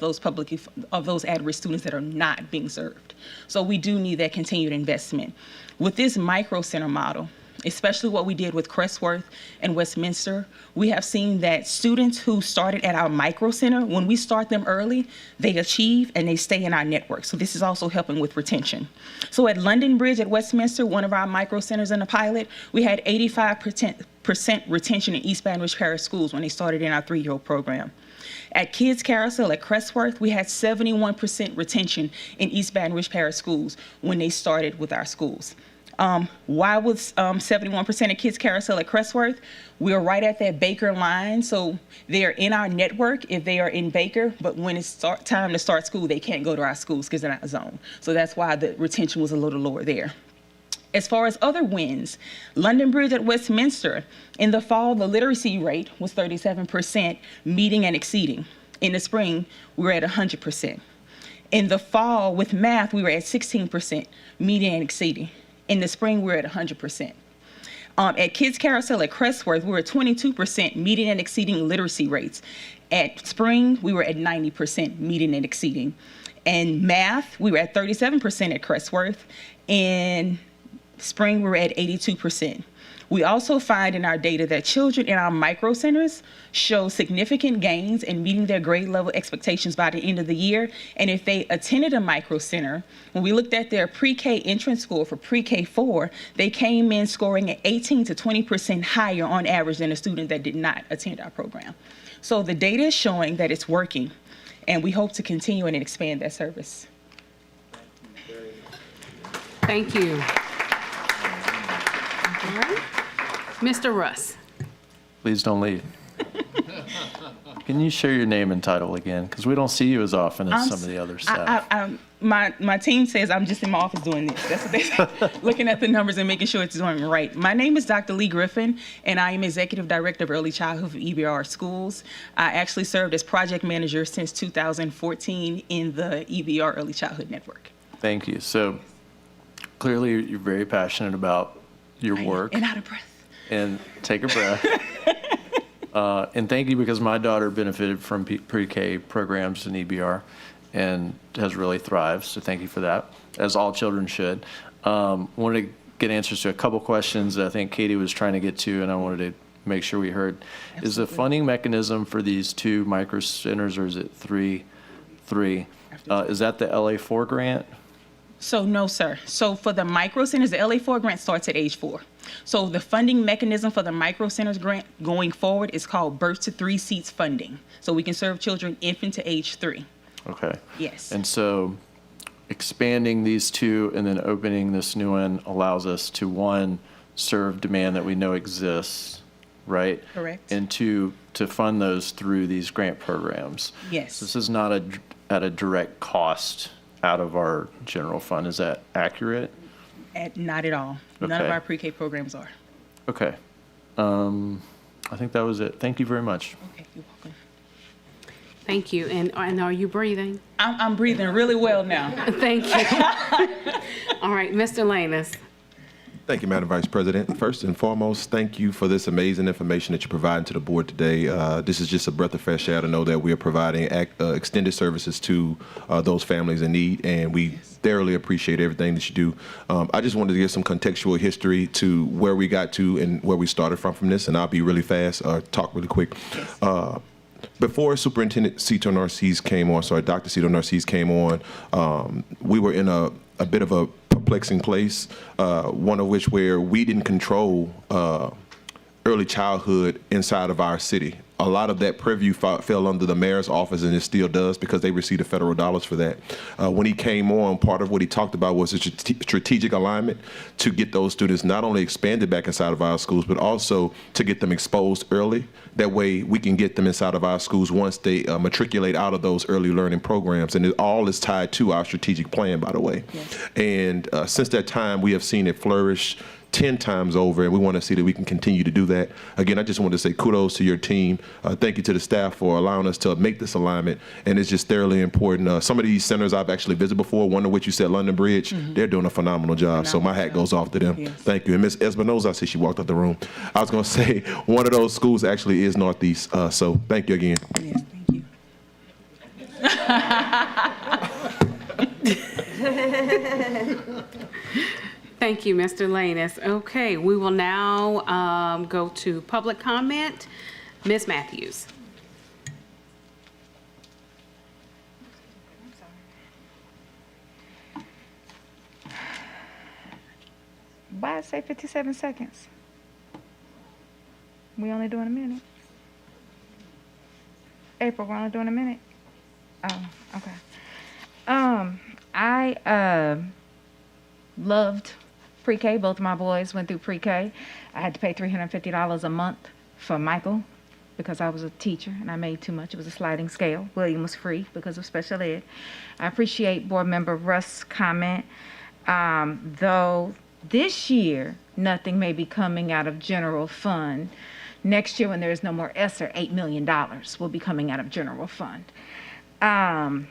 of those at-risk students that are not being served. So we do need that continued investment. With this micro center model, especially what we did with Crestworth and Westminster, we have seen that students who started at our micro center, when we start them early, they achieve and they stay in our network. So this is also helping with retention. So at London Bridge at Westminster, one of our micro centers in the pilot, we had 85% retention in East Baton Rouge Parish schools when they started in our 3-year-old program. At Kids Carousel at Crestworth, we had 71% retention in East Baton Rouge Parish schools when they started with our schools. Why was 71% of Kids Carousel at Crestworth? We're right at that Baker line, so they are in our network if they are in Baker, but when it's time to start school, they can't go to our schools because they're not zoned. So that's why the retention was a little lower there. As far as other wins, London Bridge at Westminster, in the fall, the literacy rate was 37%, meeting and exceeding. In the spring, we were at 100%. In the fall, with math, we were at 16%, meeting and exceeding. In the spring, we were at 100%. At Kids Carousel at Crestworth, we were at 22%, meeting and exceeding literacy rates. At spring, we were at 90%, meeting and exceeding. And math, we were at 37% at Crestworth. In spring, we were at 82%. We also find in our data that children in our micro centers show significant gains in meeting their grade level expectations by the end of the year. And if they attended a micro center, when we looked at their pre-K entrance score for pre-K 4, they came in scoring at 18 to 20% higher on average than a student that did not attend our program. So the data is showing that it's working, and we hope to continue and expand that service. Thank you. All right. Mr. Russ. Please don't leave. Can you share your name and title again? Because we don't see you as often as some of the other staff. My team says I'm just in my office doing this. That's what they say, looking at the numbers and making sure it's doing right. My name is Dr. Lee Griffin, and I am Executive Director of Early Childhood for EBR Schools. I actually served as project manager since 2014 in the EBR Early Childhood Network. Thank you. So clearly you're very passionate about your work. And out of breath. And take a breath. And thank you, because my daughter benefited from pre-K programs in EBR and has really thrived. So thank you for that, as all children should. Wanted to get answers to a couple questions that I think Katie was trying to get to, and I wanted to make sure we heard. Absolutely. Is the funding mechanism for these 2 micro centers, or is it three? Is that the LA4 grant? So no, sir. So for the micro centers, the LA4 grant starts at age 4. So the funding mechanism for the micro centers grant going forward is called birth to 3 seats funding. So we can serve children infant to age 3. Okay. Yes. And so expanding these 2 and then opening this new one allows us to, 1, serve demand that we know exists, right? Correct. And 2, to fund those through these grant programs. Yes. This is not at a direct cost out of our general fund. Is that accurate? Not at all. None of Okay. our pre-K programs are. Okay. I think that was it. Thank you very much. Okay, you're welcome. Thank you. And are you breathing? I'm breathing really well now. Thank you. All right, Mr. Lanus. Thank you, Madam Vice President. First and foremost, thank you for this amazing information that you're providing to the board today. This is just a breath of fresh air to know that we are providing extended services to those families in need, and we thoroughly appreciate everything that you do. I just wanted to give some contextual history to where we got to and where we started from this, and I'll be really fast, talk really quick. Before Superintendent Cito Narcisse came on, sorry, Dr. Cito Narcisse came on, we were in a bit of a perplexing place, one of which where we didn't control early childhood inside of our city. A lot of that purview fell under the mayor's office, and it still does, because they receive the federal dollars for that. When he came on, part of what he talked about was a strategic alignment to get those students not only expanded back inside of our schools, but also to get them exposed early. That way we can get them inside of our schools once they matriculate out of those early learning programs. And it all is tied to our strategic plan, by the way. Yes. And since that time, we have seen it flourish 10 times over, and we want to see that we can continue to do that. Again, I just want to say kudos to your team. Thank you to the staff for allowing us to make this alignment, and it's just thoroughly important. Some of these centers I've actually visited before, one of which you said London Bridge, they're doing a phenomenal job, so my hat goes off to them. Yes. Thank you. And Ms. Espinoza, I see she walked out the room. I was going to say, one of those schools actually is Northeast, so thank you again. Yes, thank you. Thank you, Mr. Lanus. Okay, we will now go to public comment. Ms. Matthews. Why say 57 seconds? We only doing a minute. April, we're only doing a minute. Oh, okay. I loved pre-K. Both of my boys went through pre-K. I had to pay $350 a month for Michael because I was a teacher and I made too much. It was a sliding scale. William was free because of special ed. I appreciate Board Member Russ' comment. Though this year, nothing may be coming out of general fund. Next year, when there is no more ESSER, $8 million will be coming out of general fund. I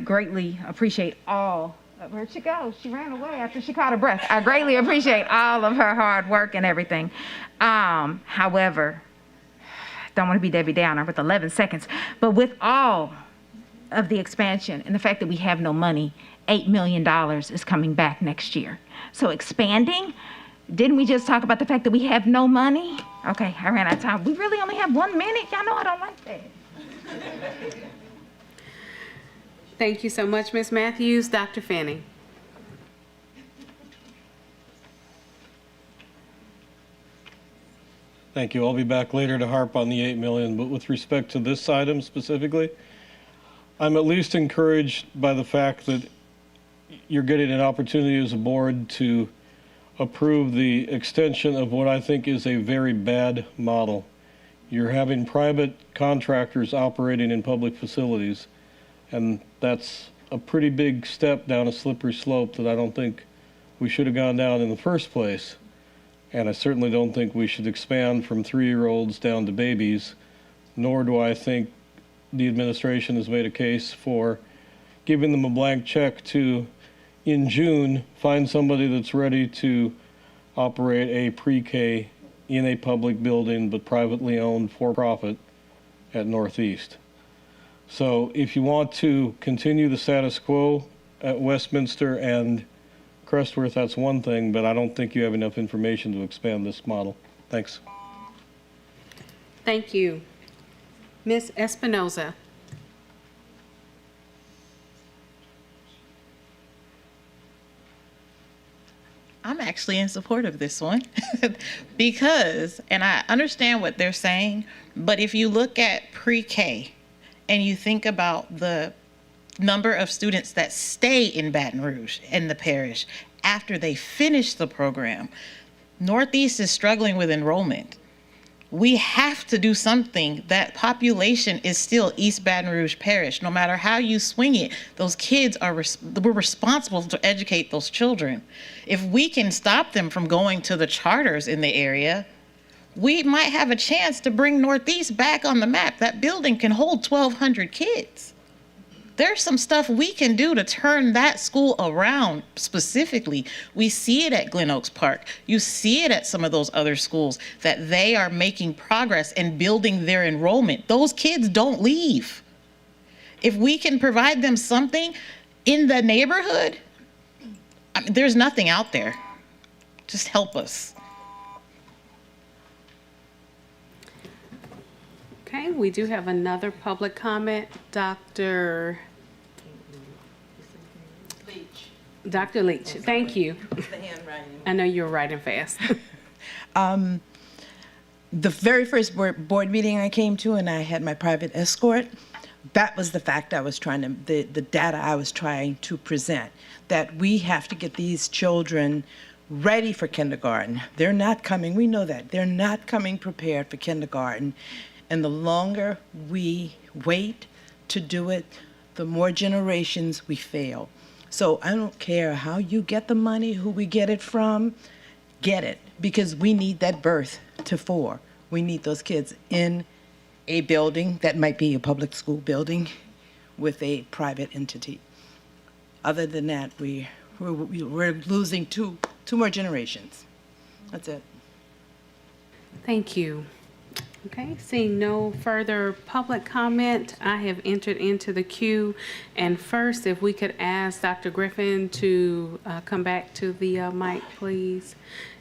greatly appreciate all. Where'd she go? She ran away after she caught her breath. I greatly appreciate all of her hard work and everything. However, don't want to be Debbie Downer with 11 seconds, but with all of the expansion and the fact that we have no money, $8 million is coming back next year. So expanding Didn't we just talk about the fact that we have no money? Okay, I ran out of time. We really only have 1 minute? Y'all know I don't like that. Thank you so much, Ms. Matthews. Dr. Fanning. Thank you. I'll be back later to harp on the 8 million, but with respect to this item specifically, I'm at least encouraged by the fact that you're getting an opportunity as a board to approve the extension of what I think is a very bad model. You're having private contractors operating in public facilities, and that's a pretty big step down a slippery slope that I don't think we should have gone down in the first place. And I certainly don't think we should expand from 3-year-olds down to babies, nor do I think the administration has made a case for giving them a blank check to, in June, find somebody that's ready to operate a pre-K in a public building but privately owned for-profit at Northeast. So if you want to continue the status quo at Westminster and Crestworth, that's one thing, but I don't think you have enough information to expand this model. Thanks. Thank you. Ms. Espinoza. I'm actually in support of this one because, and I understand what they're saying, but if you look at pre-K and you think about the number of students that stay in Baton Rouge in the parish after they finish the program, Northeast is struggling with enrollment. We have to do something. That population is still East Baton Rouge Parish. No matter how you swing it, those kids are, we're responsible to educate those children. If we can stop them from going to the charters in the area, we might have a chance to bring Northeast back on the map. That building can hold 1,200 kids. There's some stuff we can do to turn that school around specifically. We see it at Glen Oaks Park. You see it at some of those other schools that they are making progress and building their enrollment. Those kids don't leave. If we can provide them something in the neighborhood, I mean, there's nothing out there. Just help us. Okay, we do have another public comment. Dr. Leach, thank you. I know you're writing fast. The very first board meeting I came to, and I had my private escort, that was the fact I was trying to, the data I was trying to present, that we have to get these children ready for kindergarten. They're not coming, we know that, they're not coming prepared for kindergarten. And the longer we wait to do it, the more generations we fail. So I don't care how you get the money, who we get it from, get it, because we need that birth to 4. We need those kids in a building that might be a public school building with a private entity. Other than that, we're losing two more generations. That's it. Thank you. Okay, seeing no further public comment, I have entered into the queue. And first, if we could ask Dr. Griffin to come back to the mic, please.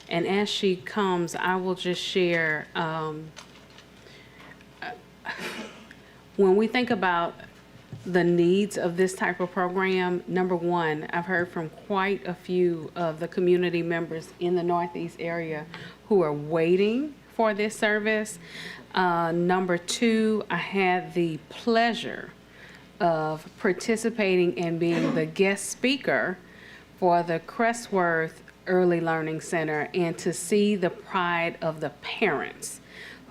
And as she comes, I will just share, when we think about the needs of this type of program, number one, I've heard from quite a few of the community members in the Northeast area who are waiting for this service. Number two, I had the pleasure of participating and being the guest speaker for the Crestworth Early Learning Center, and to see the pride of the parents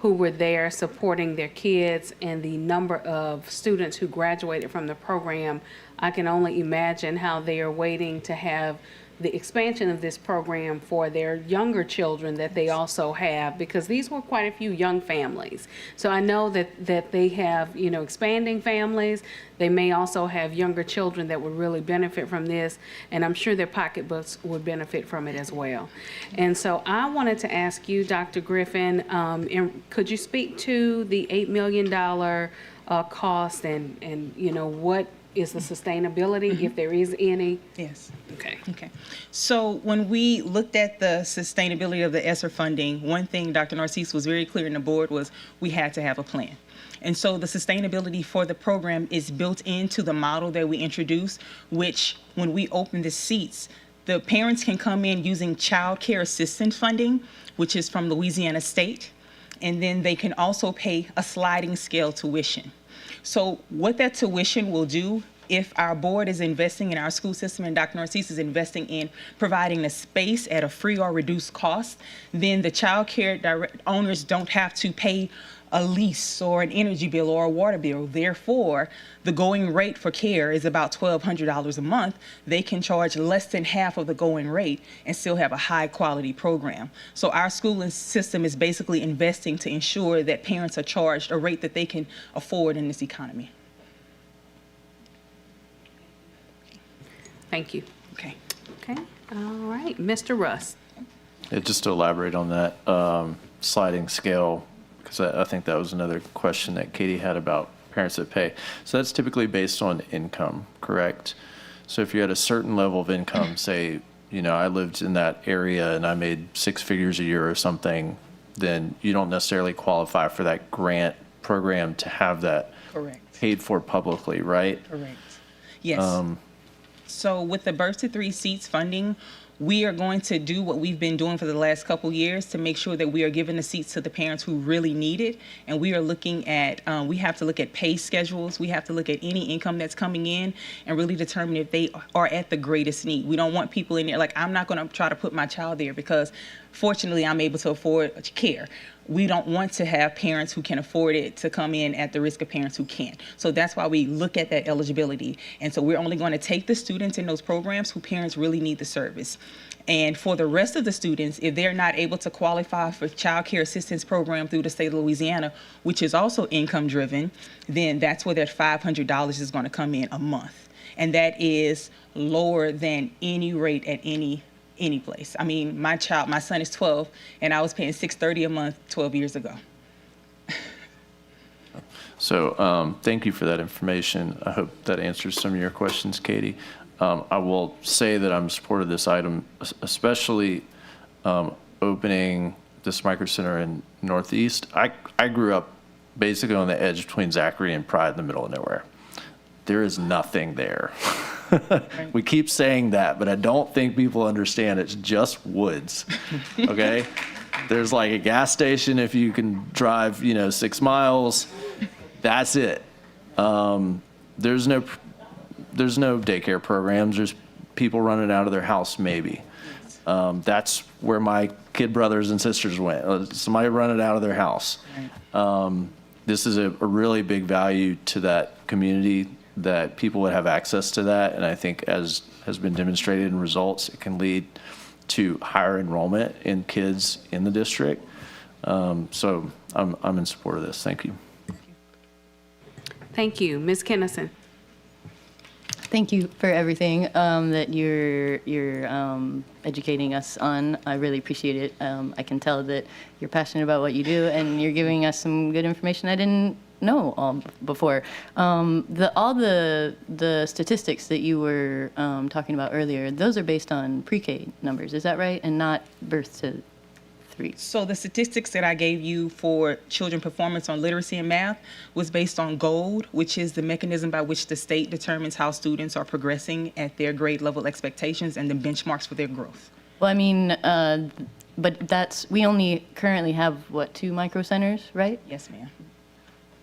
who were there supporting their kids and the number of students who graduated from the program. I can only imagine how they are waiting to have the expansion of this program for their younger children that they also have, because these were quite a few young families. So I know that they have, expanding families. They may also have younger children that would really benefit from this, and I'm sure their pocketbooks would benefit from it as well. And so I wanted to ask you, Dr. Griffin, could you speak to the $8 million cost and what is the sustainability, if there is any? Yes. Okay. Okay. So when we looked at the sustainability of the ESSER funding, one thing Dr. Narcisse was very clear in the board was we had to have a plan. And so the sustainability for the program is built into the model that we introduced, which when we open the seats, the parents can come in using child care assistance funding, which is from Louisiana State, and then they can also pay a sliding scale tuition. So what that tuition will do, if our board is investing in our school system and Dr. Narcisse is investing in providing the space at a free or reduced cost, then the child care owners don't have to pay a lease or an energy bill or a water bill. Therefore, the going rate for care is about $1,200 a month. They can charge less than half of the going rate and still have a high quality program. So our schooling system is basically investing to ensure that parents are charged a rate that they can afford in this economy. Thank you. Okay. Okay. All right. Mr. Russ. Yeah, just to elaborate on that sliding scale, because I think that was another question that Katie had about parents that pay. So that's typically based on income, correct? So if you're at a certain level of income, say, you know, I lived in that area and I made 6 figures a year or something, then you don't necessarily qualify for that grant program to have that Correct. paid for publicly, right? Correct. Yes. So with the Birth to 3 Seats funding, we are going to do what we've been doing for the last couple years to make sure that we are giving the seats to the parents who really need it. And we are looking at, we have to look at pay schedules. We have to look at any income that's coming in and really determine if they are at the greatest need. We don't want people in there, like, I'm not going to try to put my child there because fortunately I'm able to afford care. We don't want to have parents who can afford it to come in at the risk of parents who can't. So that's why we look at that eligibility. And so we're only going to take the students in those programs who parents really need the service. And for the rest of the students, if they're not able to qualify for child care assistance program through the state of Louisiana, which is also income driven, then that's where that $500 is going to come in a month. And that is lower than any rate at any place. I mean, my son is 12, and I was paying $630 a month 12 years ago. So thank you for that information. I hope that answers some of your questions, Katie. I will say that I'm supportive of this item, especially opening this micro center in Northeast. I grew up basically on the edge between Zachary and Pride in the middle of nowhere. There is nothing there. We keep saying that, but I don't think people understand it's just woods, okay? There's like a gas station if you can drive, 6 miles. That's it. There's no daycare programs. There's people running out of their house maybe. That's where my kid brothers and sisters went. Somebody running out of their house. This is a really big value to that community, that people would have access to that. And I think, as has been demonstrated in results, it can lead to higher enrollment in kids in the district. So I'm in support of this. Thank you. Thank you. Ms. Kennison. Thank you for everything that you're educating us on. I really appreciate it. I can tell that you're passionate about what you do, and you're giving us some good information I didn't know before. All the statistics that you were talking about earlier, those are based on pre-K numbers, is that right? And not birth to 3. So the statistics that I gave you for children performance on literacy and math was based on GOLD, which is the mechanism by which the state determines how students are progressing at their grade level expectations and the benchmarks for their growth. Well, I mean, but we only currently have, 2 micro centers, right? Yes, ma'am.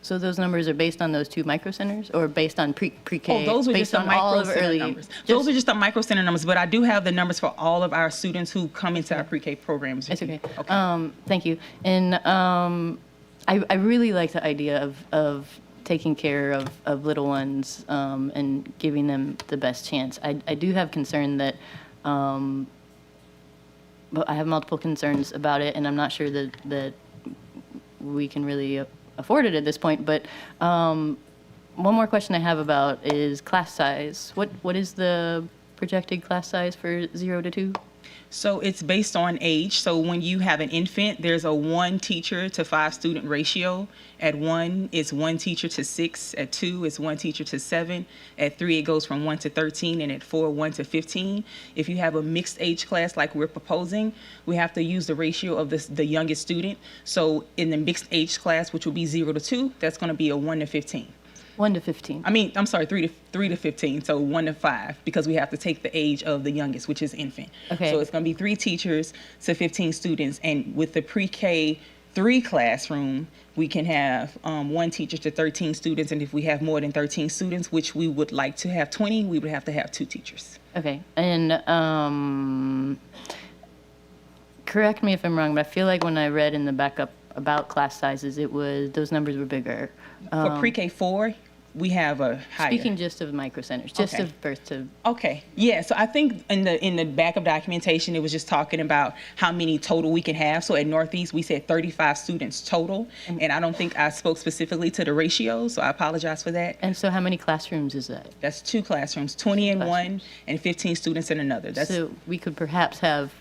So those numbers are based on those 2 micro centers, or based on pre-K? Oh, those are just the micro center numbers. Those are just the micro center numbers, but I do have the numbers for all of our students who come into our pre-K programs. It's okay. Thank you. And I really like the idea of taking care of little ones and giving them the best chance. I do have concern that, but I have multiple concerns about it, and I'm not sure that we can really afford it at this point. But one more question I have about is class size. What is the projected class size for 0 to 2? So it's based on age. So when you have an infant, there's a 1 teacher to 5 student ratio. At 1, it's 1 teacher to 6. At 2, it's 1 teacher to 7. At 3, it goes from 1 to 13. And at 4, 1 to 15. If you have a mixed age class like we're proposing, we have to use the ratio of the youngest student. So in the mixed age class, which will be 0 to 2, that's going to be a 1 to 15. 1 to 15. I mean, I'm sorry, 3 to 15, so 1 to 5, because we have to take the age of the youngest, which is infant. Okay. So it's going to be 3 teachers to 15 students, and with the pre-K 3 classroom, we can have 1 teacher to 13 students, and if we have more than 13 students, which we would like to have 20, we would have to have 2 teachers. Okay, and correct me if I'm wrong, but I feel like when I read in the backup about class sizes, those numbers were bigger. For pre-K 4, we have a higher. Speaking just of micro centers, just Okay. of birth to. Okay, yeah, so I think in the backup documentation, it was just talking about how many total we can have. So at Northeast, we said 35 students total, and I don't think I spoke specifically to the ratio, so I apologize for that. And so how many classrooms is that? That's 2 classrooms, 20 in one and 15 students in another. That's So we could perhaps have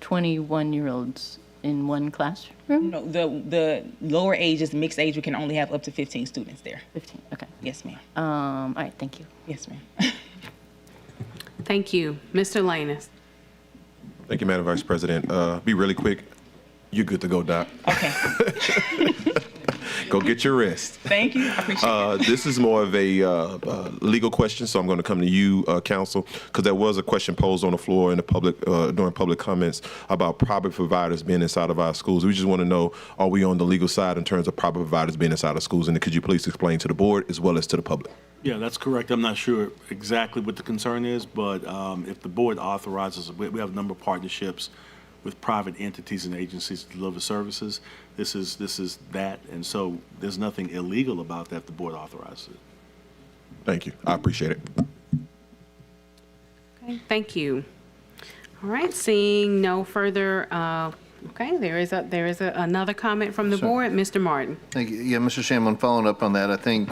21-year-olds in one classroom? no, the lower ages, mixed age, we can only have up to 15 students there. 15, okay. Yes, ma'am. All right, thank you. Yes, ma'am. Thank you. Mr. Lanus. Thank you, Madam Vice President. Be really quick. You're good to go, Doc. Okay. Go get your rest. Thank you. I appreciate it. This is more of a legal question, so I'm going to come to you, Counsel, because there was a question posed on the floor in the public during public comments about private providers being inside of our schools. We just want to know, are we on the legal side in terms of private providers being inside of schools? And could you please explain to the board as well as to the public? Yeah, that's correct. I'm not sure exactly what the concern is, but if the board authorizes, we have a number of partnerships with private entities and agencies to deliver services. This is that, and so there's nothing illegal about that if the board authorizes it. Thank you. I appreciate it. Okay, thank you. All right, seeing no further, okay, there is another comment from the board. Mr. Martin. Thank you. Yeah, Mr. Shamlin, following up on that, I think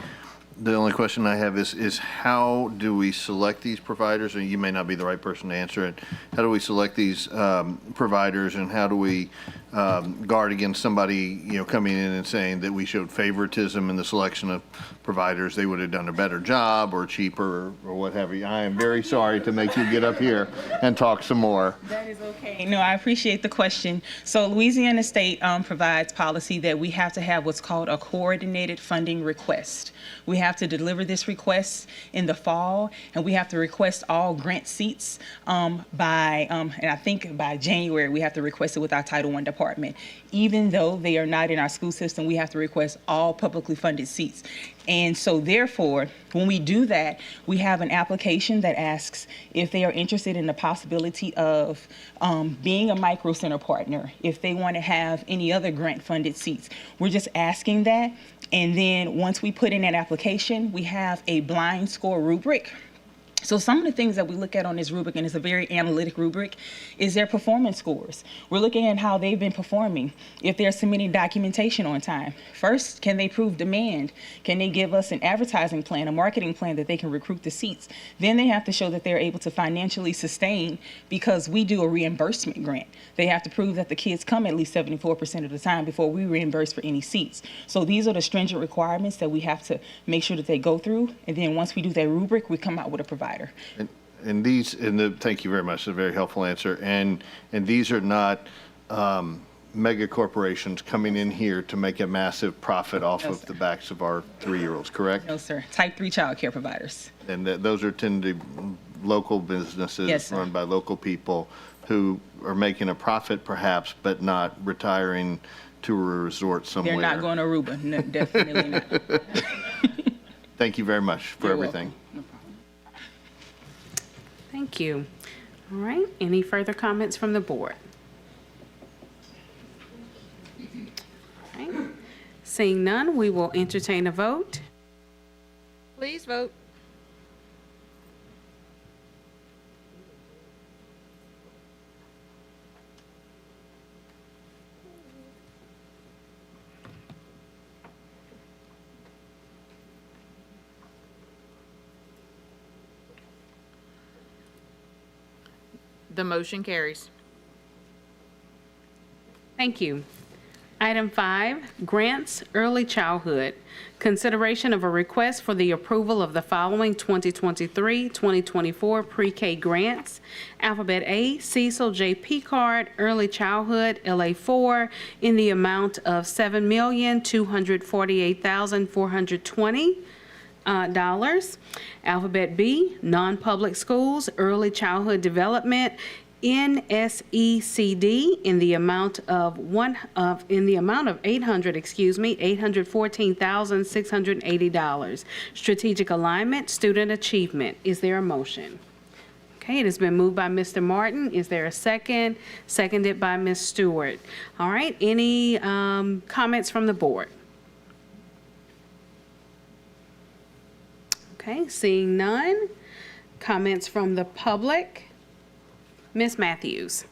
the only question I have is how do we select these providers? And you may not be the right person to answer it. How do we select these providers, and how do we guard against somebody, coming in and saying that we showed favoritism in the selection of providers? They would have done a better job or cheaper or what have you. I am very sorry to make you get up here and talk some more. That is okay. No, I appreciate the question. So Louisiana State provides policy that we have to have what's called a coordinated funding request. We have to deliver this request in the fall, and we have to request all grant seats and I think by January, we have to request it with our Title I department. Even though they are not in our school system, we have to request all publicly funded seats. And so therefore, when we do that, we have an application that asks if they are interested in the possibility of being a micro center partner, if they want to have any other grant funded seats. We're just asking that. And then once we put in an application, we have a blind score rubric. So some of the things that we look at on this rubric, and it's a very analytic rubric, is their performance scores. We're looking at how they've been performing, if they're submitting documentation on time. First, can they prove demand? Can they give us an advertising plan, a marketing plan that they can recruit the seats? Then they have to show that they're able to financially sustain, because we do a reimbursement grant. They have to prove that the kids come at least 74% of the time before we reimburse for any seats. So these are the stringent requirements that we have to make sure that they go through. And then once we do that rubric, we come out with a provider. And thank you very much. It's a very helpful answer. And these are not mega corporations coming in here to make a massive profit off of the backs of our 3-year-olds, correct? No, sir. Type 3 child care providers. And those are tend to be local businesses Yes, sir. run by local people who are making a profit perhaps, but not retiring to a resort somewhere. They're not going to Aruba. No, definitely not. Thank you very much for You're everything. welcome. Thank you. All right, any further comments from the board? All right. Seeing none, we will entertain a vote. Please vote. The motion carries. Thank you. Item 5, grants, early childhood. Consideration of a request for the approval of the following 2023-2024 pre-K grants. Alphabet A, Cecil J. Picard, Early Childhood, LA4, in the amount of $7,248,420. Alphabet B, non-public schools, early childhood development, NSECD, in the amount of $814,680. Strategic alignment, student achievement. Is there a motion? Okay, it has been moved by Mr. Martin. Is there a second? Seconded by Ms. Stewart. All right, any comments from the board? Okay, seeing none. Comments from the public? Ms. Matthews.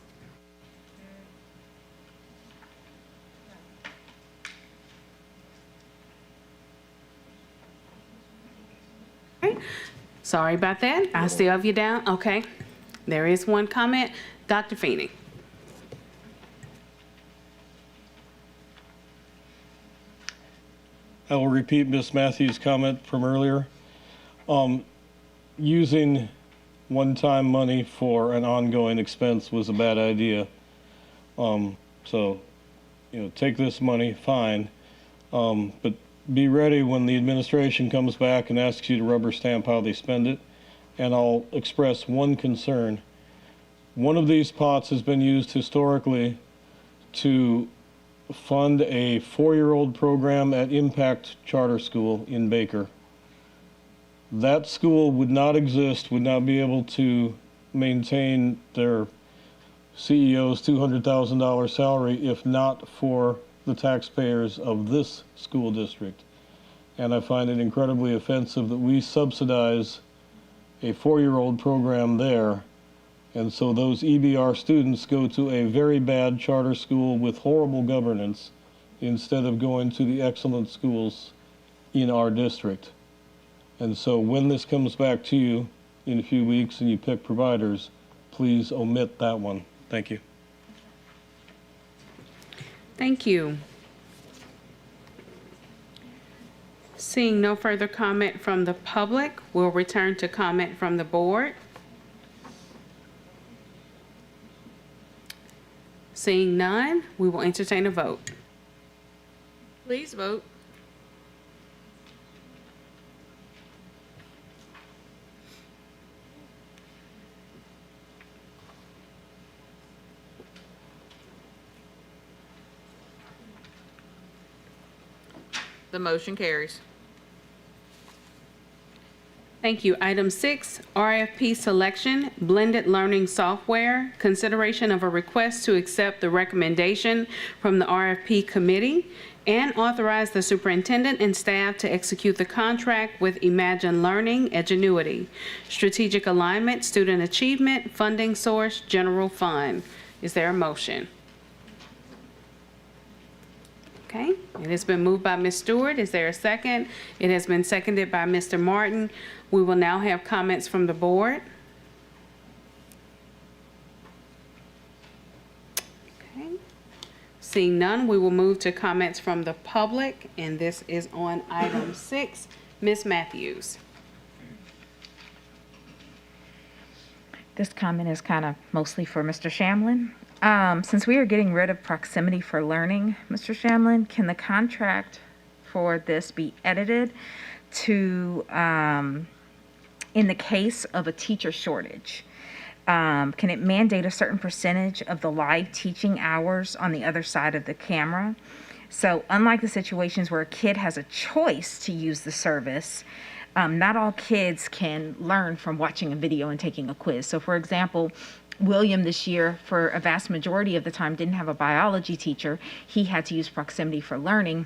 Okay. Sorry about that. I still have you down. Okay. There is one comment. Dr. Feeney. I will repeat Ms. Matthews' comment from earlier. Using one-time money for an ongoing expense was a bad idea. So, take this money, fine. But be ready when the administration comes back and asks you to rubber stamp how they spend it. And I'll express one concern. One of these pots has been used historically to fund a 4-year-old program at Impact Charter School in Baker. That school would not exist, would not be able to maintain their CEO's $200,000 salary if not for the taxpayers of this school district. And I find it incredibly offensive that we subsidize a 4-year-old program there, and so those EBR students go to a very bad charter school with horrible governance instead of going to the excellent schools in our district. And so when this comes back to you in a few weeks and you pick providers, please omit that one. Thank you. Thank you. Seeing no further comment from the public, we'll return to comment from the board. Seeing none, we will entertain a vote. Please vote. The motion carries. Thank you. Item 6, RFP selection, blended learning software. Consideration of a request to accept the recommendation from the RFP committee and authorize the superintendent and staff to execute the contract with Imagine Learning, Edgenuity. Strategic alignment, student achievement, funding source, general fund. Is there a motion? Okay, it has been moved by Ms. Stewart. Is there a second? It has been seconded by Mr. Martin. We will now have comments from the board. Okay. Seeing none, we will move to comments from the public, and this is on item 6. Ms. Matthews. This comment is kind of mostly for Mr. Shamlin. Since we are getting rid of proximity for learning, Mr. Shamlin, can the contract for this be edited to, in the case of a teacher shortage, can it mandate a certain percentage of the live teaching hours on the other side of the camera? So unlike the situations where a kid has a choice to use the service, not all kids can learn from watching a video and taking a quiz. So for example, William this year, for a vast majority of the time, didn't have a biology teacher. He had to use proximity for learning.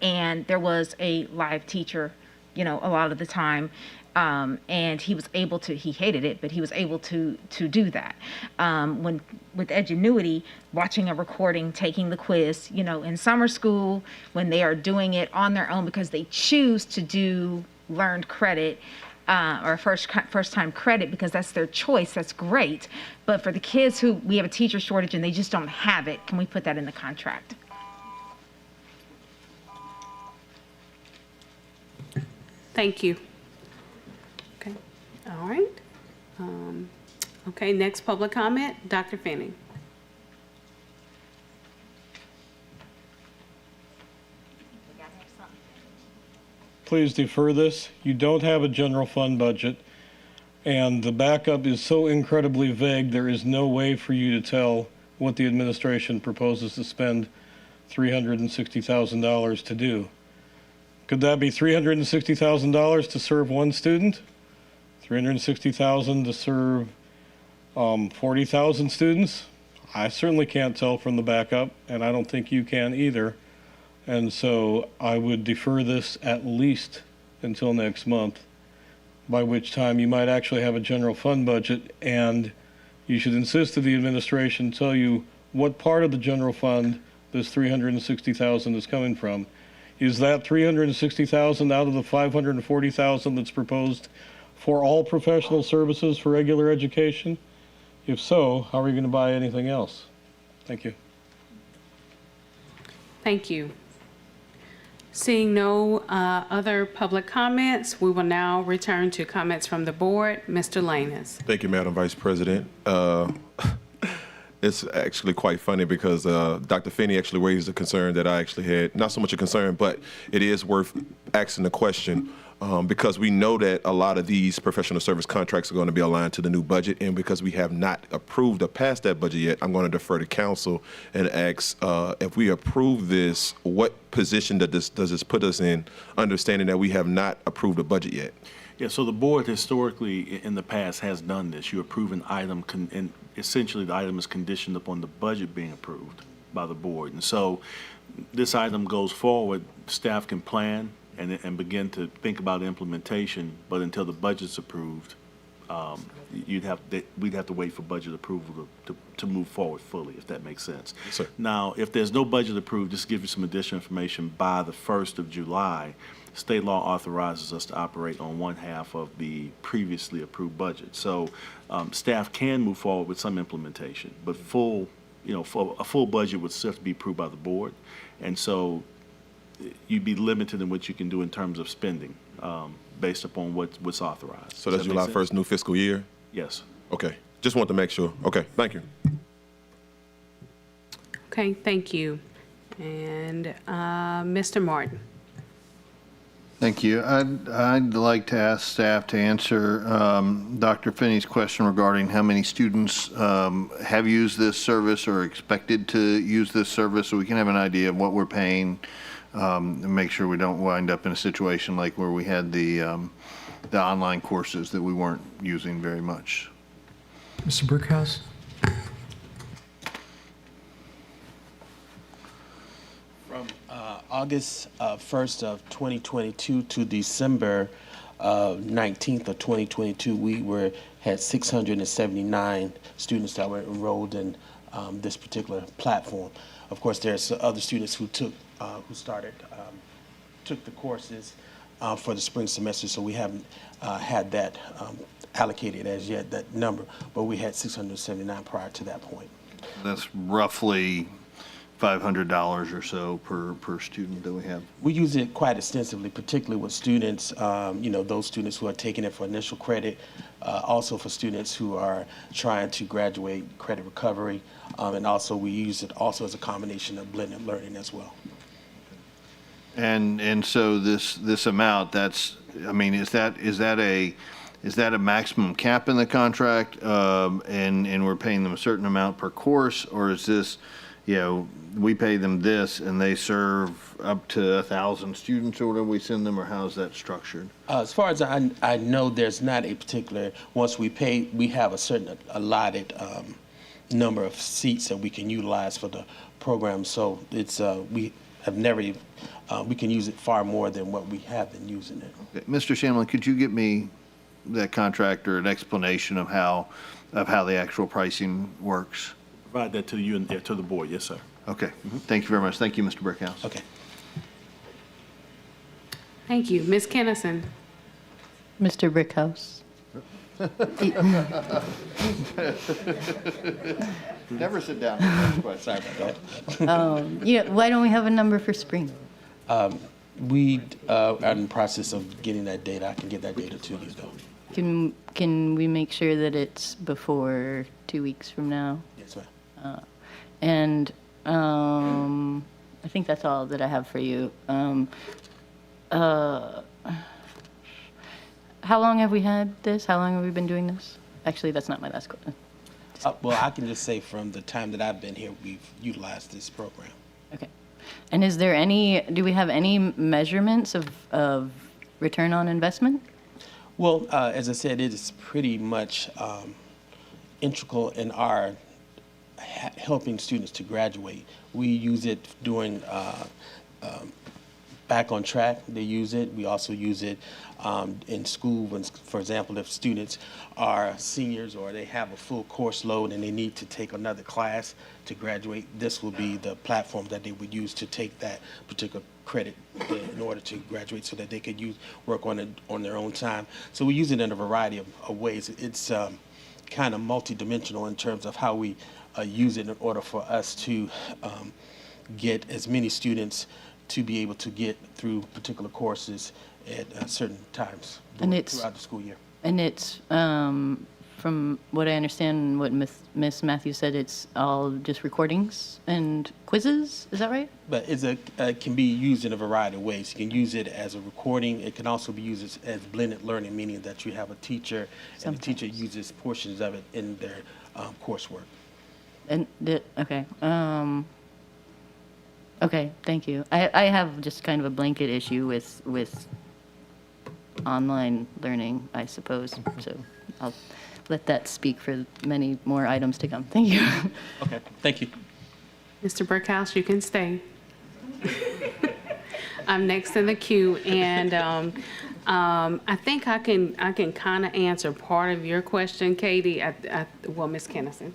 And there was a live teacher, a lot of the time. And he was able to, he hated it, but he was able to do that. With Edgenuity, watching a recording, taking the quiz, in summer school, when they are doing it on their own because they choose to do learned credit, or first-time credit because that's their choice. That's great. But for the kids who we have a teacher shortage and they just don't have it, can we put that in the contract? Thank you. Okay, all right. Okay, next public comment, Dr. Finney. Please defer this. You don't have a general fund budget, and the backup is so incredibly vague, there is no way for you to tell what the administration proposes to spend $360,000 to do. Could that be $360,000 to serve one student? $360,000 to serve 40,000 students? I certainly can't tell from the backup, and I don't think you can either. And so I would defer this at least until next month, by which time you might actually have a general fund budget, and you should insist that the administration tell you what part of the general fund this $360,000 is coming from. Is that $360,000 out of the $540,000 that's proposed for all professional services for regular education? If so, how are you going to buy anything else? Thank you. Thank you. Seeing no other public comments, we will now return to comments from the board. Mr. Lanus. Thank you, Madam Vice President. It's actually quite funny because Dr. Finney actually raised a concern that I actually had. Not so much a concern, but it is worth asking the question because we know that a lot of these professional service contracts are going to be aligned to the new budget, and because we have not approved or passed that budget yet, I'm going to defer to council and ask if we approve this, what position does this put us in, understanding that we have not approved a budget yet? Yeah, so the board historically in the past has done this. You approve an item, and essentially the item is conditioned upon the budget being approved by the board. And so this item goes forward, staff can plan and begin to think about implementation, but until the budget's approved, we'd have to wait for budget approval to move forward fully, if that makes sense. Yes, sir. Now, if there's no budget approved, just to give you some additional information, by the 1st of July, state law authorizes us to operate on one half of the previously approved budget. So staff can move forward with some implementation, but for a full budget would still have to be approved by the board. And so you'd be limited in what you can do in terms of spending based upon what's authorized. So that's July 1st, new fiscal year? Yes. Okay. Just want to make sure. Okay, thank you. Okay, thank you. And Mr. Martin. Thank you. I'd like to ask staff to answer Dr. Finney's question regarding how many students have used this service or expected to use this service, so we can have an idea of what we're paying and make sure we don't wind up in a situation like where we had the online courses that we weren't using very much. Mr. Brickhouse? From August 1st of 2022 to December 19th of 2022, we had 679 students that were enrolled in this particular platform. Of course, there's other students who took the courses for the spring semester, so we haven't had that allocated as yet, that number, but we had 679 prior to that point. That's roughly $500 or so per student that we have. We use it quite extensively, particularly with students, those students who are taking it for initial credit, also for students who are trying to graduate credit recovery, and also we use it also as a combination of blended learning as well. And so this amount, is that a maximum cap in the contract, and we're paying them a certain amount per course, or is this, we pay them this and they serve up to 1,000 students or whatever we send them, or how is that structured? As far as I know, there's not a particular, once we pay, we have a certain allotted number of seats that we can utilize for the program. So it's, we have never, we can use it far more than what we have been using it. Okay. Mr. Shamlin, could you get me that contract or an explanation of how the actual pricing works? Provide that to you and to the board. Yes, sir. Okay. Thank you very much. Thank you, Mr. Brickhouse. Okay. Thank you. Ms. Kennison. Mr. Brickhouse. Never sit down. Sorry about that. Yeah, why don't we have a number for spring? We are in the process of getting that data. I can get that data to you, though. Can we make sure that it's before 2 weeks from now? Yes, ma'am. And I think that's all that I have for you. How long have we had this? How long have we been doing this? Actually, that's not my last question. Well, I can just say from the time that I've been here, we've utilized this program. Okay. And is there do we have any measurements of return on investment? Well, as I said, it is pretty much integral in our helping students to graduate. We use it during Back on Track. They use it. We also use it in school when, for example, if students are seniors or they have a full course load and they need to take another class to graduate, this will be the platform that they would use to take that particular credit in order to graduate so that they could work on it on their own time. So we use it in a variety of ways. It's kind of multidimensional in terms of how we use it in order for us to get as many students to be able to get through particular courses at certain times throughout the school year. And it's, from what I understand and what Miss Matthews said, it's all just recordings and quizzes, is that right? But it can be used in a variety of ways. You can use it as a recording. It can also be used as blended learning, meaning that you have a teacher and the teacher uses portions of it in their coursework. And, okay. Okay, thank you. I have just kind of a blanket issue with online learning, I suppose. So I'll let that speak for many more items to come. Thank you. Okay, thank you. Mr. Brickhouse, you can stay. I'm next in the queue, and I think I can kind of answer part of your question, Katie. Well, Ms. Kennison.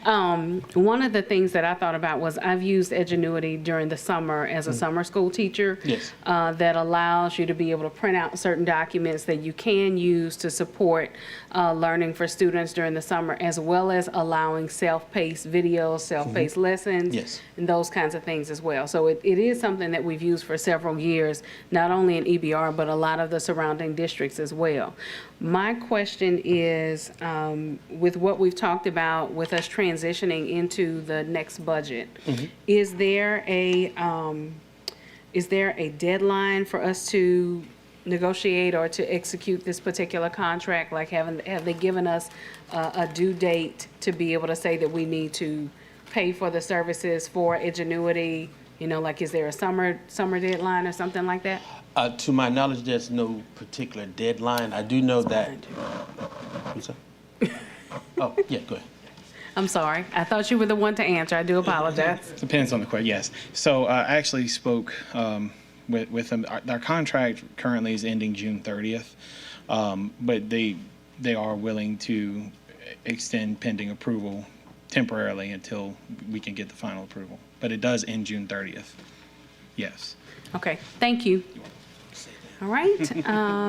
One of the things that I thought about was I've used Edgenuity during the summer as a summer school teacher. Yes. That allows you to be able to print out certain documents that you can use to support learning for students during the summer, as well as allowing self-paced videos, self-paced lessons, Yes. and those kinds of things as well. So it is something that we've used for several years, not only in EBR, but a lot of the surrounding districts as well. My question is, with what we've talked about with us transitioning into the next budget, is there a deadline for us to negotiate or to execute this particular contract? Like, have they given us a due date to be able to say that we need to pay for the services for Edgenuity? You know, like, is there a summer deadline or something like that? To my knowledge, there's no particular deadline. I do know that. Who's that? Oh, yeah, go ahead. I'm sorry. I thought you were the one to answer. I do apologize. Depends on the question, yes. So I actually spoke with them. Our contract currently is ending June 30th, but they are willing to extend pending approval temporarily until we can get the final approval. But it does end June 30th. Yes. Okay, thank you. All right,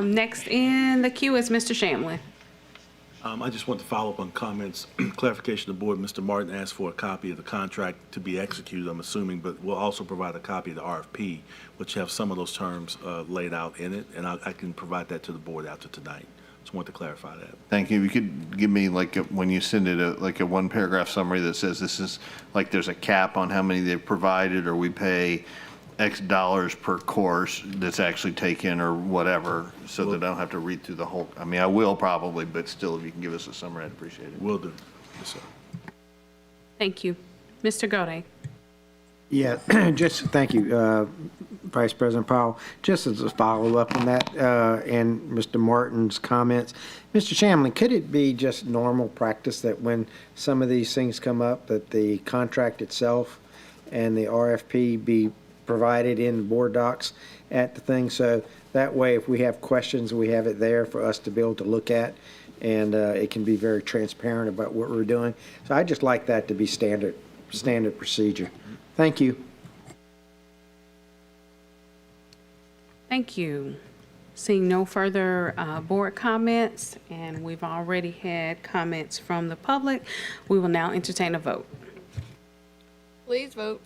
next in the queue is Mr. Shamlin. I just want to follow up on comments, clarification of the board. Mr. Martin asked for a copy of the contract to be executed, I'm assuming, but we'll also provide a copy of the RFP, which have some of those terms laid out in it, and I can provide that to the board after tonight. Just want to clarify that. Thank you. If you could give me, like, when you send it, like a one paragraph summary that says this is, like, there's a cap on how many they've provided, or we pay X dollars per course that's actually taken or whatever, so that I don't have to read through the whole. I mean, I will probably, but still, if you can give us a summary, I'd appreciate it. Will do. Yes, sir. Thank you. Mr. Gode. Yeah, just thank you, Vice President Powell. Just as a follow-up on that and Mr. Martin's comments, Mr. Shamlin, could it be just normal practice that when some of these things come up, that the contract itself and the RFP be provided in the board docs at the thing, so that way if we have questions, we have it there for us to be able to look at, and it can be very transparent about what we're doing. So I just like that to be standard procedure. Thank you. Thank you. Seeing no further board comments, and we've already had comments from the public, we will now entertain a vote. Please vote.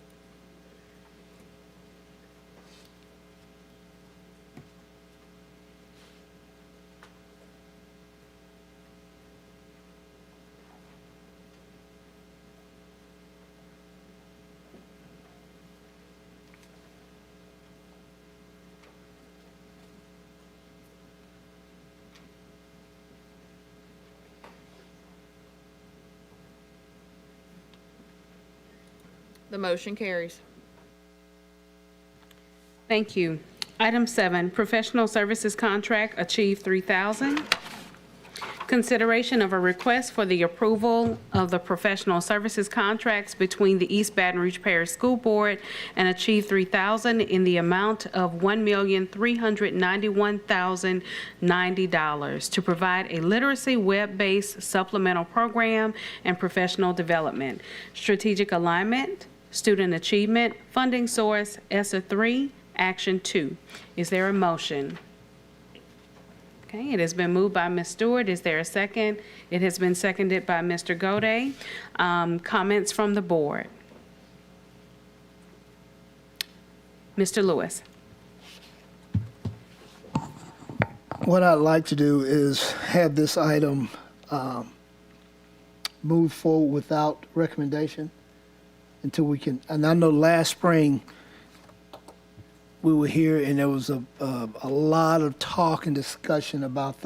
The motion carries. Thank you. Item 7, professional services contract, Achieve 3000. Consideration of a request for the approval of the professional services contracts between the East Baton Rouge Parish School Board and Achieve 3000 in the amount of $1,391,090 to provide a literacy web-based supplemental program and professional development, strategic alignment, student achievement, funding source, ESSA 3, Action 2. Is there a motion? Okay, it has been moved by Ms. Stewart. Is there a second? It has been seconded by Mr. Gode. Comments from the board? Mr. Lewis. What I'd like to do is have this item move forward without recommendation until we can, and I know last spring we were here and there was a lot of talk and discussion about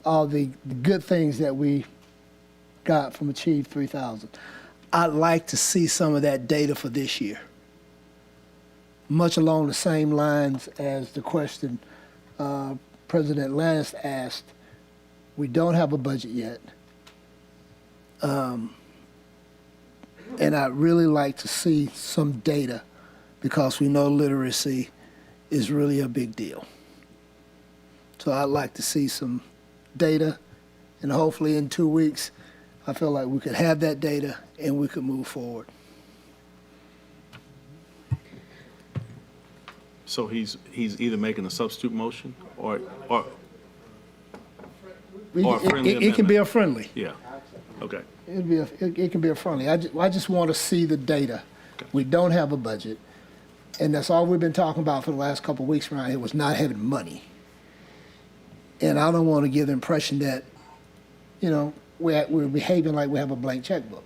all the good things that we got from Achieve 3000. I'd like to see some of that data for this year. Much along the same lines as the question President Lannis asked, we don't have a budget yet. And I'd really like to see some data because we know literacy is really a big deal. So I'd like to see some data, and hopefully in 2 weeks, I feel like we could have that data and we could move forward. So he's either making a substitute motion or a friendly It can be a friendly. Yeah, okay. It can be a friendly. I just want to see the data. We don't have a budget, and that's all we've been talking about for the last couple of weeks around here was not having money. And I don't want to give the impression that, we're behaving like we have a blank checkbook.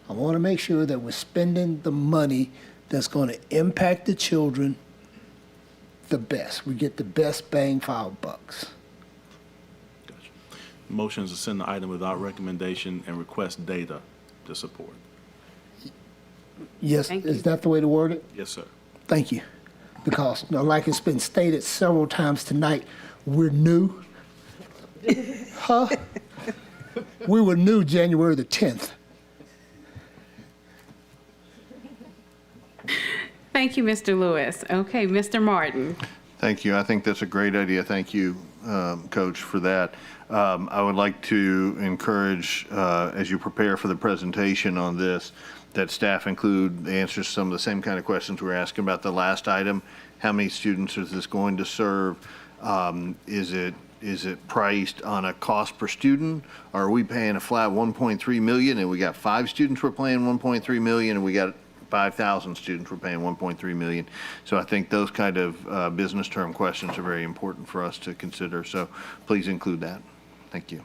I want to make sure that we're spending the money that's going to impact the children the best. We get the best bang for our bucks. Motion is to send the item without recommendation and request data to support. Yes, is that the way to word it? Yes, sir. Thank you. Because, like it's been stated several times tonight, we're new. Huh? We were new January the 10th. Thank you, Mr. Lewis. Okay, Mr. Martin. Thank you. I think that's a great idea. Thank you, Coach, for that. I would like to encourage, as you prepare for the presentation on this, that staff include the answers to some of the same kind of questions we were asking about the last item. How many students is this going to serve? Is it priced on a cost per student? Or are we paying a flat 1.3 million and we got 5 students we're paying 1.3 million and we got 5,000 students we're paying 1.3 million? So I think those kind of business term questions are very important for us to consider. So please include that. Thank you.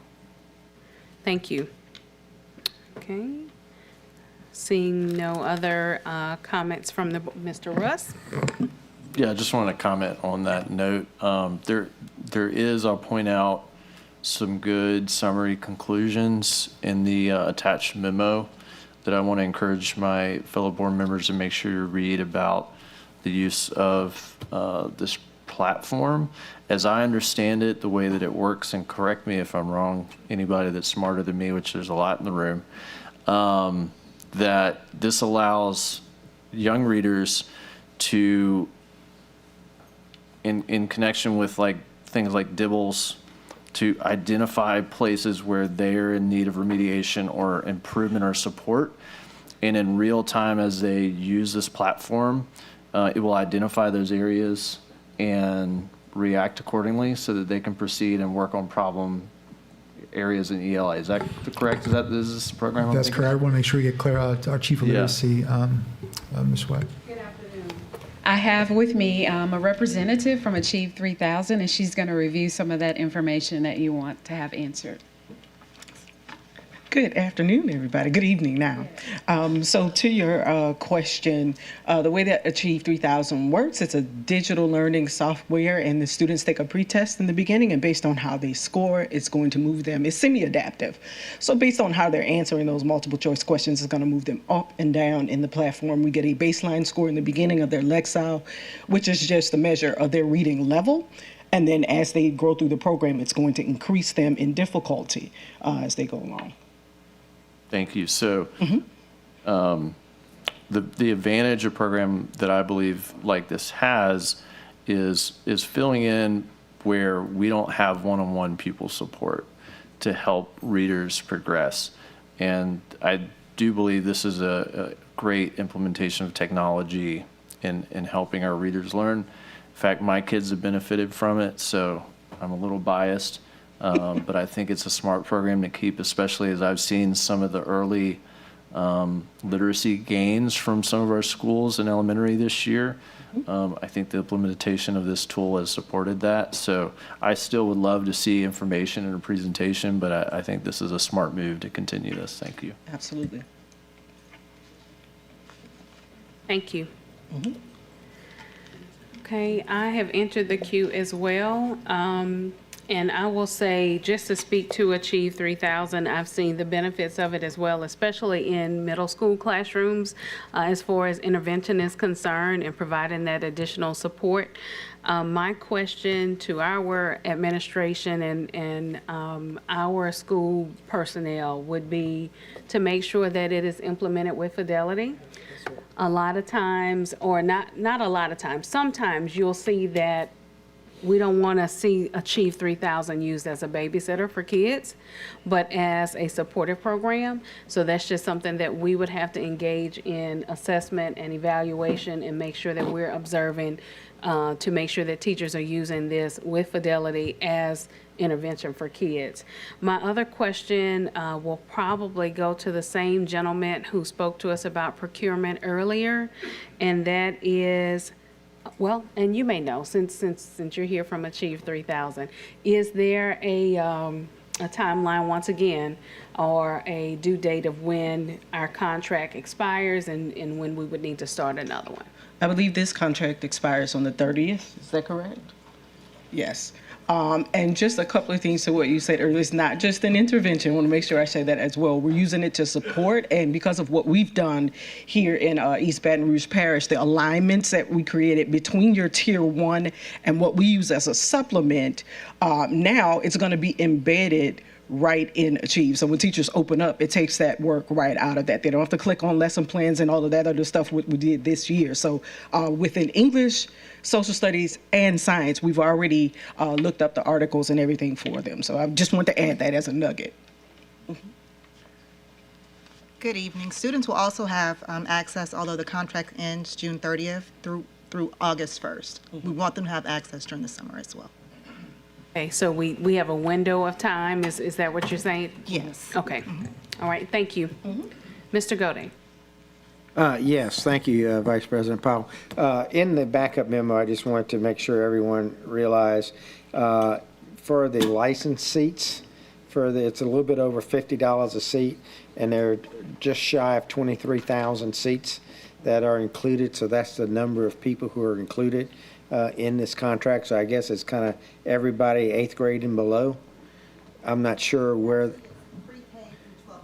Thank you. Okay. Seeing no other comments from Mr. Russ. Yeah, I just want to comment on that note. There is, I'll point out, some good summary conclusions in the attached memo that I want to encourage my fellow board members to make sure you read about the use of this platform. As I understand it, the way that it works, and correct me if I'm wrong, anybody that's smarter than me, which there's a lot in the room, that this allows young readers to, in connection with things like dibbles, to identify places where they're in need of remediation or improvement or support. And in real time, as they use this platform, it will identify those areas and react accordingly so that they can proceed and work on problem areas in ELA. Is that correct? Is this program? I'm That's thinking? correct. I want to make sure we get clear, our Chief of Yeah. Literacy, Ms. White. I have with me a representative from Achieve 3000, and she's going to review some of that information that you want to have answered. Good afternoon, everybody. Good evening now. So to your question, the way that Achieve 3000 works, it's a digital learning software, and the students take a pretest in the beginning, and based on how they score, it's going to move them. It's semi-adaptive. So based on how they're answering those multiple choice questions, it's going to move them up and down in the platform. We get a baseline score in the beginning of their Lexile, which is just a measure of their reading level. And then as they grow through the program, it's going to increase them in difficulty as they go along. Thank you. So the advantage a program that I believe like this has is filling in where we don't have one-on-one pupil support to help readers progress. And I do believe this is a great implementation of technology in helping our readers learn. In fact, my kids have benefited from it, so I'm a little biased. But I think it's a smart program to keep, especially as I've seen some of the early literacy gains from some of our schools in elementary this year. I think the implementation of this tool has supported that. So I still would love to see information in a presentation, but I think this is a smart move to continue this. Thank you. Absolutely. Thank you. Okay, I have entered the queue as well. And I will say, just to speak to Achieve 3000, I've seen the benefits of it as well, especially in middle school classrooms, as far as intervention is concerned and providing that additional support. My question to our administration and our school personnel would be to make sure that it is implemented with fidelity. A lot of times, or not a lot of times, sometimes you'll see that we don't want to see Achieve 3000 used as a babysitter for kids, but as a supportive program. So that's just something that we would have to engage in assessment and evaluation and make sure that we're observing to make sure that teachers are using this with fidelity as intervention for kids. My other question will probably go to the same gentleman who spoke to us about procurement earlier, and that is, well, and you may know, since you're here from Achieve 3000, is there a timeline once again, or a due date of when our contract expires and when we would need to start another one? I believe this contract expires on the 30th. Is that correct? Yes. And just a couple of things to what you said earlier. It's not just an intervention. I want to make sure I say that as well. We're using it to support, and because of what we've done here in East Baton Rouge Parish, the alignments that we created between your Tier 1 and what we use as a supplement, now it's going to be embedded right in Achieve. So when teachers open up, it takes that work right out of that. They don't have to click on lesson plans and all of that other stuff we did this year. So within English, social studies, and science, we've already looked up the articles and everything for them. So I just want to add that as a nugget. Good evening. Students will also have access, although the contract ends June 30th through August 1st. We want them to have access during the summer as well. Okay, so we have a window of time, is that what you're saying? Yes. Okay, all right, thank you. Mr. Godey. Yes, thank you, Vice President Powell. In the backup memo, I just wanted to make sure everyone realized for the licensed seats, it's a little bit over $50 a seat, and they're just shy of 23,000 seats that are included. So that's the number of people who are included in this contract. So I guess it's kind of everybody 8th grade and below. I'm not sure where.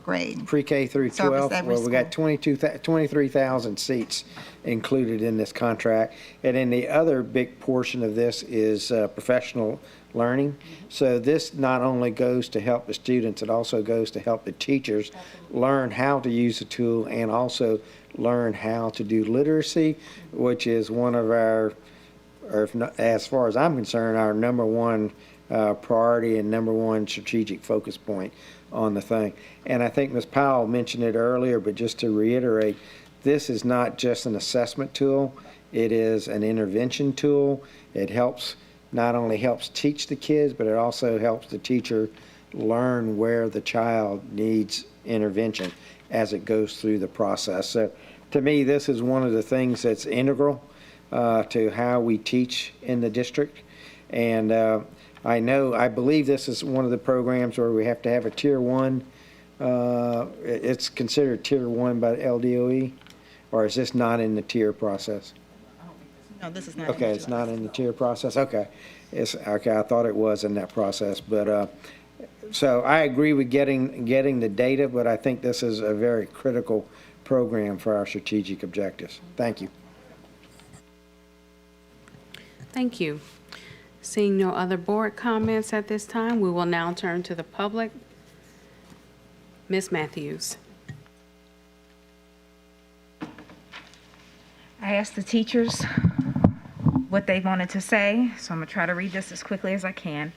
Grade. Pre-K through 12. Well, we got 23,000 seats included in this contract. And then the other big portion of this is professional learning. So this not only goes to help the students, it also goes to help the teachers learn how to use the tool and also learn how to do literacy, which is one of our, or if not, as far as I'm concerned, our number one priority and number one strategic focus point on the thing. And I think Ms. Powell mentioned it earlier, but just to reiterate, this is not just an assessment tool, it is an intervention tool. It helps not only helps teach the kids, but it also helps the teacher learn where the child needs intervention as it goes through the process. So to me, this is one of the things that's integral to how we teach in the district. And I believe this is one of the programs where we have to have a tier 1. It's considered tier 1 by the LDOE, or is this not in the tier process? No, this is not. Okay, it's not in the tier process. Okay, okay. I thought it was in that process, but so I agree with getting the data, but I think this is a very critical program for our strategic objectives. Thank you. Thank you. Seeing no other board comments at this time, we will now turn to the public. Ms. Matthews. I asked the teachers what they wanted to say, so I'm going to try to read this as quickly as I can.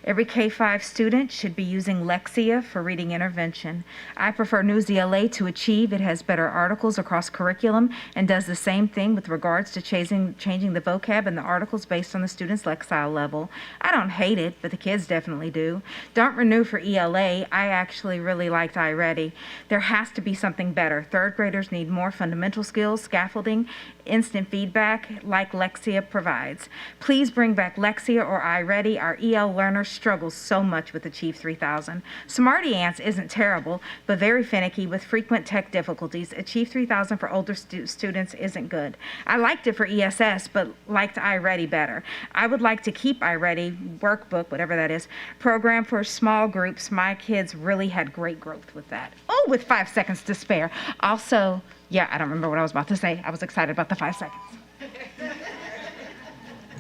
Every K-5 student should be using Lexia for reading intervention. I prefer Newsela to Achieve. It has better articles across curriculum and does the same thing with regards to changing the vocab and the articles based on the student's lexile level. I don't hate it, but the kids definitely do. Don't renew for ELA. I actually really liked iReady. There has to be something better. Third graders need more fundamental skills, scaffolding, instant feedback like Lexia provides. Please bring back Lexia or iReady. Our EL learners struggle so much with Achieve 3000. Smarty Ants isn't terrible, but very finicky with frequent tech difficulties. Achieve 3000 for older students isn't good. I liked it for ESS, but liked iReady better. I would like to keep iReady, workbook, whatever that is, program for small groups. My kids really had great growth with that. Oh, with 5 seconds to spare. Also, yeah, I don't remember what I was about to say. I was excited about the 5 seconds.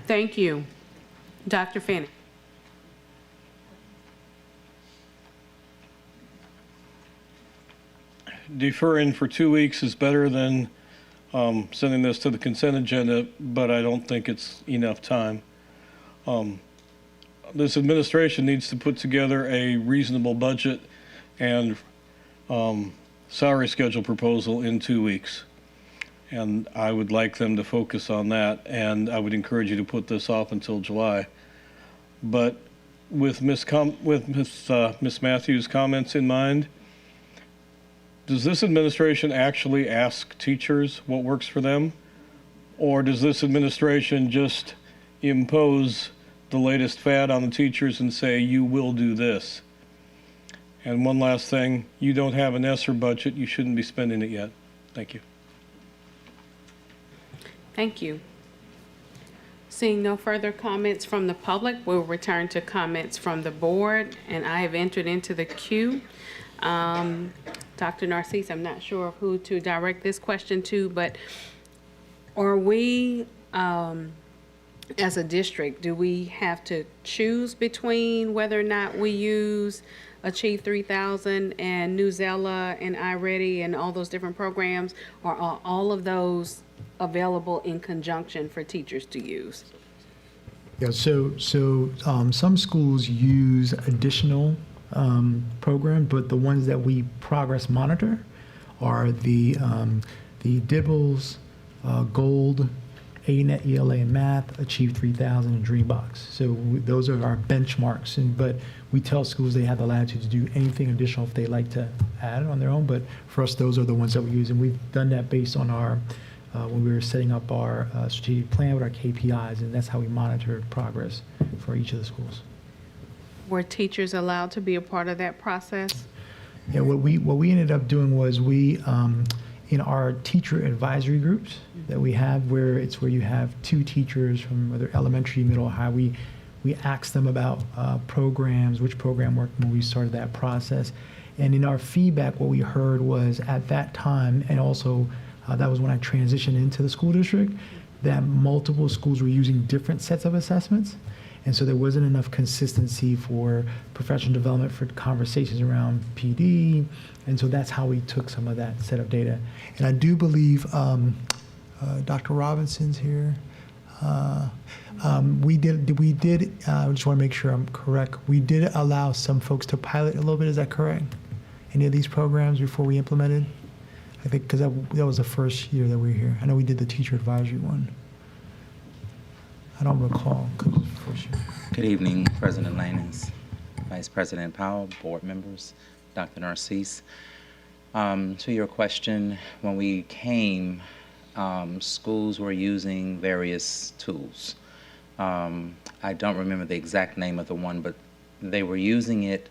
Thank you. Dr. Finney. Deferring for 2 weeks is better than sending this to the consent agenda, but I don't think it's enough time. This administration needs to put together a reasonable budget and salary schedule proposal in 2 weeks. And I would like them to focus on that, and I would encourage you to put this off until July. But with Ms. Matthews' comments in mind, does this administration actually ask teachers what works for them? Or does this administration just impose the latest fad on the teachers and say, you will do this? And one last thing, you don't have an ESSER budget, you shouldn't be spending it yet. Thank you. Thank you. Seeing no further comments from the public, we'll return to comments from the board, and I have entered into the queue. Dr. Narcisse, I'm not sure who to direct this question to, but are we, as a district, do we have to choose between whether or not we use Achieve 3000 and Newsela and iReady and all those different programs, or are all of those available in conjunction for teachers to use? Yeah, so some schools use additional program, but the ones that we progress monitor are the Dibbles, Gold, ANET, ELA, and Math, Achieve 3000, and Dreambox. So those are our benchmarks. But we tell schools they have the latitude to do anything additional if they like to add it on their own. But for us, those are the ones that we use, and we've done that based on our when we were setting up our strategic plan with our KPIs, and that's how we monitor progress for each of the schools. Were teachers allowed to be a part of that process? Yeah, what we ended up doing was we in our teacher advisory groups that we have, where you have two teachers from whether elementary, middle, high, we asked them about programs, which program worked when we started that process. And in our feedback, what we heard was at that time, and also that was when I transitioned into the school district, that multiple schools were using different sets of assessments. And so there wasn't enough consistency for professional development for conversations around PD. And so that's how we took some of that set of data. And I do believe Dr. Robinson's here. We did, I just want to make sure I'm correct. We did allow some folks to pilot a little bit. Is that correct? Any of these programs before we implemented? I think because that was the first year that we were here. I know we did the teacher advisory one. I don't recall for question. Good evening, President Lannis, Vice President Powell, board members, Dr. Narcisse. To your question, when we came, schools were using various tools. I don't remember the exact name of the one, but they were using it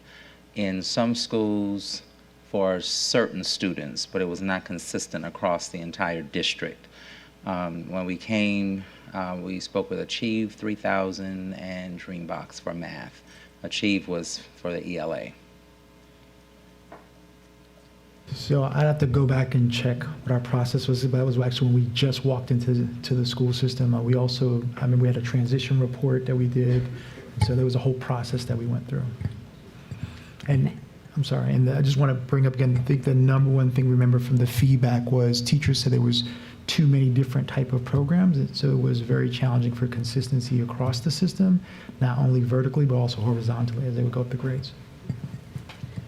in some schools for certain students, but it was not consistent across the entire district. When we came, we spoke with Achieve 3000 and Dreambox for math. Achieve was for the ELA. So I'd have to go back and check what our process was, but that was actually when we just walked into the school system. We also, I mean, we had a transition report that we did, so there was a whole process that we went through. And I'm sorry, and I just want to bring up again, I think the number one thing we remember from the feedback was teachers said there was too many different type of programs, and so it was very challenging for consistency across the system, not only vertically, but also horizontally as they would go up the grades.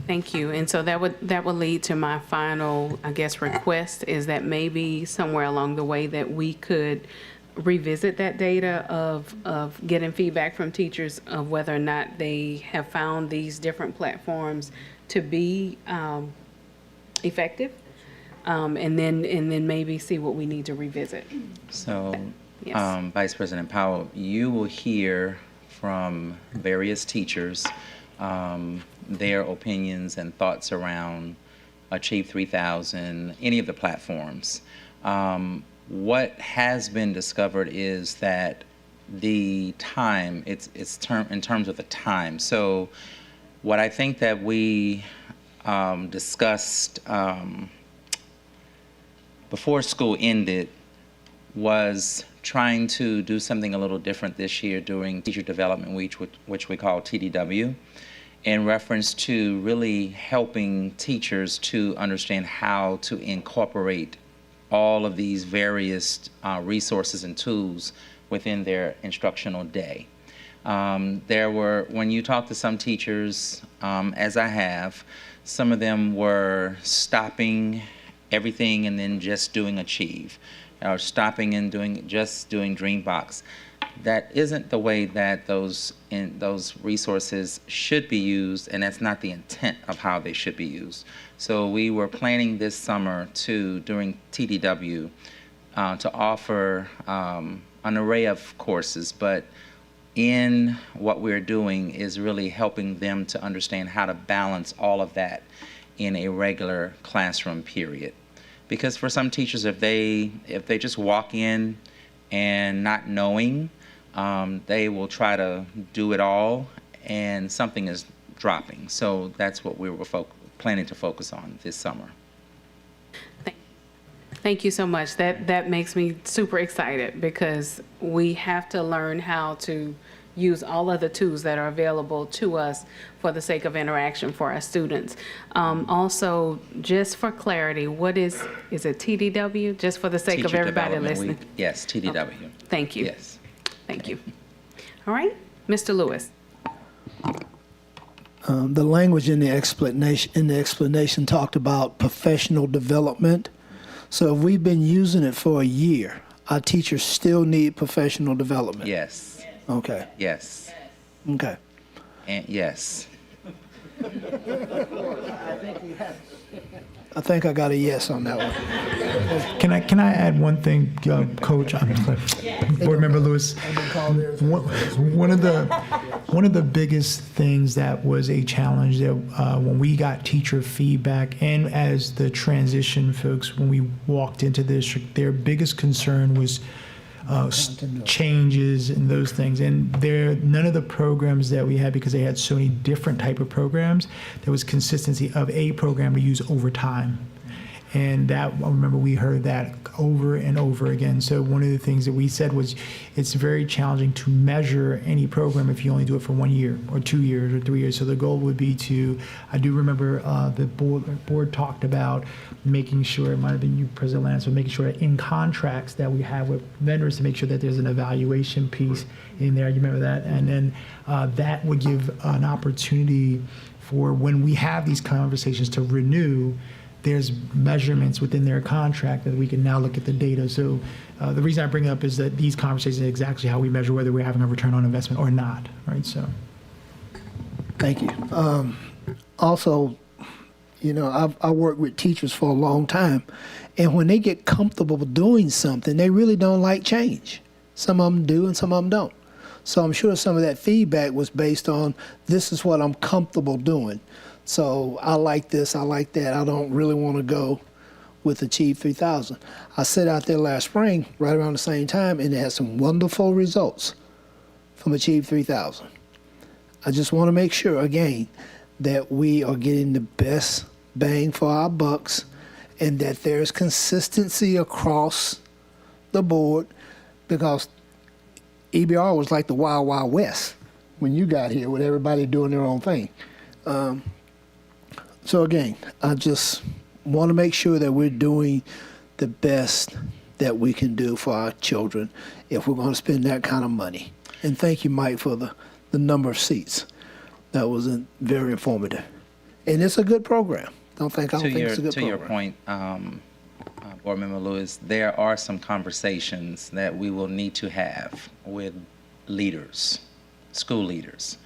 Thank you. And so that would lead to my final, I guess, request is that maybe somewhere along the way that we could revisit that data of getting feedback from teachers of whether or not they have found these different platforms to be effective, and then maybe see what we need to revisit. So, Yes. Vice President Powell, you will hear from various teachers their opinions and thoughts around Achieve 3000, any of the platforms. What has been discovered is that the time, it's in terms of the time. So what I think that we discussed before school ended was trying to do something a little different this year during Teacher Development Week, which we call TDW, in reference to really helping teachers to understand how to incorporate all of these various resources and tools within their instructional day. When you talk to some teachers, as I have, some of them were stopping everything and then just doing Achieve, or stopping and just doing Dreambox. That isn't the way that those resources should be used, and that's not the intent of how they should be used. So we were planning this summer during TDW, to offer an array of courses, but in what we're doing is really helping them to understand how to balance all of that in a regular classroom period. Because for some teachers, if they just walk in and not knowing, they will try to do it all, and something is dropping. So that's what we were planning to focus on this summer. Thank you so much. That makes me super excited because we have to learn how to use all of the tools that are available to us for the sake of interaction for our students. Also, just for clarity, what is it TDW? Just for the sake of Teacher everybody Development listening? Week. Yes, TDW. Okay. Thank you. Yes. Thank you. All right, Mr. Lewis. The language in the explanation talked about professional development. So if we've been using it for a year, our teachers still need professional development. Yes. Okay. Yes. Okay. And yes. I think I got a yes on that one. Can I add one thing, Coach? Board Member Lewis. One of the biggest things that was a challenge that when we got teacher feedback, and as the transition folks, when we walked into the district, their biggest concern was changes and those things. And none of the programs that we had, because they had so many different type of programs, there was consistency of a program to use over time. And that, I remember we heard that over and over again. So one of the things that we said was it's very challenging to measure any program if you only do it for 1 year or 2 years or 3 years. So the goal would be I do remember the board talked about making sure, it might have been you, President Lance, but making sure that in contracts that we have with vendors to make sure that there's an evaluation piece in there. You remember that? And then that would give an opportunity for when we have these conversations to renew, there's measurements within their contract that we can now look at the data. So the reason I bring it up is that these conversations are exactly how we measure whether we're having a return on investment or not, right? So. Thank you. Also, you know, I worked with teachers for a long time, and when they get comfortable doing something, they really don't like change. Some of them do and some of them don't. So I'm sure some of that feedback was based on, this is what I'm comfortable doing. So I like this, I like that. I don't really want to go with Achieve 3000. I set out there last spring, right around the same time, and it had some wonderful results from Achieve 3000. I just want to make sure, again, that we are getting the best bang for our bucks and that there's consistency across the board, because EBR was like the Wild Wild West when you got here with everybody doing their own thing. So again, I just want to make sure that we're doing the best that we can do for our children if we're going to spend that kind of money. And thank you, Mike, for the number of seats. That was very informative. And it's a good program. I don't think it's a good program. To your point, Board Member Lewis, there are some conversations that we will need to have with leaders, school leaders,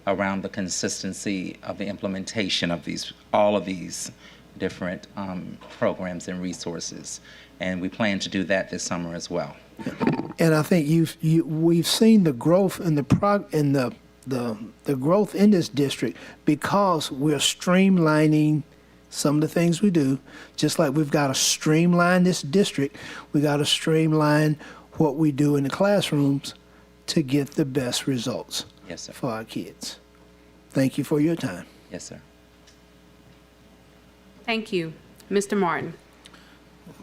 around the consistency of the implementation of all of these different programs and resources. And we plan to do that this summer as well. And I think we've seen the growth in the growth in this district because we're streamlining some of the things we do. Just like we've got to streamline this district, we got to streamline what we do in the classrooms to get the best results. Yes, sir. For our kids. Thank you for your time. Yes, sir. Thank you. Mr. Martin.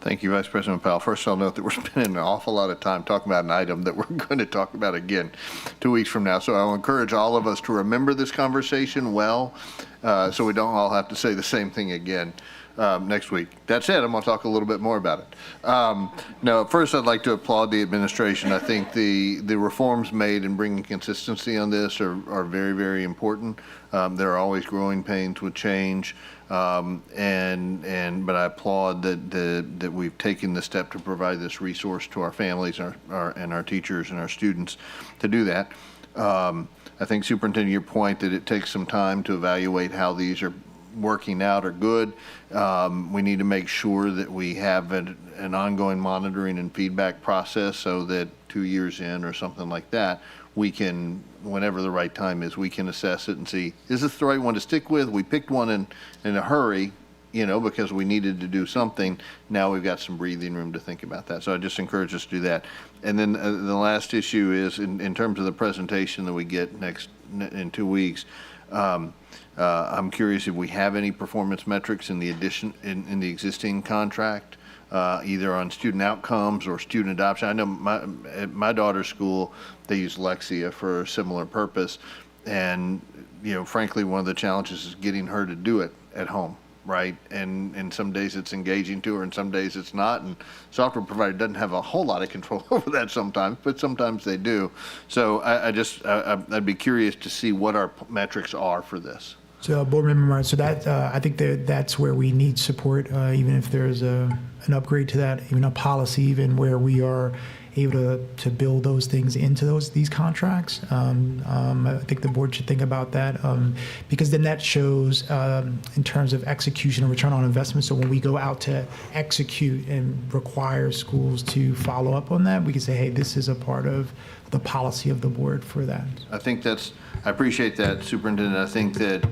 Thank you, Vice President Powell. First, I'll note that we're spending an awful lot of time talking about an item that we're going to talk about again 2 weeks from now. So I'll encourage all of us to remember this conversation well, so we don't all have to say the same thing again next week. That said, I'm going to talk a little bit more about it. No, first, I'd like to applaud the administration. I think the reforms made in bringing consistency on this are very, very important. There are always growing pains with change. But I applaud that we've taken the step to provide this resource to our families, and our teachers and our students to do that. I think, Superintendent, your point that it takes some time to evaluate how these are working out are good. We need to make sure that we have an ongoing monitoring and feedback process so that 2 years in or something like that, we can, whenever the right time is, we can assess it and see, is this the right one to stick with? We picked one in a hurry, because we needed to do something. Now we've got some breathing room to think about that. So I just encourage us to do that. And then the last issue is in terms of the presentation that we get in 2 weeks. I'm curious if we have any performance metrics in the existing contract. Either on student outcomes or student adoption. I know at my daughter's school, they use Lexia for a similar purpose. And, frankly, one of the challenges is getting her to do it at home, right? And some days it's engaging to her and some days it's not. And software provider doesn't have a whole lot of control over that sometimes, but sometimes they do. So I'd be curious to see what our metrics are for this. So, Board Member Martin, so that I think that's where we need support, even if there's an upgrade to that, even a policy, even where we are able to build those things into these contracts. I think the board should think about that because then that shows in terms of execution and return on investment. So when we go out to execute and require schools to follow up on that, we can say, hey, this is a part of the policy of the board for that. I appreciate that, Superintendent. I think that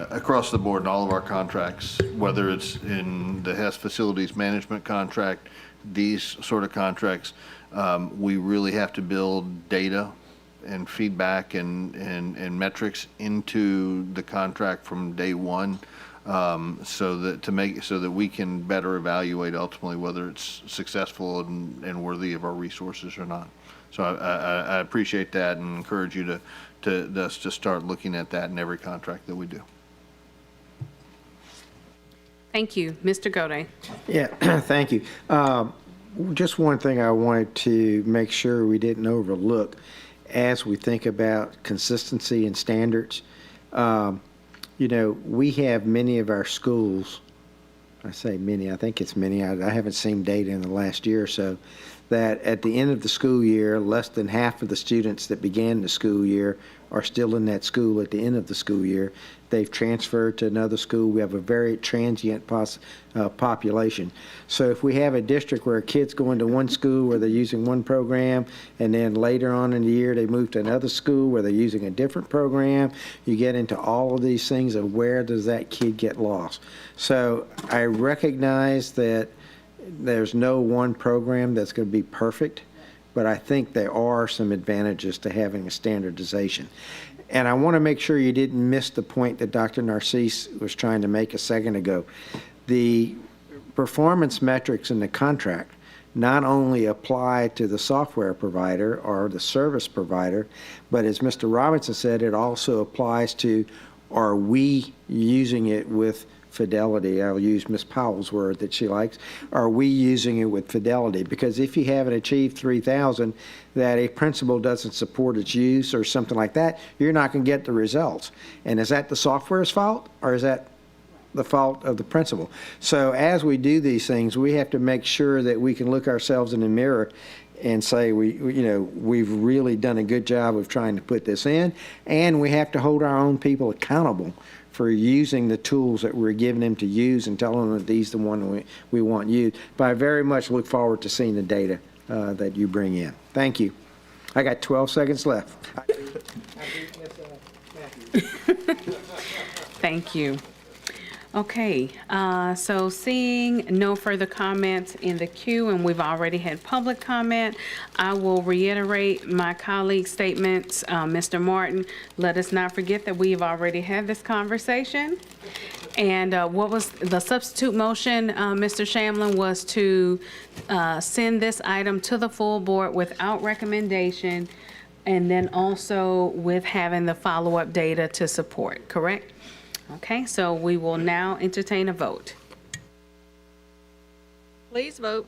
across the board in all of our contracts, whether it's in the HES facilities management contract, these sort of contracts, we really have to build data and feedback and metrics into the contract from day one, so that we can better evaluate ultimately whether it's successful and worthy of our resources or not. So I appreciate that and encourage you to start looking at that in every contract that we do. Thank you. Mr. Gode. Yeah, thank you. Just one thing I wanted to make sure we didn't overlook as we think about consistency and standards. We have many of our schools I say many, I think it's many, I haven't seen data in the last year or so, that at the end of the school year, less than half of the students that began the school year are still in that school at the end of the school year. They've transferred to another school. We have a very transient population. So if we have a district where a kid's going to one school where they're using one program, and then later on in the year they move to another school where they're using a different program, you get into all of these things of where does that kid get lost. So I recognize that there's no one program that's going to be perfect, but I think there are some advantages to having a standardization. And I want to make sure you didn't miss the point that Dr. Narcisse was trying to make a second ago. The performance metrics in the contract not only apply to the software provider or the service provider, but as Mr. Robinson said, it also applies to, are we using it with fidelity? I'll use Ms. Powell's word that she likes. Are we using it with fidelity? Because if you haven't achieved 3,000, that a principal doesn't support its use or something like that, you're not going to get the results. And is that the software's fault, or is that the fault of the principal? So as we do these things, we have to make sure that we can look ourselves in the mirror and say, we've really done a good job of trying to put this in, and we have to hold our own people accountable for using the tools that we're giving them to use and telling them that these are the one we want used. But I very much look forward to seeing the data that you bring in. Thank you. I got 12 seconds left. Thank you. Okay, so seeing no further comments in the queue, and we've already had public comment, I will reiterate my colleague's statements. Mr. Martin, let us not forget that we've already had this conversation. And what was the substitute motion, Mr. Shamlin, was to send this item to the full board without recommendation, and then also with having the follow-up data to support, correct? Okay, so we will now entertain a vote. Please vote.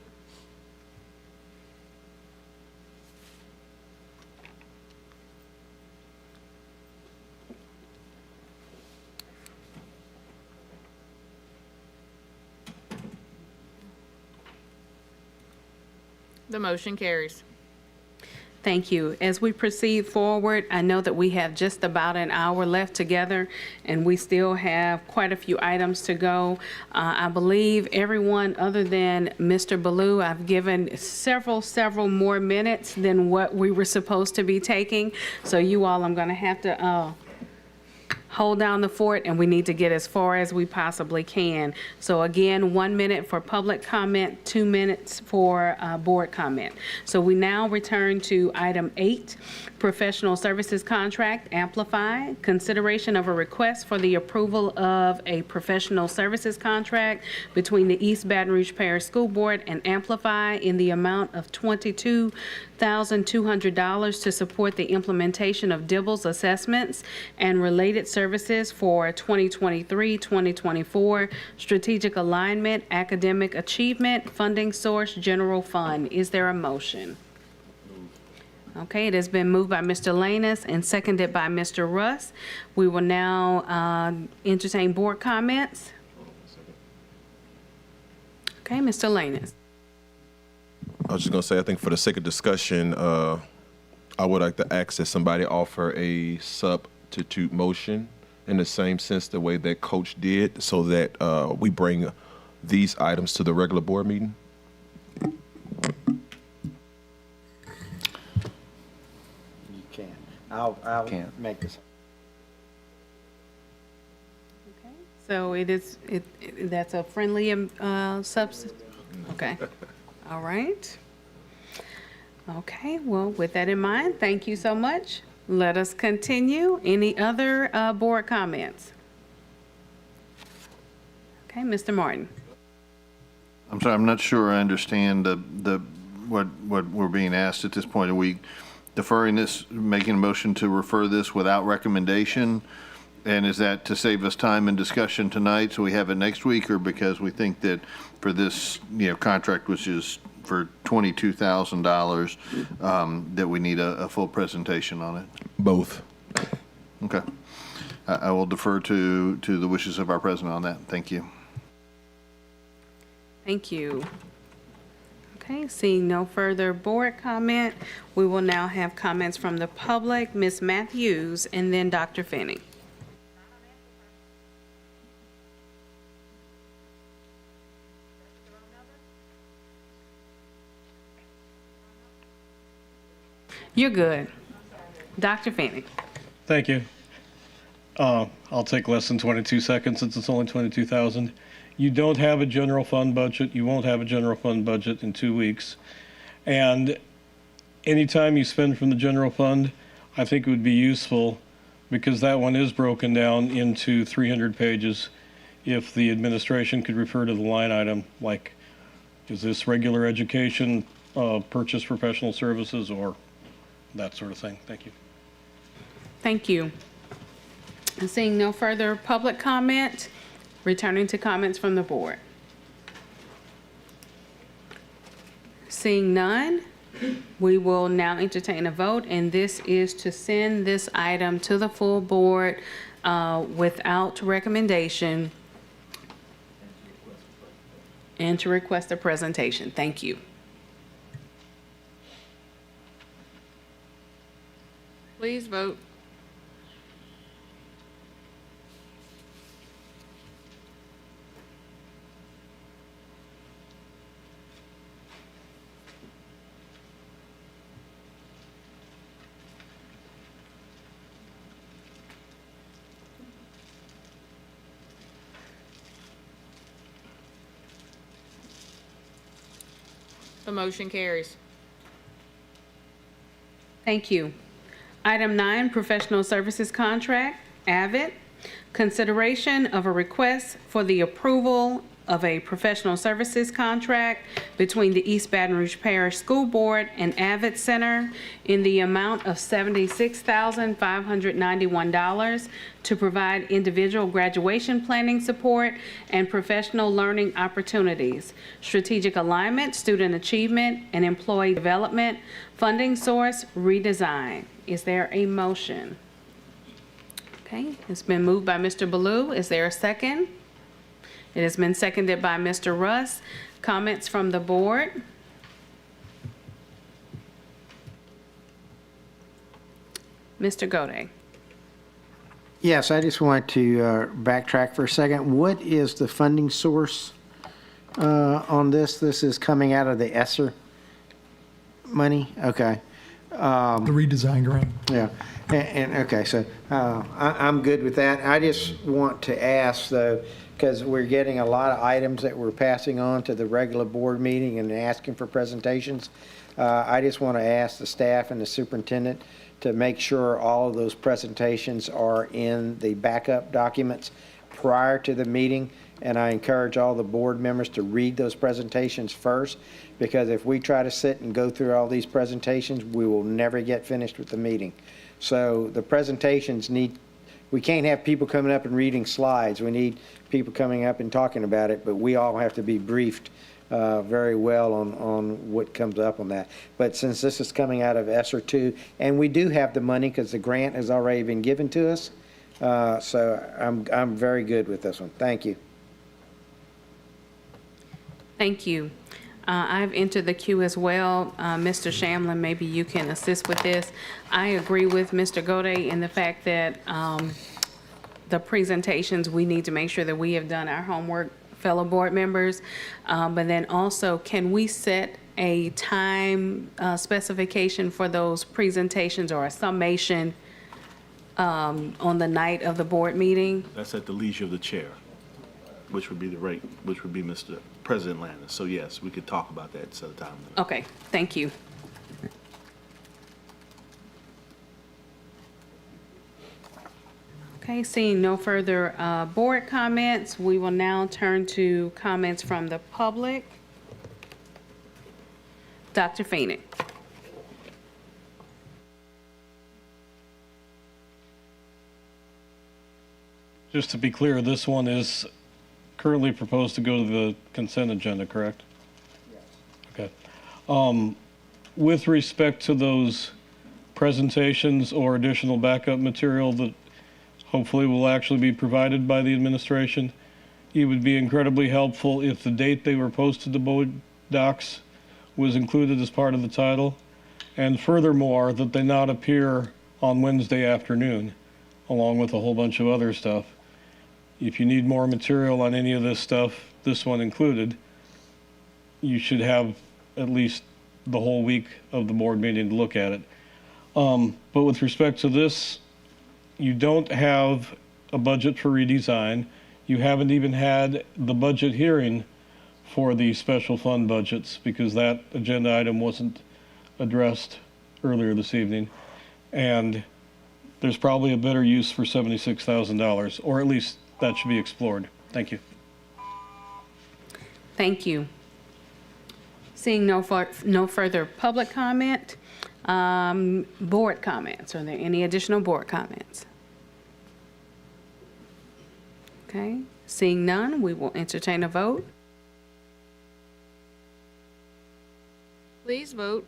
The motion carries. Thank you. As we proceed forward, I know that we have just about an hour left together, and we still have quite a few items to go. I believe everyone other than Mr. Ballou, I've given several more minutes than what we were supposed to be taking. So you all, I'm going to have to hold down the fort, and we need to get as far as we possibly can. So again, 1 minute for public comment, 2 minutes for board comment. So we now return to item 8, professional services contract, Amplify. Consideration of a request for the approval of a professional services contract between the East Baton Rouge Parish School Board and Amplify in the amount of $22,200 to support the implementation of Dibbles assessments and related services for 2023-2024 strategic alignment, academic achievement, funding source, general fund. Is there a motion? Okay, it has been moved by Mr. Lanus and seconded by Mr. Russ. We will now entertain board comments. Okay, Mr. Lanus. I was just going to say, I think for the sake of discussion, I would like to ask that somebody offer a substitute motion in the same sense the way that Coach did, so that we bring these items to the regular board meeting. You can. I'll make this. Okay, so that's a friendly substitute. Okay. All right. Okay, well, with that in mind, thank you so much. Let us continue. Any other board comments? Okay, Mr. Martin. I'm sorry, I'm not sure I understand what we're being asked at this point. Are we deferring this, making a motion to refer this without recommendation? And is that to save us time and discussion tonight so we have it next week, or because we think that for this contract, which is for $22,000, that we need a full presentation on it? Both. Okay. I will defer to the wishes of our president on that. Thank you. Thank you. Okay, seeing no further board comment, we will now have comments from the public. Ms. Matthews, and then Dr. Finney. You're good. Dr. Finney. Thank you. I'll take less than 22 seconds since it's only 22,000. You don't have a general fund budget. You won't have a general fund budget in 2 weeks. And anytime you spend from the general fund, I think it would be useful, because that one is broken down into 300 pages, if the administration could refer to the line item, like, is this regular education, purchase professional services, or that sort of thing. Thank you. Thank you. And seeing no further public comment, returning to comments from the board. Seeing none, we will now entertain a vote, and this is to send this item to the full board without recommendation and to request a presentation. Thank you. Please vote. The motion carries. Thank you. Item 9, professional services contract, AVID. Consideration of a request for the approval of a professional services contract between the East Baton Rouge Parish School Board and AVID Center in the amount of $76,591 to provide individual graduation planning support and professional learning opportunities, strategic alignment, student achievement, and employee development, funding source redesign. Is there a motion? Okay, it's been moved by Mr. Ballou. Is there a second? It has been seconded by Mr. Russ. Comments from the board? Mr. Gode. Yes, I just want to backtrack for a second. What is the funding source on this? This is coming out of the ESSER money? Okay. The redesign grant. Yeah, and okay, so I'm good with that. I just want to ask, though, because we're getting a lot of items that we're passing on to the regular board meeting and asking for presentations. I just want to ask the staff and the superintendent to make sure all of those presentations are in the backup documents prior to the meeting. And I encourage all the board members to read those presentations first, because if we try to sit and go through all these presentations, we will never get finished with the meeting. So the presentations we can't have people coming up and reading slides. We need people coming up and talking about it, but we all have to be briefed very well on what comes up on that. But since this is coming out of ESSER 2, and we do have the money because the grant has already been given to us, so I'm very good with this one. Thank you. Thank you. I've entered the queue as well. Mr. Shamlin, maybe you can assist with this. I agree with Mr. Gode in the fact that the presentations, we need to make sure that we have done our homework, fellow board members. But then also, can we set a time specification for those presentations or a summation on the night of the board meeting? That's at the leisure of the chair, which would be Mr. President Landis. So yes, we could talk about that at a time. Okay, thank you. Okay, seeing no further board comments, we will now turn to comments from the public. Dr. Phoenix. Just to be clear, this one is currently proposed to go to the consent agenda, correct? Yes. Okay. With respect to those presentations or additional backup material that hopefully will actually be provided by the administration, it would be incredibly helpful if the date they were posted to board docs was included as part of the title. And furthermore, that they not appear on Wednesday afternoon, along with a whole bunch of other stuff. If you need more material on any of this stuff, this one included, you should have at least the whole week of the board meeting to look at it. But with respect to this, you don't have a budget for redesign. You haven't even had the budget hearing for the special fund budgets because that agenda item wasn't addressed earlier this evening. And there's probably a better use for $76,000, or at least that should be explored. Thank you. Thank you. Seeing no further public comment, board comments. Are there any additional board comments? Okay, seeing none, we will entertain a vote. Please vote.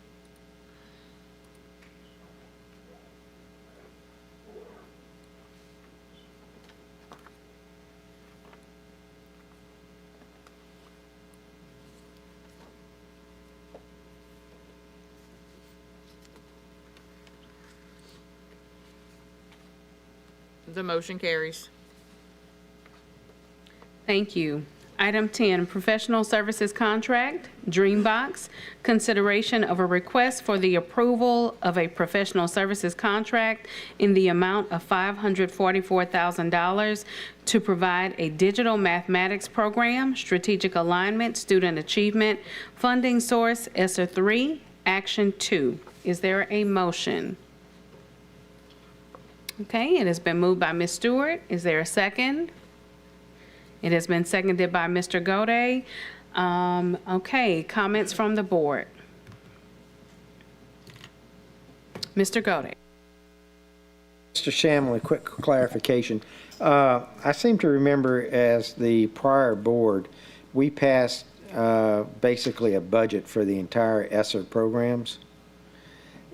The motion carries. Thank you. Item 10, professional services contract, Dreambox. Consideration of a request for the approval of a professional services contract in the amount of $544,000 to provide a digital mathematics program, strategic alignment, student achievement, funding source, ESSER 3, Action 2. Is there a motion? Okay, it has been moved by Ms. Stewart. Is there a second? It has been seconded by Mr. Gode. Okay, comments from the board. Mr. Gode. Mr. Shamlin, a quick clarification. I seem to remember as the prior board, we passed basically a budget for the entire ESSER programs.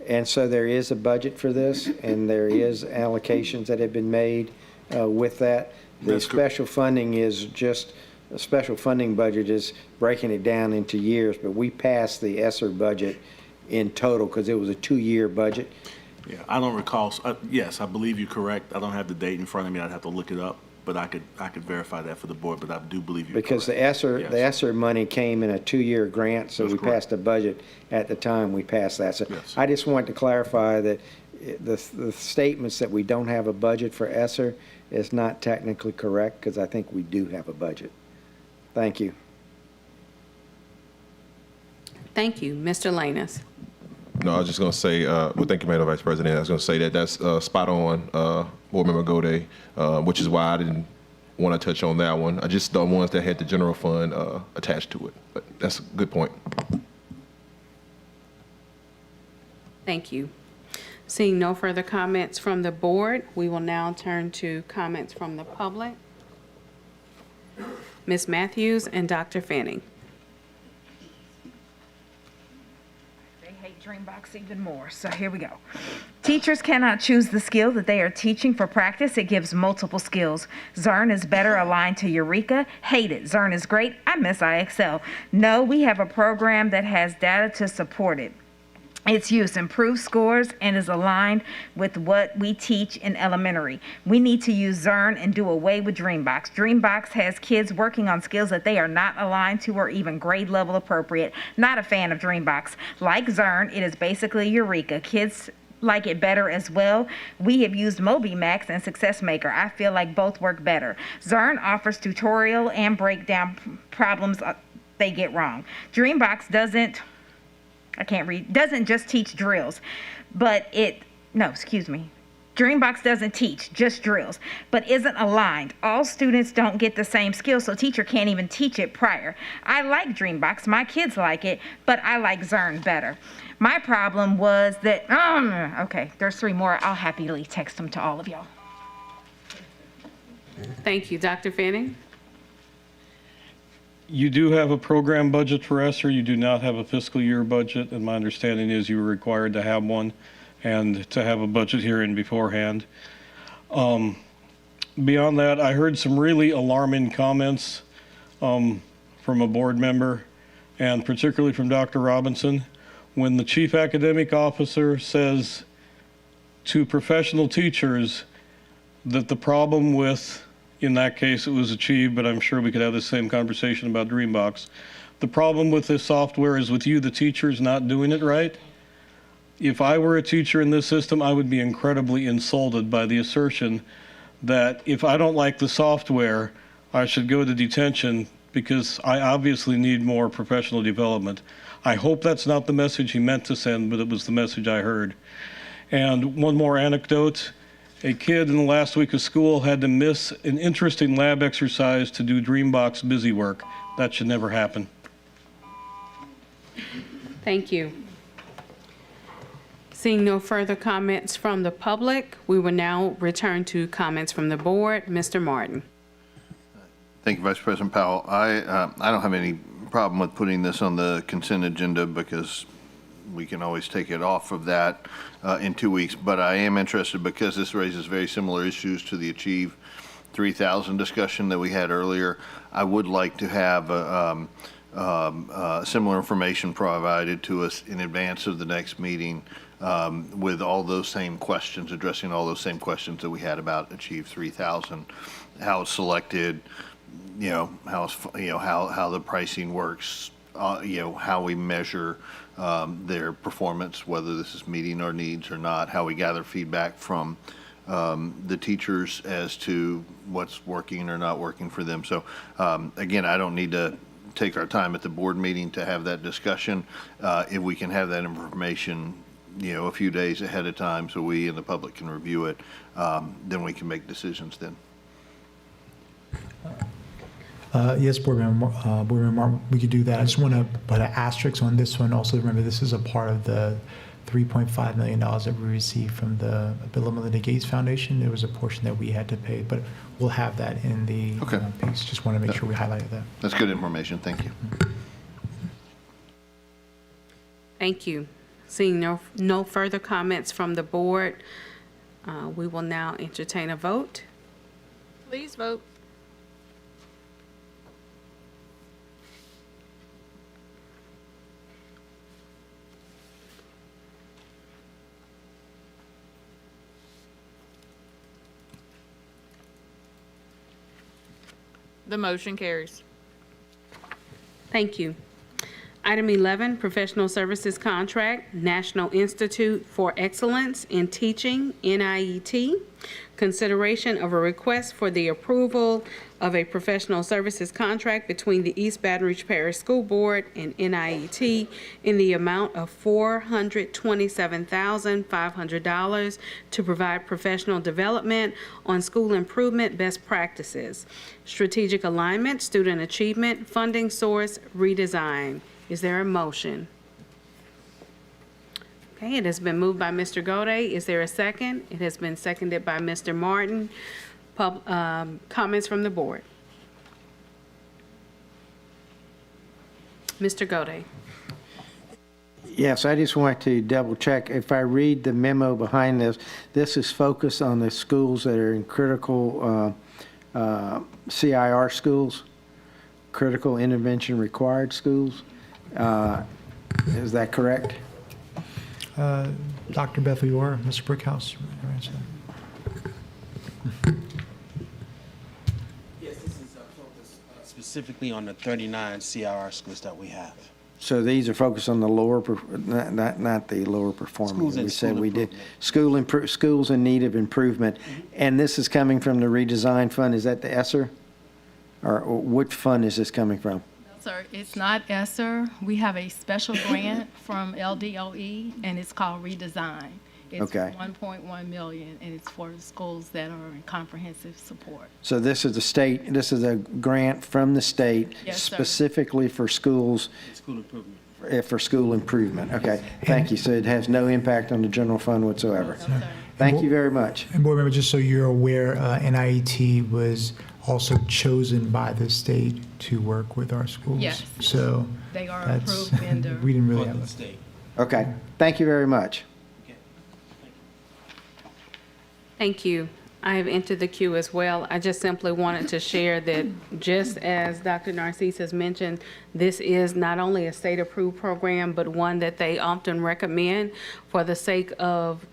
And so there is a budget for this, and there is allocations that have been made with that. The special funding is just, a special funding budget is breaking it down into years, but we passed the ESSER budget in total because it was a 2-year budget. Yeah, I don't recall. Yes, I believe you're correct. I don't have the date in front of me. I'd have to look it up, but I could verify that for the board, but I do believe you're because correct. the ESSER money came in a 2-year grant, so we passed a budget at the time we passed that. So I just wanted to clarify that the statements that we don't have a budget for ESSER is not technically correct because I think we do have a budget. Thank you. Thank you. Mr. Lanus. No, I was just going to say, well, thank you, Madam Vice President. I was going to say that that's spot on, Board Member Gode, which is why I didn't want to touch on that one. I just the ones that had the general fund attached to it. But that's a good point. Thank you. Seeing no further comments from the board, we will now turn to comments from the public. Ms. Matthews and Dr. Fanning. They hate Dreambox even more, so here we go. Teachers cannot choose the skill that they are teaching for practice. It gives multiple skills. Zern is better aligned to Eureka. Hate it. Zern is great. I miss IXL. No, we have a program that has data to support it. Its use improves scores and is aligned with what we teach in elementary. We need to use Zern and do away with Dreambox. Dreambox has kids working on skills that they are not aligned to or even grade level appropriate. Not a fan of Dreambox. Like Zern, it is basically Eureka. Kids like it better as well. We have used MobiMax and Success Maker. I feel like both work better. Zern offers tutorial and breakdown problems they get wrong. Dreambox doesn't just teach drills, but Dreambox doesn't teach just drills, but isn't aligned. All students don't get the same skills, so teacher can't even teach it prior. I like Dreambox, my kids like it, but I like Zern better. My problem was that, okay, there's 3 more. I'll happily text them to all of y'all. Thank you. Dr. Fanning? You do have a program budget for ESSER. You do not have a fiscal year budget, and my understanding is you were required to have one and to have a budget hearing beforehand. beyond that, I heard some really alarming comments from a board member, and particularly from Dr. Robinson, when the chief academic officer says to professional teachers that the problem with, in that case it was Achieve, but I'm sure we could have the same conversation about Dreambox. The problem with this software is with you, the teachers, not doing it right. If I were a teacher in this system, I would be incredibly insulted by the assertion that if I don't like the software, I should go to detention because I obviously need more professional development. I hope that's not the message he meant to send, but it was the message I heard. And one more anecdote. A kid in the last week of school had to miss an interesting lab exercise to do Dreambox busy work. That should never happen. Thank you. Seeing no further comments from the public, we will now return to comments from the board. Mr. Martin. Thank you, Vice President Powell. I don't have any problem with putting this on the consent agenda because we can always take it off of that in 2 weeks. But I am interested because this raises very similar issues to the Achieve 3000 discussion that we had earlier. I would like to have similar information provided to us in advance of the next meeting with all those same questions, addressing all those same questions that we had about Achieve 3000, how it's selected, how the pricing works, how we measure their performance, whether this is meeting our needs or not, how we gather feedback from the teachers as to what's working or not working for them. So again, I don't need to take our time at the board meeting to have that discussion. If we can have that information, a few days ahead of time so we and the public can review it, then we can make decisions then. Yes, Board Member Martin, we could do that. I just want to put an asterisk on this one. Also, remember, this is a part of the $3.5 million that we received from the Bill and Melinda Gates Foundation. There was a portion that we had to pay, but we'll have that in the piece. Just want to make sure we highlighted that. That's good information. Thank you. Thank you. Seeing no further comments from the board, we will now entertain a vote. Please vote. The motion carries. Thank you. Item 11, Professional Services Contract, National Institute for Excellence in Teaching, NIET. Consideration of a request for the approval of a professional services contract between the East Baton Rouge Parish School Board and NIET in the amount of $427,500 to provide professional development on school improvement best practices, strategic alignment, student achievement, funding source, redesign. Is there a motion? Okay, it has been moved by Mr. Gode. Is there a second? It has been seconded by Mr. Martin. Comments from the board? Mr. Gode. Yes, I just want to double check. If I read the memo behind this, this is focused on the schools that are in critical CIR schools, critical intervention required schools. Is that correct? Dr. Bethel, you are. Mr. Brickhouse, you want to answer that? Yes, this is focused specifically on the 39 CIR schools that we have. So these are focused on the lower, not the lower performing. Schools in We said school we did improvement. schools in need of improvement, and this is coming from the redesign fund. Is that the ESSER, or which fund is this coming from? Sir, it's not ESSER. We have a special grant from LDOE, and it's called Redesign. It's Okay. $1.1 million, and it's for schools that are in comprehensive support. So this is a grant from the state Yes, sir. specifically for schools, School improvement. for school improvement. Okay, thank you. So it has no impact on the general fund whatsoever. No, sir. Thank you very much. And board member, just so you're aware, NIET was also chosen by the state to work with our schools. Yes. So They are that's, approved vendor. we didn't really For have the a. state. Okay, tthank you very much. Thank you. I have entered the queue as well. I just simply wanted to share that, just as Dr. Narcisse has mentioned, this is not only a state-approved program, but one that they often recommend for the sake of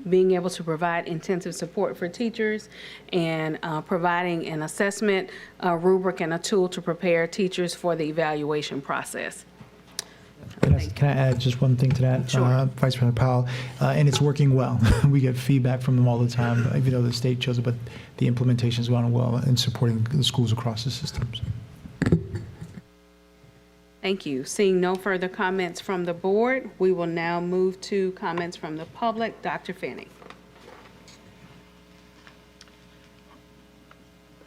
being able to provide intensive support for teachers and providing an assessment rubric and a tool to prepare teachers for the evaluation process. Can I add just one thing to that, Sure. Vice President Powell? And it's working well. We get feedback from them all the time, even though the state chose it, but the implementation is going well in supporting the schools across the systems. Thank you. Seeing no further comments from the board, we will now move to comments from the public. Dr. Finney.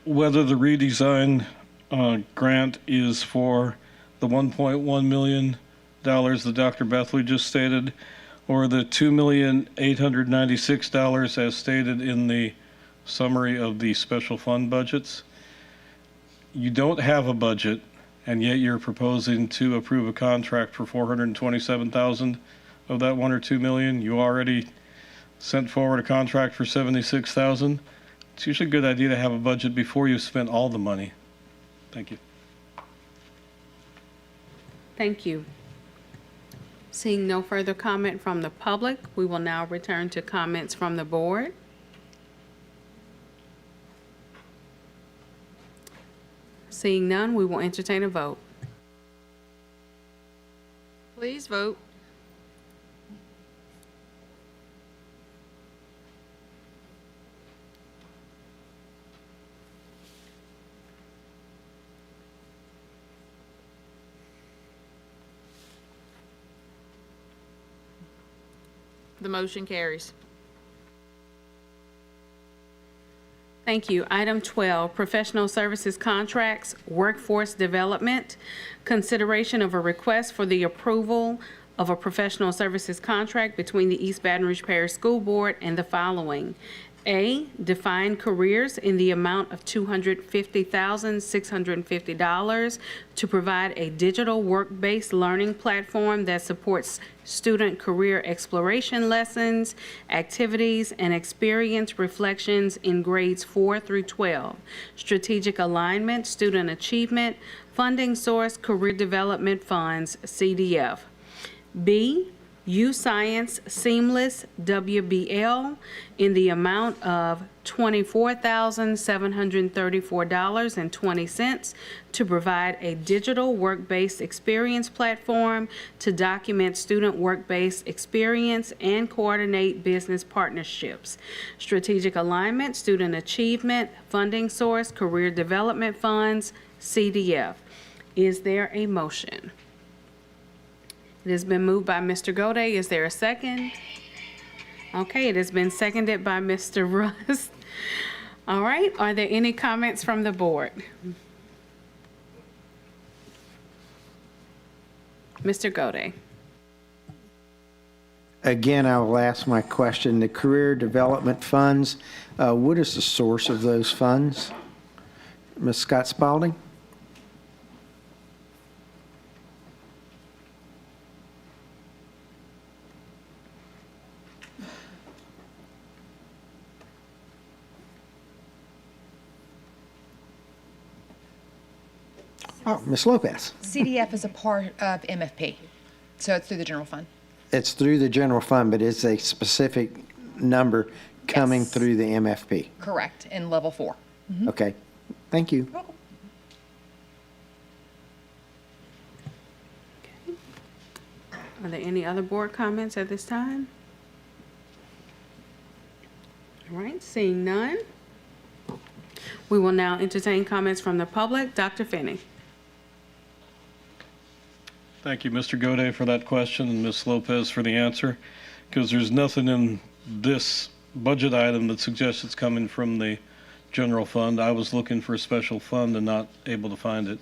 Whether the redesign grant is for the $1.1 million that Dr. Bethley just stated, or the $2,896 as stated in the summary of the special fund budgets. You don't have a budget, and yet you're proposing to approve a contract for $427,000 of that $1 or $2 million. You already sent forward a contract for $76,000. It's usually a good idea to have a budget before you spend all the money. Thank you. Thank you. Seeing no further comment from the public, we will now return to comments from the board. Seeing none, we will entertain a vote. Please vote. The motion carries. Thank you. Item 12, professional services contracts, workforce development. Consideration of a request for the approval of a professional services contract between the East Baton Rouge Parish School Board and the following. A, define careers in the amount of $250,650 to provide a digital work-based learning platform that supports student career exploration lessons, activities, and experience reflections in grades 4 through 12. Strategic alignment, student achievement, funding source, career development funds, CDF. B, U-Science Seamless WBL in the amount of $24,734.20 to provide a digital work-based experience platform to document student work-based experience and coordinate business partnerships. Strategic alignment, student achievement, funding source, career development funds, CDF. Is there a motion? It has been moved by Mr. Gode. Is there a second? Okay, it has been seconded by Mr. Rust. All right, are there any comments from the board? Mr. Gode. Again, I will ask my question. The career development funds, what is the source of those funds? Ms. Scott Spalding? Oh, Ms. Lopez. CDF is a part of MFP, so it's through the general fund. It's through the general fund, but it's a specific number coming Yes. through the MFP. Correct, in level 4. Okay, thank you. Are there any other board comments at this time? All right, seeing none, we will now entertain comments from the public. Dr. Finney. Thank you, Mr. Gode, for that question, and Ms. Lopez for the answer, because there's nothing in this budget item that suggests it's coming from the general fund. I was looking for a special fund and not able to find it.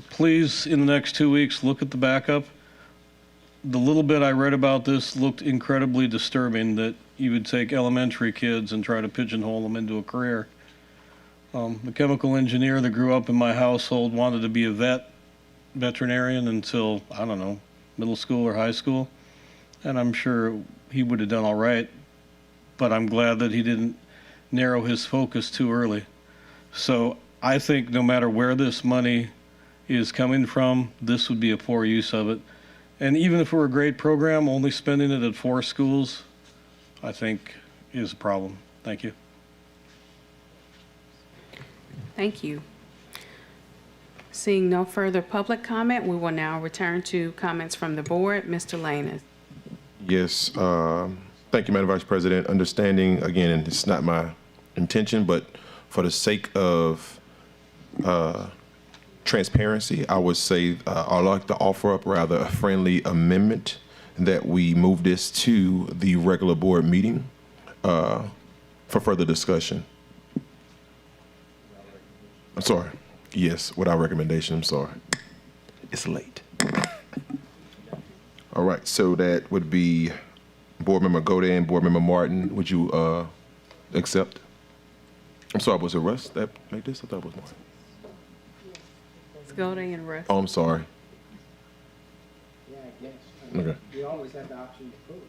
Please, in the next 2 weeks, look at the backup. The little bit I read about this looked incredibly disturbing, that you would take elementary kids and try to pigeonhole them into a career. The chemical engineer that grew up in my household wanted to be a veterinarian until, I don't know, middle school or high school. And I'm sure he would have done all right but I'm glad that he didn't narrow his focus too early. So I think no matter where this money is coming from, this would be a poor use of it. And even if we're a great program, only spending it at 4 schools, I think is a problem. Thank you. Thank you. Seeing no further public comment, we will now return to comments from the board. Mr. Lane. Yes, thank you, Madam Vice President. Understanding, again, and it's not my intention, but for the sake of transparency, I would say I'd like to offer up rather a friendly amendment that we move this to the regular board meeting for further discussion. I'm sorry. Yes, without recommendation, I'm sorry. It's late. All right, so that would be Board Member Godin and Board Member Martin. Would you accept? I'm sorry, was it Russ that made this? I thought it was Martin. Let's go to and Russ. Oh, I'm sorry. Yeah, I guess. Okay. You always have the option to vote.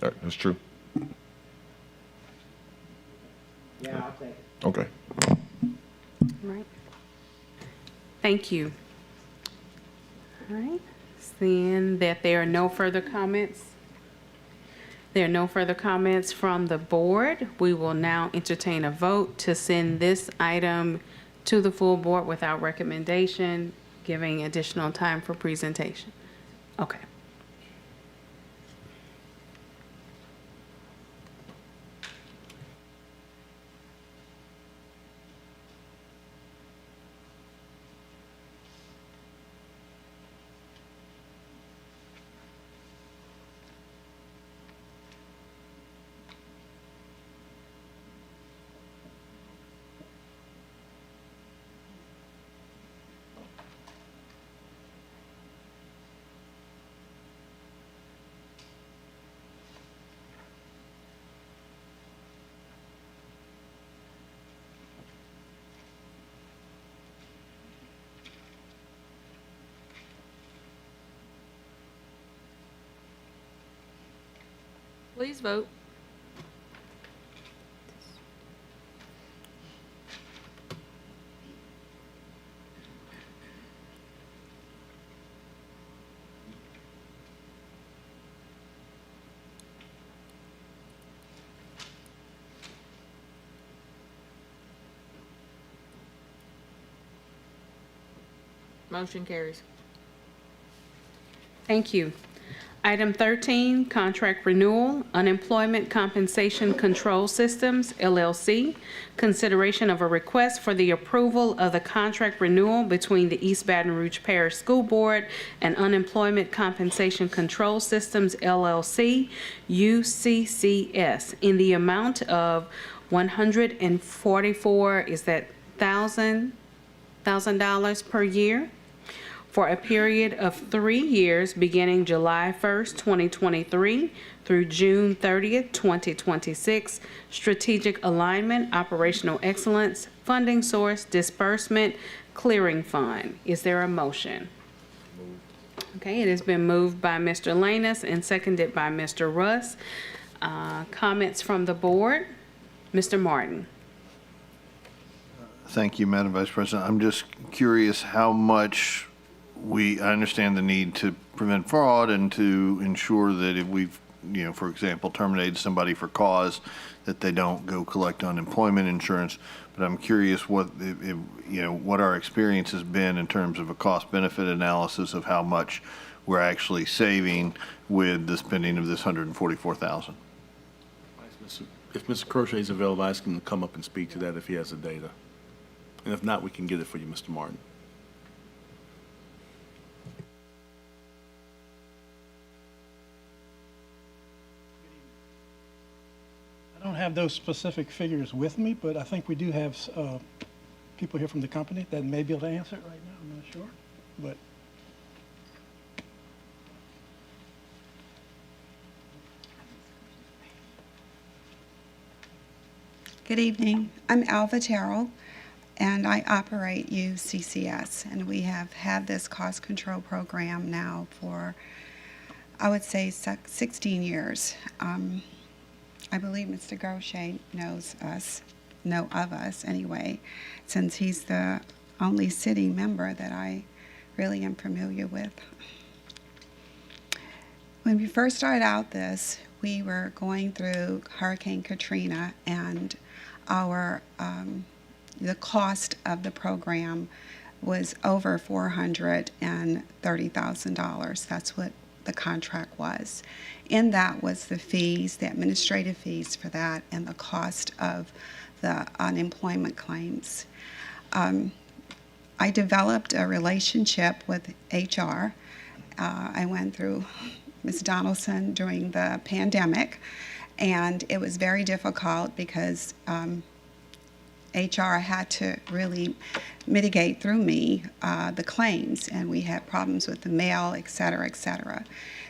All right, that's true. Yeah, I'll take it. Okay. Right. Thank you. All right. Seeing that there are no further comments, from the board, we will now entertain a vote to send this item to the full board without recommendation, giving additional time for presentation. Okay. Please vote. Motion carries. Thank you. Item 13, contract renewal, Unemployment Compensation Control Systems, LLC. Consideration of a request for the approval of the contract renewal between the East Baton Rouge Parish School Board and Unemployment Compensation Control Systems, LLC, UCCS, in the amount of $144,000 per year, for a period of 3 years beginning July 1st, 2023 through June 30th, 2026. Strategic alignment, operational excellence, funding source, disbursement, clearing fund. Is there a motion? Okay, it has been moved by Mr. Lanus and seconded by Mr. Russ. Comments from the board? Mr. Martin. Thank you, Madam Vice President. I'm just curious how much I understand the need to prevent fraud and to ensure that if we've, for example, terminated somebody for cause, that they don't go collect unemployment insurance. But I'm curious what our experience has been in terms of a cost-benefit analysis of how much we're actually saving with the spending of this $144,000. If Mr. Crochet is available, I ask him to come up and speak to that if he has the data. And if not, we can get it for you, Mr. Martin. I don't have those specific figures with me, but I think we do have people here from the company that may be able to answer it right now. I'm not sure, but. Good evening. I'm Alva Terrell, and I operate UCCS, and we have had this cost control program now for, I would say, 16 years. I believe Mr. Gaucher know of us anyway, since he's the only sitting member that I really am familiar with. When we first started out this, we were going through Hurricane Katrina, and the cost of the program was over $430,000. That's what the contract was. In that was the fees, the administrative fees for that, and the cost of the unemployment claims. I developed a relationship with HR. I went through Ms. Donaldson during the pandemic, and it was very difficult because HR had to really mitigate through me the claims, and we had problems with the mail, et cetera, et cetera.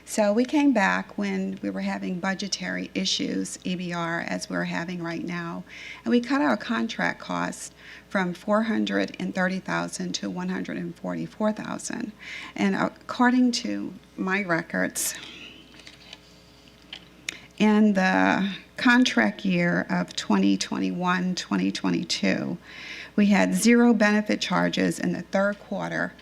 So we came back when we were having budgetary issues, EBR, as we're having right now, and we cut our contract costs from $430,000 to $144,000. And according to my records, in the contract year of 2021-2022, we had 0 benefit charges in the third quarter,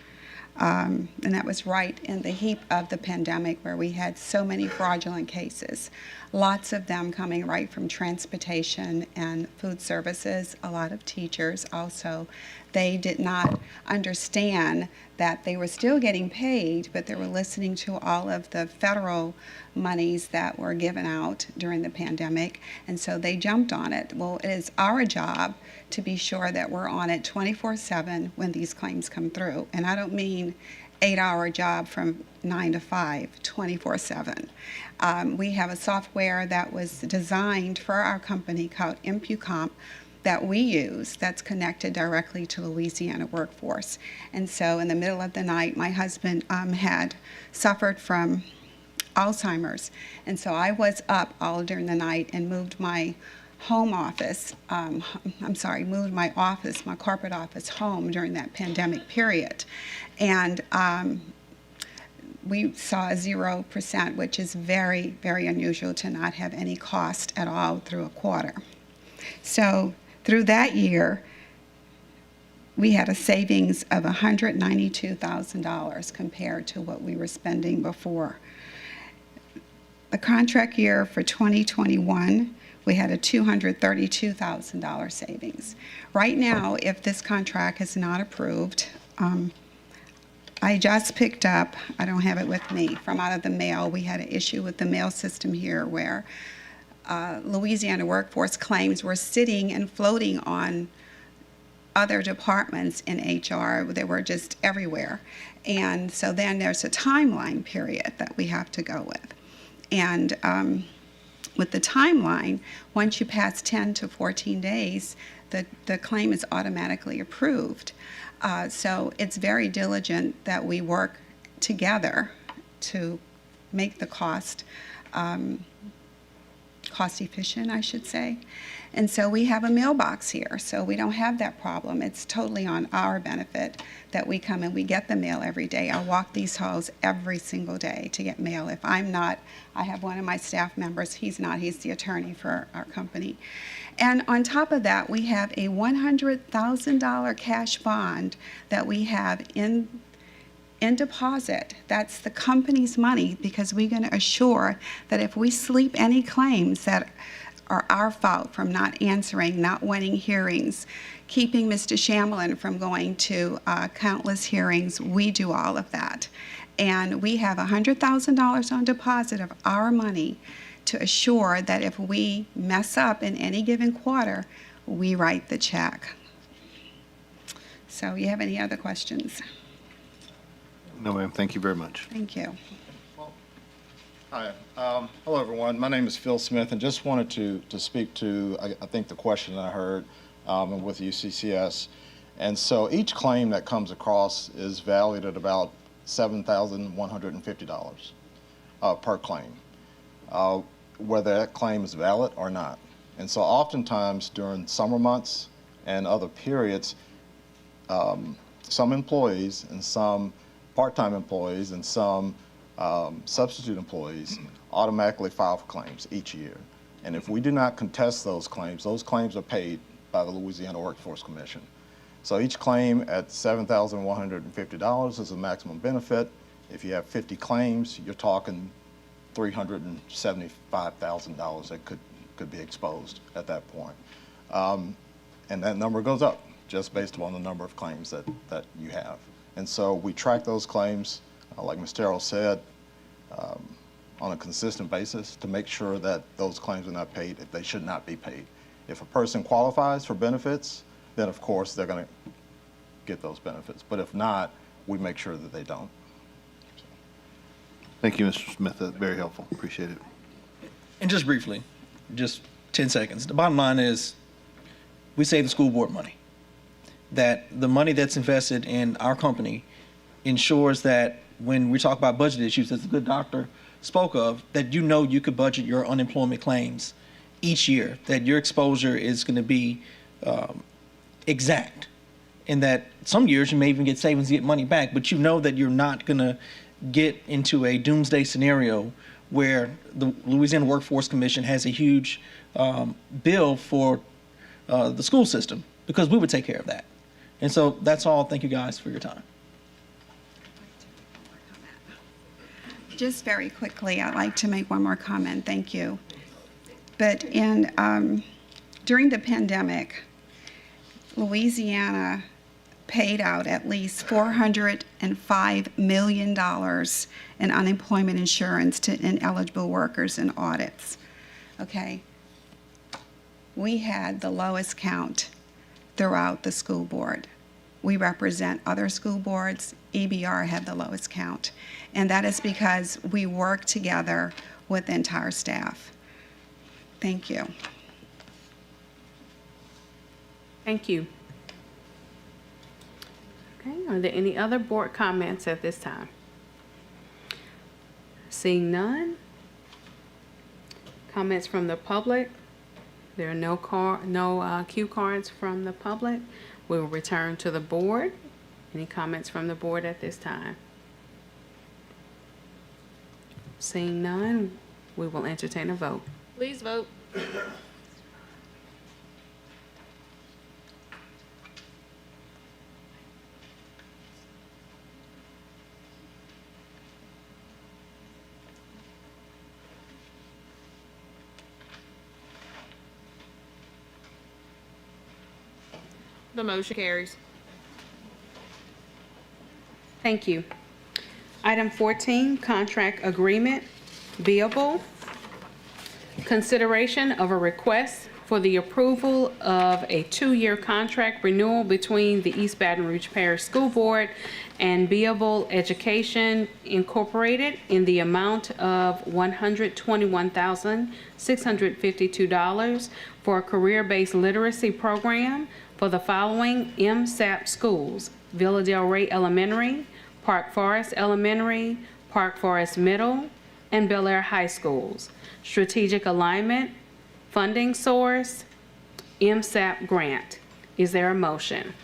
and that was right in the heap of the pandemic where we had so many fraudulent cases, lots of them coming right from transportation and food services, a lot of teachers also. They did not understand that they were still getting paid, but they were listening to all of the federal monies that were given out during the pandemic, and so they jumped on it. Well, it is our job to be sure that we're on it 24/7 when these claims come through. And I don't mean 8-hour job from 9 to 5, 24/7. We have a software that was designed for our company called ImpuComp that we use that's connected directly to Louisiana Workforce. And so in the middle of the night, my husband had suffered from Alzheimer's, and so I was up all during the night and moved my home office, moved my office, my corporate office home during that pandemic period. And we saw 0%, which is very, very unusual to not have any cost at all through a quarter. So through that year, we had a savings of $192,000 compared to what we were spending before. The contract year for 2021, we had a $232,000 savings. Right now, if this contract is not approved, I just picked up, I don't have it with me, from out of the mail. We had an issue with the mail system here where Louisiana Workforce claims were sitting and floating on other departments in HR. They were just everywhere. And so then there's a timeline period that we have to go with. And with the timeline, once you pass 10 to 14 days, the claim is automatically approved. So it's very diligent that we work together to make the cost efficient, I should say. And so we have a mailbox here, so we don't have that problem. It's totally on our benefit that we come and we get the mail every day. I walk these halls every single day to get mail. If I'm not, I have one of my staff members. He's not. He's the attorney for our company. And on top of that, we have a $100,000 cash bond that we have in deposit. That's the company's money, because we're going to assure that if we sleep any claims that are our fault from not answering, not winning hearings, keeping Mr. Shamlin from going to countless hearings, we do all of that. And we have $100,000 on deposit of our money to assure that if we mess up in any given quarter, we write the check. So you have any other questions? No, ma'am. Thank you very much. Thank you. Hi. Hello, everyone. My name is Phil Smith, and just wanted to speak to, I think, the question I heard with UCCS. And so each claim that comes across is valued at about $7,150 per claim, whether that claim is valid or not. And so oftentimes during summer months and other periods, some employees and some part-time employees and some substitute employees automatically file for claims each year. And if we do not contest those claims are paid by the Louisiana Workforce Commission. So each claim at $7,150 is a maximum benefit. If you have 50 claims, you're talking $375,000 that could be exposed at that point. And that number goes up just based upon the number of claims that you have. And so we track those claims, like Ms. Terrell said, on a consistent basis to make sure that those claims are not paid if they should not be paid. If a person qualifies for benefits, then of course they're going to get those benefits. But if not, we make sure that they don't. Thank you, Mr. Smith. That's very helpful. Appreciate it. And just briefly, just 10 seconds. The bottom line is we save the school board money. That the money that's invested in our company ensures that when we talk about budget issues, as the good doctor spoke of, that you know you could budget your unemployment claims each year, that your exposure is going to be exact, and that some years you may even get savings, get money back, but you know that you're not going to get into a doomsday scenario where the Louisiana Workforce Commission has a huge bill for the school system, because we would take care of that. And so that's all. Thank you guys for your time. Just very quickly, I'd like to make one more comment. Thank you. But during the pandemic, Louisiana paid out at least $405 million in unemployment insurance to ineligible workers in audits. Okay? We had the lowest count throughout the school board. We represent other school boards. EBR had the lowest count. And that is because we work together with the entire staff. Thank you. Thank you. Okay, are there any other board comments at this time? Seeing none. Comments from the public? There are no cue cards from the public. We will return to the board. Any comments from the board at this time? Seeing none, we will entertain a vote. Please vote. The motion carries. Thank you. Item 14, contract agreement, Beable. Consideration of a request for the approval of a 2-year contract renewal between the East Baton Rouge Parish School Board and Beable Education Incorporated in the amount of $121,652 for a career-based literacy program for the following MSAP schools: Villa Del Rey Elementary, Park Forest Elementary, Park Forest Middle, and Bel Air High Schools. Strategic alignment, funding source, MSAP grant. Is there a motion?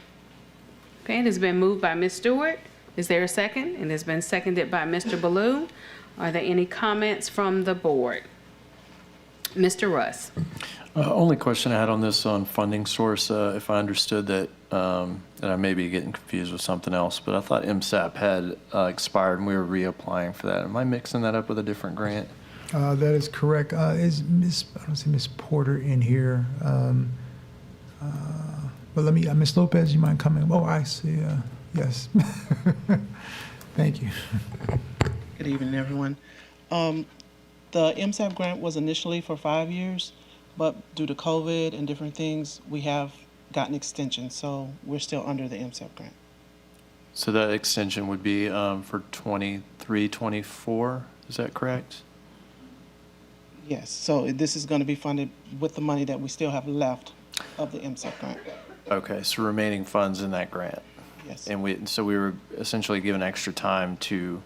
Okay, it has been moved by Ms. Stewart. Is there a second? And it's been seconded by Mr. Ballou. Are there any comments from the board? Mr. Russ. Only question I had on this on funding source, if I understood that, and I may be getting confused with something else, but I thought MSAP had expired and we were reapplying for that. Am I mixing that up with a different grant? That is correct. Is Miss, I don't see Miss Porter in here. But let me, Miss Lopez, you mind coming? Oh, I see. Yes. Thank you. Good evening, everyone. The MSAP grant was initially for 5 years, but due to COVID and different things, we have gotten extension, so we're still under the MSAP grant. So that extension would be for 23, 24, is that correct? Yes, so this is going to be funded with the money that we still have left of the MSAP grant. Okay, so remaining funds in that grant. Yes. And so we were essentially given extra time to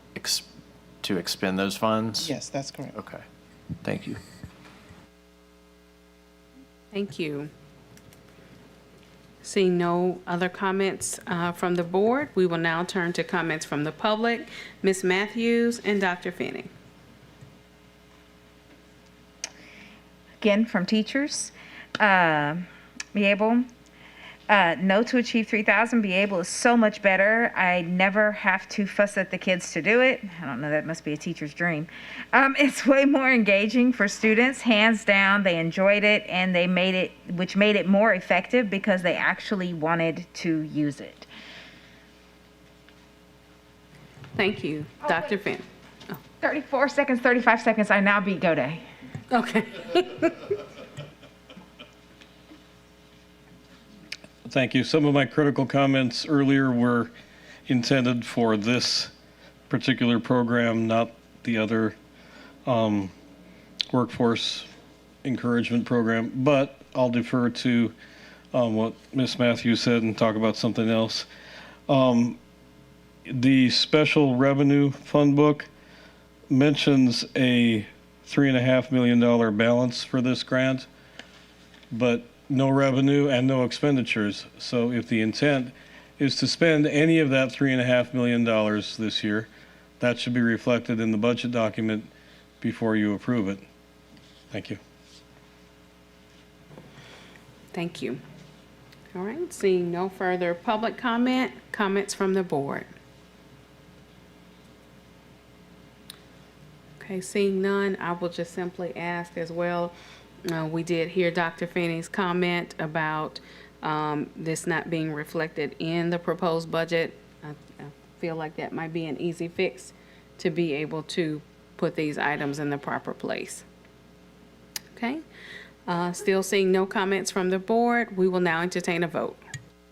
expend those funds? Yes, that's correct. Okay, thank you. Thank you. Seeing no other comments from the board, we will now turn to comments from the public. Ms. Matthews and Dr. Finney. again, from teachers. Be able, no to achieve 3,000. Be able is so much better. I never have to fuss at the kids to do it. I don't know, that must be a teacher's dream. It's way more engaging for students, hands down. They enjoyed it, and they made it, which made it more effective because they actually wanted to use it. Thank you. Dr. Finn. 34 seconds, 35 seconds. I now beat Go Day. Okay. Thank you. Some of my critical comments earlier were intended for this particular program, not the other workforce encouragement program, but I'll defer to what Ms. Matthews said and talk about something else. The special revenue fund book mentions a $3.5 million balance for this grant, but no revenue and no expenditures. So if the intent is to spend any of that $3.5 million this year, that should be reflected in the budget document before you approve it. Thank you. Thank you. All right, seeing no further public comment, comments from the board. Okay, seeing none, I will just simply ask as well. We did hear Dr. Finney's comment about this not being reflected in the proposed budget. I feel like that might be an easy fix to be able to put these items in the proper place. Okay, still seeing no comments from the board, we will now entertain a vote.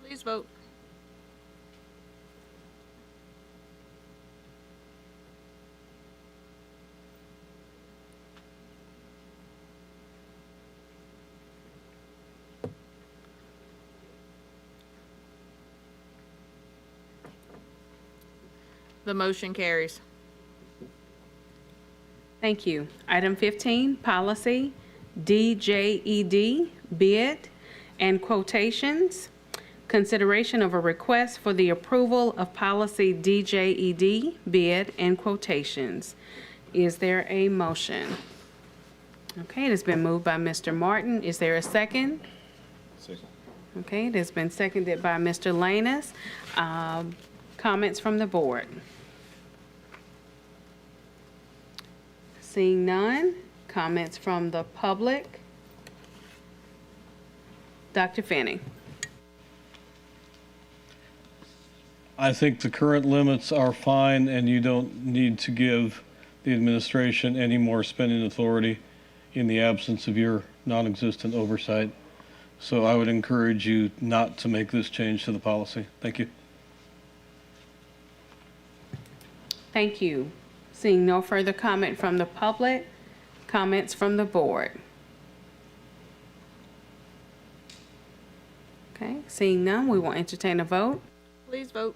Please vote. The motion carries. Thank you. Item 15, policy DJED, bid and quotations. Consideration of a request for the approval of policy DJED, bid and quotations. Is there a motion? Okay, it has been moved by Mr. Martin. Is there a second? Second. Okay, it has been seconded by Mr. Lanus. Comments from the board? Seeing none, comments from the public? Dr. Fanning. I think the current limits are fine, and you don't need to give the administration any more spending authority in the absence of your non-existent oversight. So I would encourage you not to make this change to the policy. Thank you. Thank you. Seeing no further comment from the public, comments from the board. Okay, seeing none, we will entertain a vote. Please vote.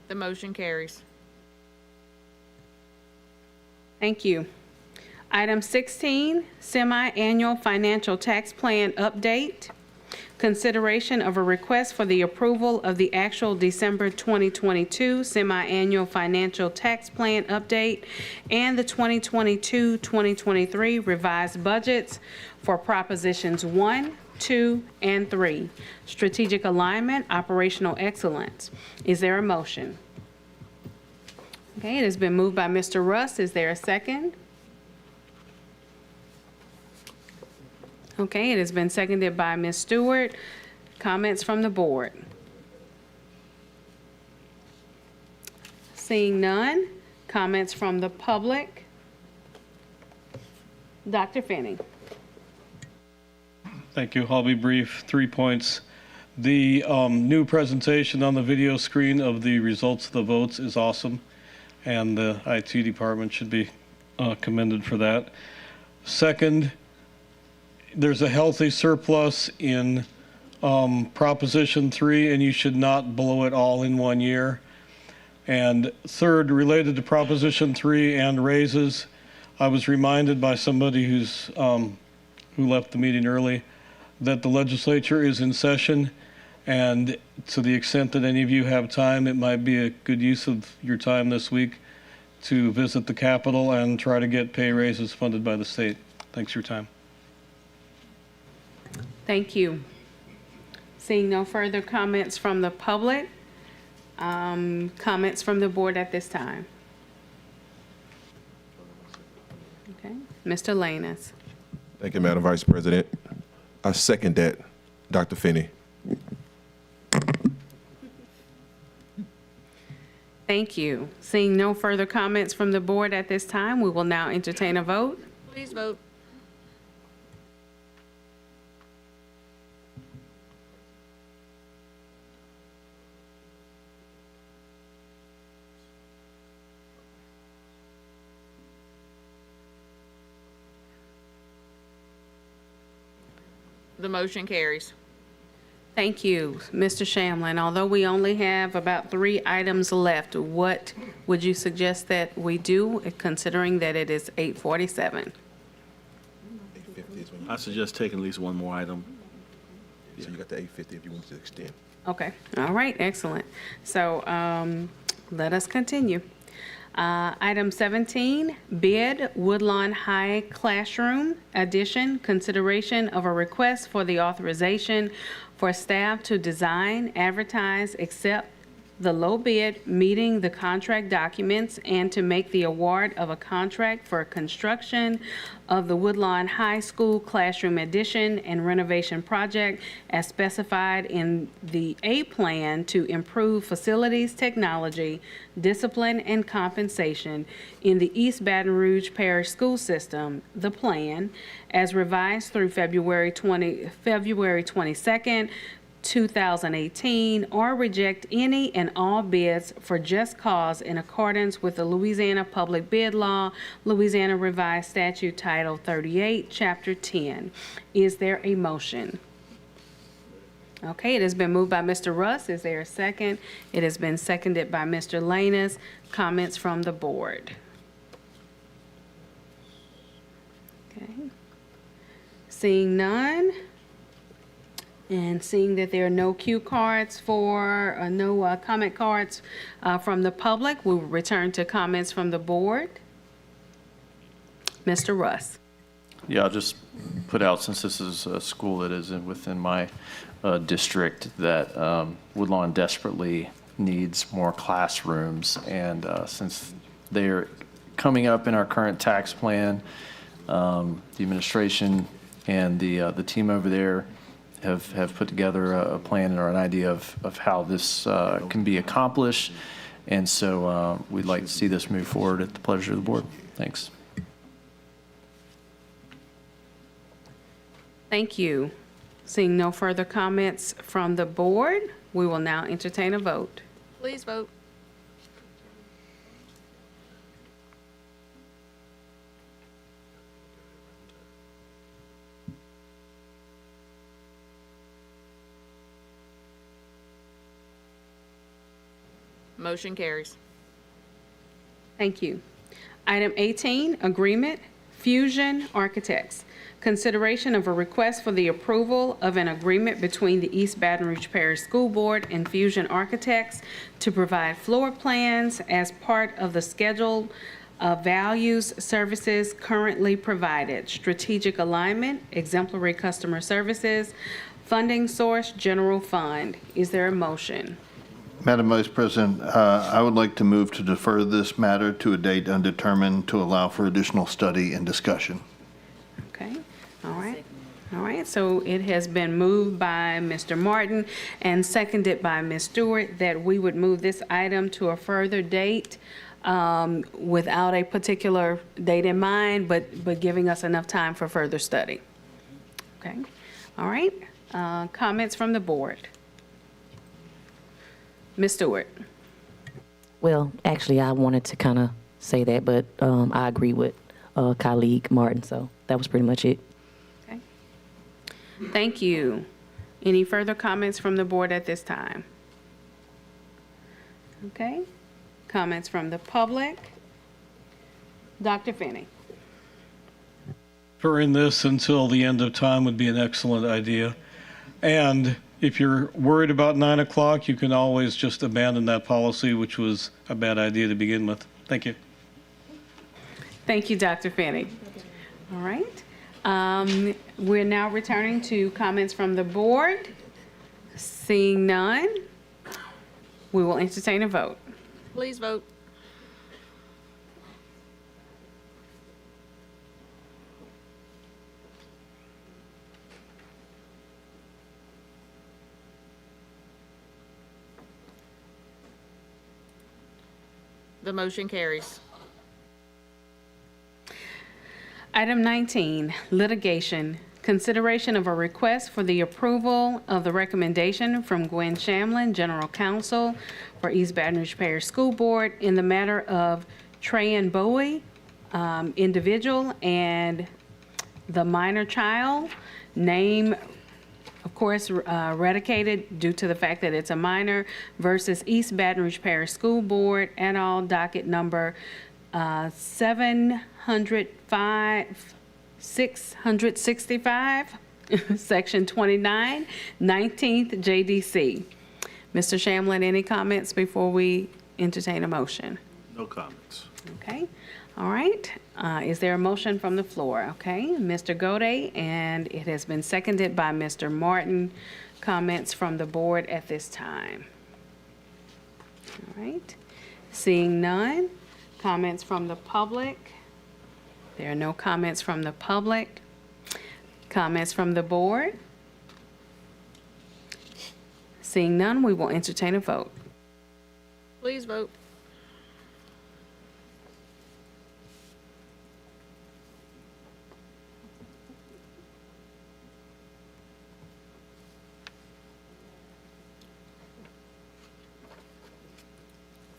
The motion carries. Thank you. Item 16, semi-annual financial tax plan update. Consideration of a request for the approval of the actual December 2022 semi-annual financial tax plan update and the 2022-2023 revised budgets for propositions 1, 2, and 3. Strategic alignment, operational excellence. Is there a motion? Okay, it has been moved by Mr. Russ. Is there a second? Okay, it has been seconded by Ms. Stewart. Comments from the board? Seeing none. Comments from the public? Dr. Fanning. Thank you. I'll be brief. 3 points. The new presentation on the video screen of the results of the votes is awesome, and the IT department should be commended for that. Second, there's a healthy surplus in Proposition 3, and you should not blow it all in 1 year. And third, related to Proposition 3 and raises, I was reminded by somebody who left the meeting early, that the legislature is in session, and to the extent that any of you have time, it might be a good use of your time this week to visit the Capitol and try to get pay raises funded by the state. Thanks for your time. Thank you. Seeing no further comments from the public, comments from the board at this time. Okay, Mr. Lanus. Thank you, Madam Vice President. I second that, Dr. Finney. Thank you. Seeing no further comments from the board at this time, we will now entertain a vote. Please vote. The motion carries. Thank you, Mr. Shamlin. Although we only have about 3 items left, what would you suggest that we do, considering that it is 8:47? I suggest taking at least one more item. So you got the 8:50 if you want to extend. Okay, all right, excellent. So let us continue. Item 17, bid Woodlawn High Classroom Addition, consideration of a request for the authorization for staff to design, advertise, accept the low bid meeting the contract documents, and to make the award of a contract for construction of the Woodlawn High School Classroom Addition and Renovation Project as specified in the A Plan to improve facilities, technology, discipline, and compensation in the East Baton Rouge Parish School System, the plan, as revised through February 22nd, 2018, or reject any and all bids for just cause in accordance with the Louisiana Public Bid Law, Louisiana Revised Statute Title 38, Chapter 10. Is there a motion? Okay, it has been moved by Mr. Russ. Is there a second? It has been seconded by Mr. Lanus. Comments from the board? Okay. Seeing none, and seeing that there are no cue cards for, no comment cards from the public, we will return to comments from the board. Mr. Russ. Yeah, I'll just put out, since this is a school that is within my district, that Woodlawn desperately needs more classrooms. And since they're coming up in our current tax plan, the administration and the team over there have put together a plan or an idea of how this can be accomplished. And so we'd like to see this move forward at the pleasure of the board. Thanks. Thank you. Seeing no further comments from the board, we will now entertain a vote. Please vote. Motion carries. Thank you. Item 18, agreement, Fusion Architects. Consideration of a request for the approval of an agreement between the East Baton Rouge Parish School Board and Fusion Architects to provide floor plans as part of the schedule of values services currently provided. Strategic alignment, exemplary customer services, funding source, general fund. Is there a motion? Madam Vice President, I would like to move to defer this matter to a date undetermined to allow for additional study and discussion. Okay, all right. All right, so it has been moved by Mr. Martin and seconded by Ms. Stewart that we would move this item to a further date without a particular date in mind, but giving us enough time for further study. Okay, all right. Comments from the board? Ms. Stewart. Well, actually, I wanted to kind of say that, but I agree with colleague Martin, so that was pretty much it. Okay. Thank you. Any further comments from the board at this time? Okay. Comments from the public? Dr. Finney. Deferring this until the end of time would be an excellent idea. And if you're worried about 9 o'clock, you can always just abandon that policy, which was a bad idea to begin with. Thank you. Thank you, Dr. Finney. All right. We're now returning to comments from the board. Seeing none, we will entertain a vote. Please vote. The motion carries. Item 19, litigation. Consideration of a request for the approval of the recommendation from Gwen Shamlin, General Counsel for East Baton Rouge Parish School Board in the matter of Trayan Bowie, individual, and the minor child, name, of course, eradicated due to the fact that it's a minor, versus East Baton Rouge Parish School Board, et al., docket number 665, Section 29, 19th JDC. Mr. Shamlin, any comments before we entertain a motion? No comments. Okay, all right. Is there a motion from the floor? Okay, Mr. Gode, and it has been seconded by Mr. Martin. Comments from the board at this time? All right, seeing none. Comments from the public? There are no comments from the public. Comments from the board? Seeing none, we will entertain a vote. Please vote.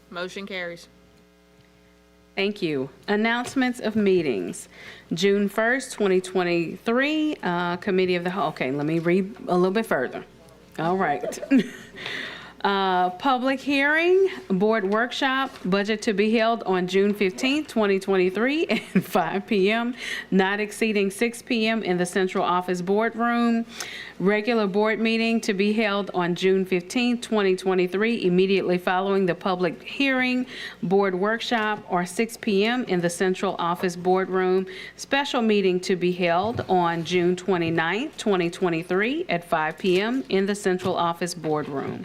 Motion carries. Thank you. Announcements of meetings. June 1st, 2023, Committee of the Whole. Okay, let me read a little bit further. All right. Public hearing, board workshop, budget to be held on June 15th, 2023 at 5 p.m., not exceeding 6 p.m. in the central office boardroom. Regular board meeting to be held on June 15th, 2023, immediately following the public hearing, board workshop, or 6 p.m. in the central office boardroom. Special meeting to be held on June 29th, 2023 at 5 p.m. in the central office boardroom.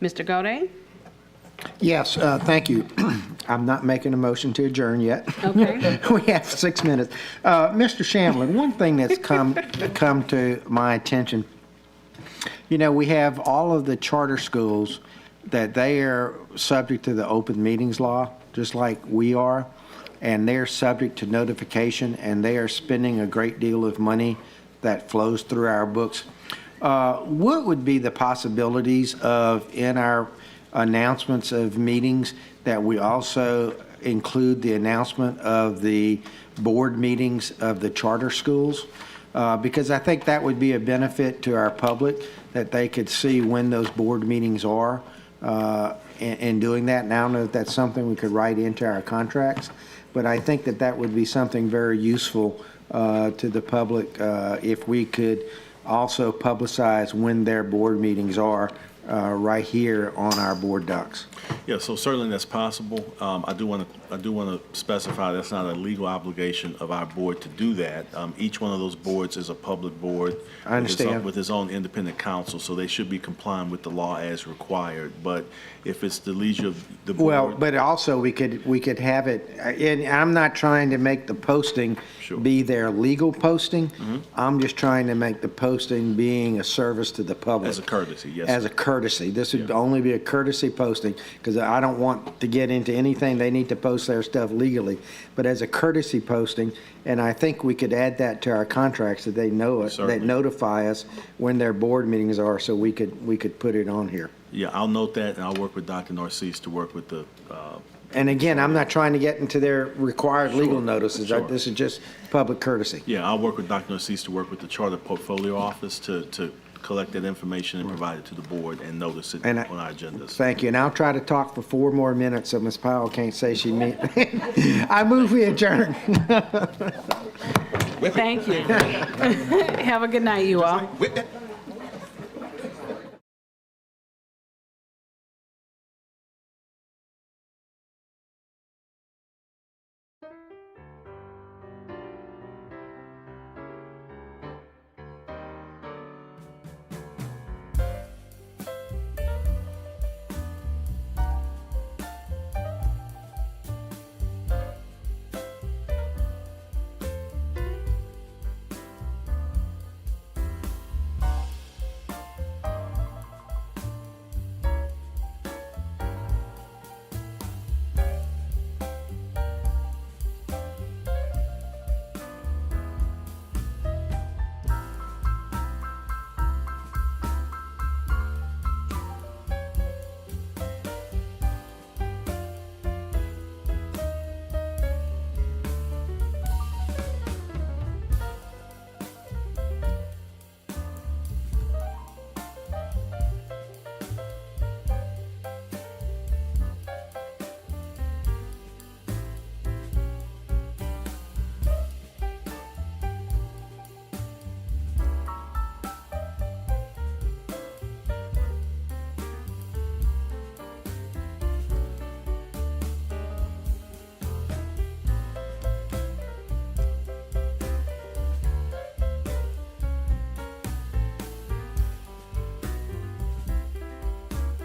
Mr. Gode? Yes, thank you. I'm not making a motion to adjourn yet. Okay. We have 6 minutes. Mr. Shamlin, one thing that's come to my attention, you know, we have all of the charter schools that they are subject to the open meetings law, just like we are, and they're subject to notification, and they are spending a great deal of money that flows through our books. What would be the possibilities of, in our announcements of meetings, that we also include the announcement of the board meetings of the charter schools? Because I think that would be a benefit to our public, that they could see when those board meetings are in doing that. And I don't know if that's something we could write into our contracts, but I think that that would be something very useful to the public if we could also publicize when their board meetings are right here on our board docs. Yeah, so certainly that's possible. I do want to specify that's not a legal obligation of our board to do that. Each one of those boards is a public board. I understand. With its own independent counsel, so they should be complying with the law as required. But if it's the leisure of the board. Well, but also we could have it, and I'm not trying to make the posting be their legal posting. I'm just trying to make the posting being a service to the public. As a courtesy, yes. As a courtesy. This would only be a courtesy posting, because I don't want to get into anything. They need to post their stuff legally, but as a courtesy posting, and I think we could add that to our contracts, that they know it, that notify us when their board meetings are, so we could put it on here. Yeah, I'll note that, and I'll work with Dr. Narcisse to work with the. And again, I'm not trying to get into their required legal notices. This is just public courtesy. Yeah, I'll work with Dr. Narcisse to work with the Charter Portfolio Office to collect that information and provide it to the board and notice it on our agendas. Thank you. And I'll try to talk for 4 more minutes so Ms. Powell can't say she meant. I move we adjourn. Thank you. Have a good night, you all. Whip that.